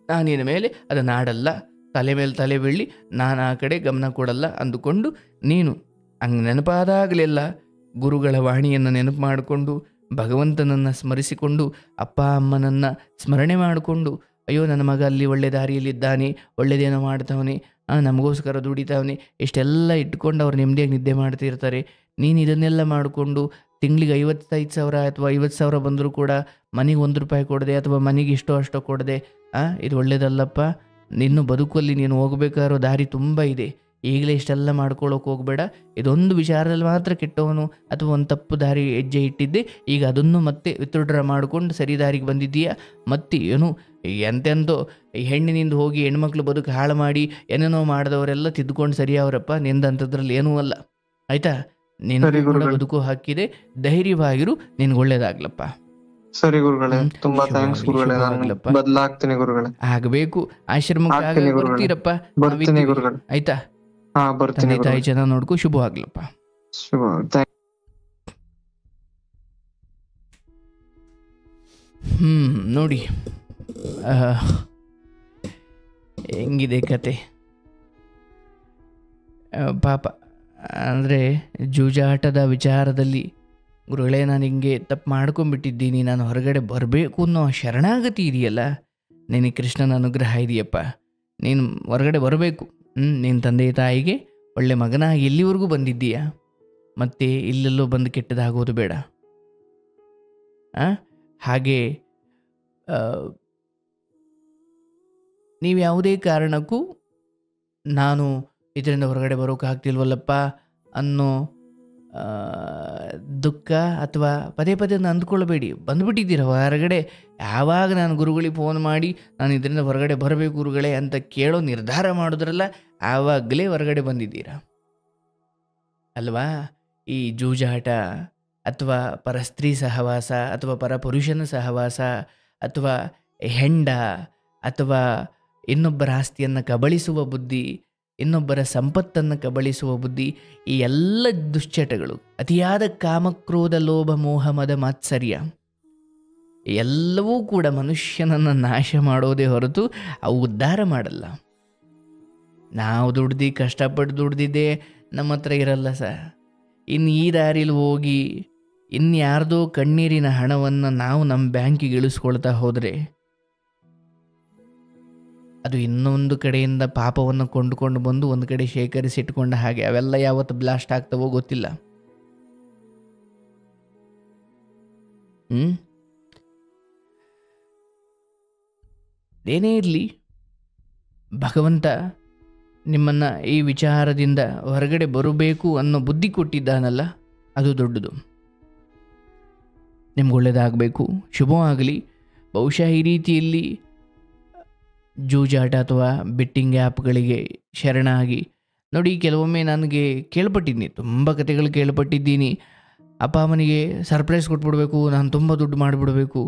ನಾನಿನ ಮೇಲೆ ಅದನ್ನು ಆಡಲ್ಲ, ತಲೆ ಮೇಲೆ ತಲೆ ಬೀಳಿ, ನಾನು ಆ ಕಡೆ ಗಮನ ಕೊಡಲ್ಲ ಅಂದುಕೊಂಡು ನೀನು ಹಂಗೆ ನೆನಪಾದಾಗಲೆಲ್ಲ ಗುರುಗಳ ವಾಣಿಯನ್ನು ನೆನಪು ಮಾಡಿಕೊಂಡು, ಭಗವಂತನನ್ನು ಸ್ಮರಿಸಿಕೊಂಡು, ಅಪ್ಪ ಅಮ್ಮನನ್ನು ಸ್ಮರಣೆ ಮಾಡಿಕೊಂಡು, ಅಯ್ಯೋ ನನ್ನ ಮಗ ಅಲ್ಲಿ ಒಳ್ಳೆ ದಾರಿಯಲ್ಲಿದ್ದಾನೆ, ಒಳ್ಳೆಯದೇನೋ ಮಾಡ್ತಾವನೆ, ನಮಗೋಸ್ಕರ ದುಡಿತಾವನೆ, ಇಷ್ಟೆಲ್ಲ ಇಟ್ಕೊಂಡು ಅವ್ರು ನೆಮ್ಮದಿಯಾಗಿ ನಿದ್ದೆ ಮಾಡ್ತಿರ್ತಾರೆ. ನೀನು ಇದನ್ನೆಲ್ಲ ಮಾಡಿಕೊಂಡು ತಿಂಗಳಿಗೆ 55,000 ಅಥವಾ 50,000 ಬಂದರೂ ಕೂಡ ಮನೆಗೆ ₹1 ಕೊಡದೆ ಅಥವಾ ಮನೆಗೆ ಇಷ್ಟೋ ಅಷ್ಟೋ ಕೊಡದೆ, ಇದು ಒಳ್ಳೇದಲ್ಲಪ್ಪ. ನಿನ್ನ ಬದುಕಲ್ಲಿ ನೀನು ಹೋಗಬೇಕಾರೋ ದಾರಿ ತುಂಬ ಇದೆ. ಈಗಲೇ ಇಷ್ಟೆಲ್ಲ ಮಾಡ್ಕೊಳ್ಳೋಕೆ ಹೋಗಬೇಡ. ಇದೊಂದು ವಿಚಾರದಲ್ಲಿ ಮಾತ್ರ ಕೆಟ್ಟವನು ಅಥವಾ ಒಂದು ತಪ್ಪು ದಾರಿ ಹೆಜ್ಜೆ ಇಟ್ಟಿದ್ದೆ, ಈಗ ಅದನ್ನು ಮತ್ತೆ ವಿತ್ಡ್ರಾ ಮಾಡಿಕೊಂಡು ಸರಿ ದಾರಿಗೆ ಬಂದಿದ್ದೀಯಾ. ಮತ್ತೆ ಏನು ಎಂತೆಂತೋ ಹೆಣ್ಣಿನಿಂದ ಹೋಗಿ ಹೆಣ್ಮಕ್ಳು ಬದುಕು ಹಾಳು ಮಾಡಿ ಏನೇನೋ ಮಾಡಿದವರೆಲ್ಲ ತಿದ್ದುಕೊಂಡು ಸರಿಯಾವ್ರಪ್ಪ, ನಿಂದಂಥದ್ರಲ್ಲಿ ಏನೂ ಅಲ್ಲ, ಆಯಿತಾ? ನಿನ್ನ ಕೂಡ ಬದುಕು ಹಾಕಿದೆ, ಧೈರ್ಯವಾಗಿರು, ನಿನ್ಗೆ ಒಳ್ಳೇದಾಗ್ಲಪ್ಪ. ಸರಿ ಗುರುಗಳೇ, ತುಂಬಾ ಥ್ಯಾಂಕ್ಸ್ ಗುರುಗಳೇ. ನಾನು ಬದಲಾಗ್ತೀನಿ ಗುರುಗಳೇ. ಆಗಬೇಕು, ಆಶ್ರಮಕ್ಕೆ ಬರ್ತೀರಪ್ಪ, ಬರ್ತೀನಿ ಗುರುಗಳೇ. ಆಯ್ತಾ? ಬರ್ತೀನಿ. ತಾಯಿ ಚೆನ್ನಾಗಿ ನೋಡ್ಕೊ, ಶುಭವಾಗ್ಲಪ್ಪ. ಶುಭ. ನೋಡಿ ಹೆಂಗಿದೆ ಕತೆ ಪಾಪ. ಅಂದರೆ ಜೂಜಾಟದ ವಿಚಾರದಲ್ಲಿ ಗುರುಗಳೇ, ನಾನು ಹಿಂಗೆ ತಪ್ಪು ಮಾಡ್ಕೊಂಬಿಟ್ಟಿದ್ದೀನಿ, ನಾನು ಹೊರಗಡೆ ಬರಬೇಕು ಅನ್ನೋ ಶರಣಾಗತಿ ಇದೆಯಲ್ಲ, ನಿನಗೆ ಕೃಷ್ಣನ ಅನುಗ್ರಹ ಇದೆಯಪ್ಪ, ನೀನು ಹೊರಗಡೆ ಬರಬೇಕು. ನಿನ್ನ ತಂದೆ ತಾಯಿಗೆ ಒಳ್ಳೆ ಮಗನಾಗಿ ಇಲ್ಲಿವರೆಗೂ ಬಂದಿದ್ದೀಯಾ, ಮತ್ತೆ ಇಲ್ಲೆಲ್ಲೋ ಬಂದು ಕೆಟ್ಟದಾಗೋದು ಬೇಡ. ಹಾಗೆ ನೀವು ಯಾವುದೇ ಕಾರಣಕ್ಕೂ ನಾನು ಇದರಿಂದ ಹೊರಗಡೆ ಬರೋಕ್ಕಾಗ್ತಿಲ್ವಲ್ಲಪ್ಪ ಅನ್ನೋ ದುಃಖ ಅಥವಾ ಪದೇ ಪದೇ ಅಂದ್ಕೊಳ್ಬೇಡಿ. ಬಂದುಬಿಟ್ಟಿದ್ದೀರ ಹೊರಗಡೆ. ಯಾವಾಗ ನಾನು ಗುರುಗಳಿಗೆ ಫೋನ್ ಮಾಡಿ ನಾನು ಇದರಿಂದ ಹೊರಗಡೆ ಬರಬೇಕು ಗುರುಗಳೇ ಅಂತ ಕೇಳೋ ನಿರ್ಧಾರ ಮಾಡಿದ್ರಲ್ಲ, ಆವಾಗಲೇ ಹೊರಗಡೆ ಬಂದಿದ್ದೀರಾ ಅಲ್ವಾ? ಈ ಜೂಜಾಟ ಅಥವಾ ಪರಸ್ತ್ರೀ ಸಹವಾಸ ಅಥವಾ ಪರಪುರುಷನ ಸಹವಾಸ ಅಥವಾ ಹೆಂಡ ಅಥವಾ ಇನ್ನೊಬ್ಬರ ಆಸ್ತಿಯನ್ನು ಕಬಳಿಸುವ ಬುದ್ಧಿ, ಇನ್ನೊಬ್ಬರ ಸಂಪತ್ತನ್ನು ಕಬಳಿಸುವ ಬುದ್ಧಿ, ಈ ಎಲ್ಲ ದುಶ್ಚಟಗಳು, ಅತಿಯಾದ ಕಾಮಕ್ರೋಧ ಲೋಭ ಮೋಹ ಮದ ಮಾತ್ಸರ್ಯ ಎಲ್ಲವೂ ಕೂಡ ಮನುಷ್ಯನನ್ನು ನಾಶ ಮಾಡೋದೇ ಹೊರತು ಅವು ಉದ್ಧಾರ ಮಾಡಲ್ಲ. ನಾವು ದುಡ್ದು ಕಷ್ಟಪಟ್ಟು ದುಡ್ದಿದ್ದೇ ನಮ್ಮ ಹತ್ರ ಇರಲ್ಲ ಸರ್. ಇನ್ನು ಈ ದಾರಿಲಿ ಹೋಗಿ ಇನ್ಯಾರ್ದೋ ಕಣ್ಣೀರಿನ ಹಣವನ್ನು ನಾವು ನಮ್ಮ ಬ್ಯಾಂಕಿಗೆ ಇಳಿಸ್ಕೊಳ್ತಾ ಹೋದರೆ ಅದು ಇನ್ನೊಂದು ಕಡೆಯಿಂದ ಪಾಪವನ್ನು ಕೊಂಡುಕೊಂಡು ಬಂದು ಒಂದು ಕಡೆ ಶೇಖರಿಸಿಟ್ಕೊಂಡ ಹಾಗೆ. ಅವೆಲ್ಲ ಯಾವತ್ತು ಬ್ಲಾಸ್ಟ್ ಆಗ್ತವೋ ಗೊತ್ತಿಲ್ಲ. ಏನೇ ಇರಲಿ, ಭಗವಂತ ನಿಮ್ಮನ್ನು ಈ ವಿಚಾರದಿಂದ ಹೊರಗಡೆ ಬರಬೇಕು ಅನ್ನೋ ಬುದ್ಧಿ ಕೊಟ್ಟಿದ್ದಾನಲ್ಲ, ಅದು ದೊಡ್ಡದು. ನಿಮ್ಗೆ ಒಳ್ಳೆಯದಾಗಬೇಕು, ಶುಭವಾಗಲಿ. ಬಹುಶಃ ಈ ರೀತಿಯಲ್ಲಿ ಜೂಜಾಟ ಅಥವಾ ಬೆಟ್ಟಿಂಗ್ ಆ್ಯಪ್ಗಳಿಗೆ ಶರಣಾಗಿ ನೋಡಿ, ಕೆಲವೊಮ್ಮೆ ನನಗೆ ಕೇಳ್ಪಟ್ಟಿದ್ದೀನಿ, ತುಂಬ ಕಥೆಗಳು ಕೇಳ್ಪಟ್ಟಿದ್ದೀನಿ. ಅಪ್ಪ ಅಮ್ಮನಿಗೆ ಸರ್ಪ್ರೈಸ್ ಕೊಟ್ಬಿಡ್ಬೇಕು, ನಾನು ತುಂಬ ದುಡ್ಡು ಮಾಡಿಬಿಡಬೇಕು.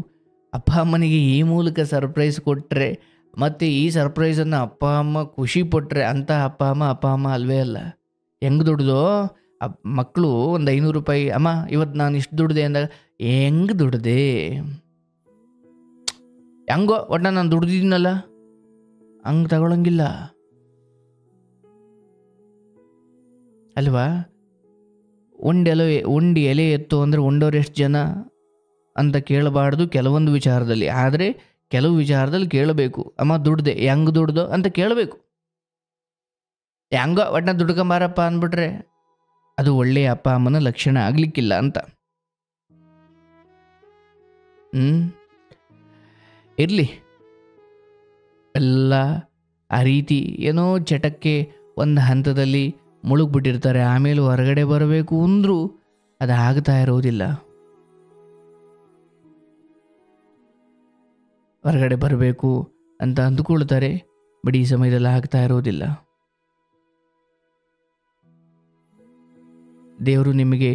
ಅಪ್ಪ ಅಮ್ಮನಿಗೆ ಈ ಮೂಲಕ ಸರ್ಪ್ರೈಸ್ ಕೊಟ್ಟರೆ ಮತ್ತು ಈ ಸರ್ಪ್ರೈಸನ್ನು ಅಪ್ಪ ಅಮ್ಮ ಖುಷಿ ಪಟ್ಟರೆ ಅಂಥ ಅಪ್ಪ ಅಮ್ಮ ಅಲ್ವೇ ಅಲ್ಲ. ಹೆಂಗೆ ದುಡ್ದೋ ಮಕ್ಕಳು ಒಂದು 500 ರೂಪಾಯಿ, ಅಮ್ಮ ಇವತ್ತು ನಾನು ಇಷ್ಟು ದುಡ್ದೆ ಅಂದಾಗ, ಹೆಂಗೆ ದುಡ್ದೆ, ಹೆಂಗೋ ಒಟ್ಟು ನಾನು ದುಡ್ದಿದ್ದೀನಲ್ಲ, ಹಂಗೆ ತಗೊಳಂಗಿಲ್ಲ ಅಲ್ವಾ? ಉಂಡಿ ಎಲೆ ಎತ್ತು ಅಂದರೆ ಉಂಡೋರು ಎಷ್ಟು ಜನ ಅಂತ ಕೇಳಬಾರ್ದು ಕೆಲವೊಂದು ವಿಚಾರದಲ್ಲಿ. ಆದರೆ ಕೆಲವು ವಿಚಾರದಲ್ಲಿ ಕೇಳಬೇಕು. ಅಮ್ಮ ದುಡ್ದೆ, ಹೆಂಗೆ ದುಡ್ದೋ ಅಂತ ಕೇಳಬೇಕು. ಹೆಂಗೋ ಒಟ್ಟನ್ನ ದುಡ್ಕೊಂಬಾರಪ್ಪ ಅಂದ್ಬಿಟ್ರೆ ಅದು ಒಳ್ಳೆಯ ಅಪ್ಪ ಅಮ್ಮನ ಲಕ್ಷಣ ಆಗಲಿಕ್ಕಿಲ್ಲ ಅಂತ. ಇರಲಿ, ಎಲ್ಲ ಆ ರೀತಿ ಏನೋ ಚಟಕ್ಕೆ ಒಂದು ಹಂತದಲ್ಲಿ ಮುಳುಗ್ಬಿಟ್ಟಿರ್ತಾರೆ. ಆಮೇಲೆ ಹೊರಗಡೆ ಬರಬೇಕು ಅಂದರೂ ಅದು ಆಗ್ತಾ ಇರೋದಿಲ್ಲ. ಹೊರಗಡೆ ಬರಬೇಕು ಅಂತ ಅಂದುಕೊಳ್ತಾರೆ, ಬಟ್ ಈ ಸಮಯದಲ್ಲಿ ಆಗ್ತಾ ಇರೋದಿಲ್ಲ. ದೇವರು ನಿಮಗೆ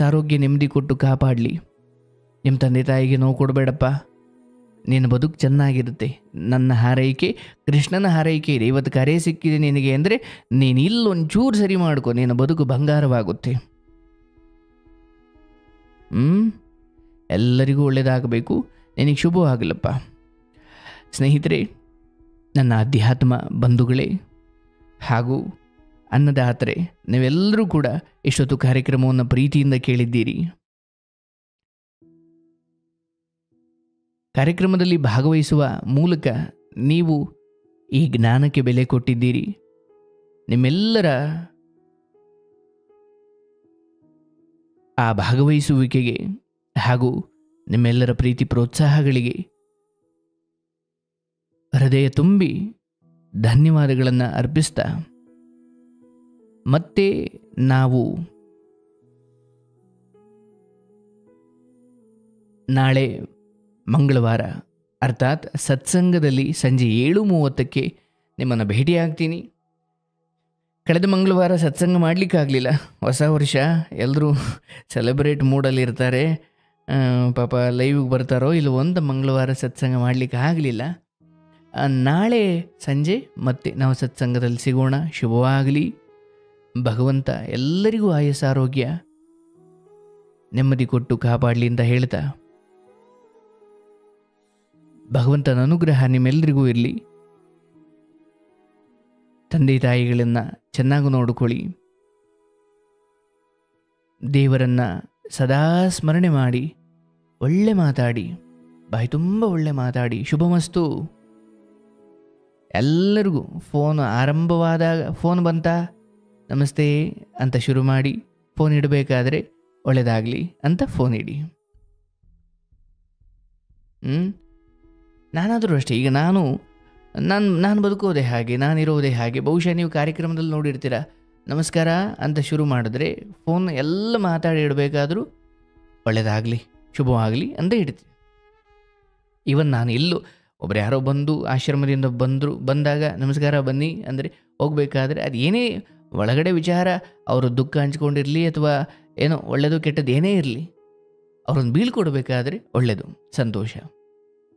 ಆರೋಗ್ಯ ನೆಮ್ಮದಿ ಕೊಟ್ಟು ಕಾಪಾಡಲಿ. ನಿಮ್ಮ ತಂದೆ ತಾಯಿಗೆ ನೋವು ಕೊಡಬೇಡಪ್ಪ, ನಿನ್ನ ಬದುಕು ಚೆನ್ನಾಗಿರುತ್ತೆ. ನನ್ನ ಹಾರೈಕೆ, ಕೃಷ್ಣನ ಹಾರೈಕೆ ಇದೆ. ಇವತ್ತು ಕರೆ ಸಿಕ್ಕಿದೆ ನಿನಗೆ ಅಂದರೆ ನೀನು ಇಲ್ಲೊಂಚೂರು ಸರಿ ಮಾಡ್ಕೊ, ನಿನ್ನ ಬದುಕು ಬಂಗಾರವಾಗುತ್ತೆ. ಎಲ್ಲರಿಗೂ ಒಳ್ಳೆಯದಾಗಬೇಕು, ನಿನಗೆ ಶುಭವಾಗಲಪ್ಪ. ಸ್ನೇಹಿತರೆ, ನನ್ನ ಅಧ್ಯಾತ್ಮ ಬಂಧುಗಳೇ ಹಾಗೂ ಅನ್ನದಾತರೆ, ನೀವೆಲ್ಲರೂ ಕೂಡ ಇಷ್ಟೊತ್ತು ಕಾರ್ಯಕ್ರಮವನ್ನು ಪ್ರೀತಿಯಿಂದ ಕೇಳಿದ್ದೀರಿ. ಕಾರ್ಯಕ್ರಮದಲ್ಲಿ ಭಾಗವಹಿಸುವ ಮೂಲಕ ನೀವು ಈ ಜ್ಞಾನಕ್ಕೆ ಬೆಲೆ ಕೊಟ್ಟಿದ್ದೀರಿ. ನಿಮ್ಮೆಲ್ಲರ ಆ ಭಾಗವಹಿಸುವಿಕೆಗೆ ಹಾಗೂ ನಿಮ್ಮೆಲ್ಲರ ಪ್ರೀತಿ ಪ್ರೋತ್ಸಾಹಗಳಿಗೆ ಹೃದಯ ತುಂಬಿ ಧನ್ಯವಾದಗಳನ್ನು ಅರ್ಪಿಸ್ತಾ, ಮತ್ತೆ ನಾವು ನಾಳೆ ಮಂಗಳವಾರ ಅರ್ಥಾತ್ ಸತ್ಸಂಗದಲ್ಲಿ ಸಂಜೆ 7:30ಕ್ಕೆ ನಿಮ್ಮನ್ನು ಭೇಟಿಯಾಗ್ತೀನಿ. ಕಳೆದ ಮಂಗಳವಾರ ಸತ್ಸಂಗ ಮಾಡಲಿಕ್ಕಾಗಲಿಲ್ಲ. ಹೊಸ ವರ್ಷ ಎಲ್ಲರೂ ಸೆಲೆಬ್ರೇಟ್ ಮೂಡಲ್ಲಿರ್ತಾರೆ, ಪಾಪ ಲೈವ್ಗೆ ಬರ್ತಾರೋ ಇಲ್ಲವೋ ಅಂತ ಮಂಗಳವಾರ ಸತ್ಸಂಗ ಮಾಡಲಿಕ್ಕೆ ಆಗಲಿಲ್ಲ. ನಾಳೆ ಸಂಜೆ ಮತ್ತೆ ನಾವು ಸತ್ಸಂಗದಲ್ಲಿ ಸಿಗೋಣ. ಶುಭವಾಗಲಿ. ಭಗವಂತ ಎಲ್ಲರಿಗೂ ಆರೋಗ್ಯ ನೆಮ್ಮದಿ ಕೊಟ್ಟು ಕಾಪಾಡಲಿ ಅಂತ ಹೇಳ್ತಾ, ಭಗವಂತನ ಅನುಗ್ರಹ ನಿಮ್ಮೆಲ್ಲರಿಗೂ ಇರಲಿ. ತಂದೆ ತಾಯಿಗಳನ್ನು ಚೆನ್ನಾಗಿ ನೋಡಿಕೊಳ್ಳಿ. ದೇವರನ್ನು ಸದಾ ಸ್ಮರಣೆ ಮಾಡಿ, ಒಳ್ಳೆ ಮಾತಾಡಿ, ಬಾಯಿ ತುಂಬ ಒಳ್ಳೆ ಮಾತಾಡಿ. ಶುಭಮಸ್ತು. ಎಲ್ಲರಿಗೂ ಫೋನ್ ಆರಂಭವಾದಾಗ ಫೋನ್ ಬಂತಾ ನಮಸ್ತೆ ಅಂತ ಶುರು ಮಾಡಿ ಫೋನ್ ಇಡಬೇಕಾದ್ರೆ ಒಳ್ಳೆಯದಾಗಲಿ ಅಂತ ಫೋನ್ ಇಡಿ. ನಾನಾದರೂ ಅಷ್ಟೇ. ಈಗ ನಾನು ಬದುಕೋದೇ ಹಾಗೆ, ನಾನಿರೋದೇ ಹಾಗೆ. ಬಹುಶಃ ನೀವು ಕಾರ್ಯಕ್ರಮದಲ್ಲಿ ನೋಡಿರ್ತೀರ, ನಮಸ್ಕಾರ ಅಂತ ಶುರು ಮಾಡಿದ್ರೆ ಫೋನ್ ಎಲ್ಲ ಮಾತಾಡಿ ಇಡಬೇಕಾದ್ರೂ ಒಳ್ಳೆಯದಾಗಲಿ, ಶುಭವಾಗಲಿ ಅಂತ ಇಡ್ತೀನಿ. ಇವನ್ ನಾನು ಎಲ್ಲೂ ಒಬ್ರು ಯಾರೋ ಬಂದು ಆಶ್ರಮದಿಂದ ಬಂದಾಗ ನಮಸ್ಕಾರ ಬನ್ನಿ ಅಂದರೆ ಹೋಗಬೇಕಾದ್ರೆ ಅದು ಏನೇ ಒಳಗಡೆ ವಿಚಾರ, ಅವರು ದುಃಖ ಹಂಚ್ಕೊಂಡಿರಲಿ ಅಥವಾ ಏನೋ ಒಳ್ಳೆಯದು ಕೆಟ್ಟದ್ದು ಏನೇ ಇರಲಿ, ಅವ್ರನ್ನ ಬೀಳ್ಕೊಡ್ಬೇಕಾದ್ರೆ ಒಳ್ಳೆಯದು, ಸಂತೋಷ.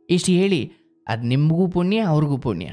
ಇಷ್ಟು ಹೇಳಿ ಅದು ನಿಮಗೂ ಪುಣ್ಯ, ಅವ್ರಿಗೂ ಪುಣ್ಯ.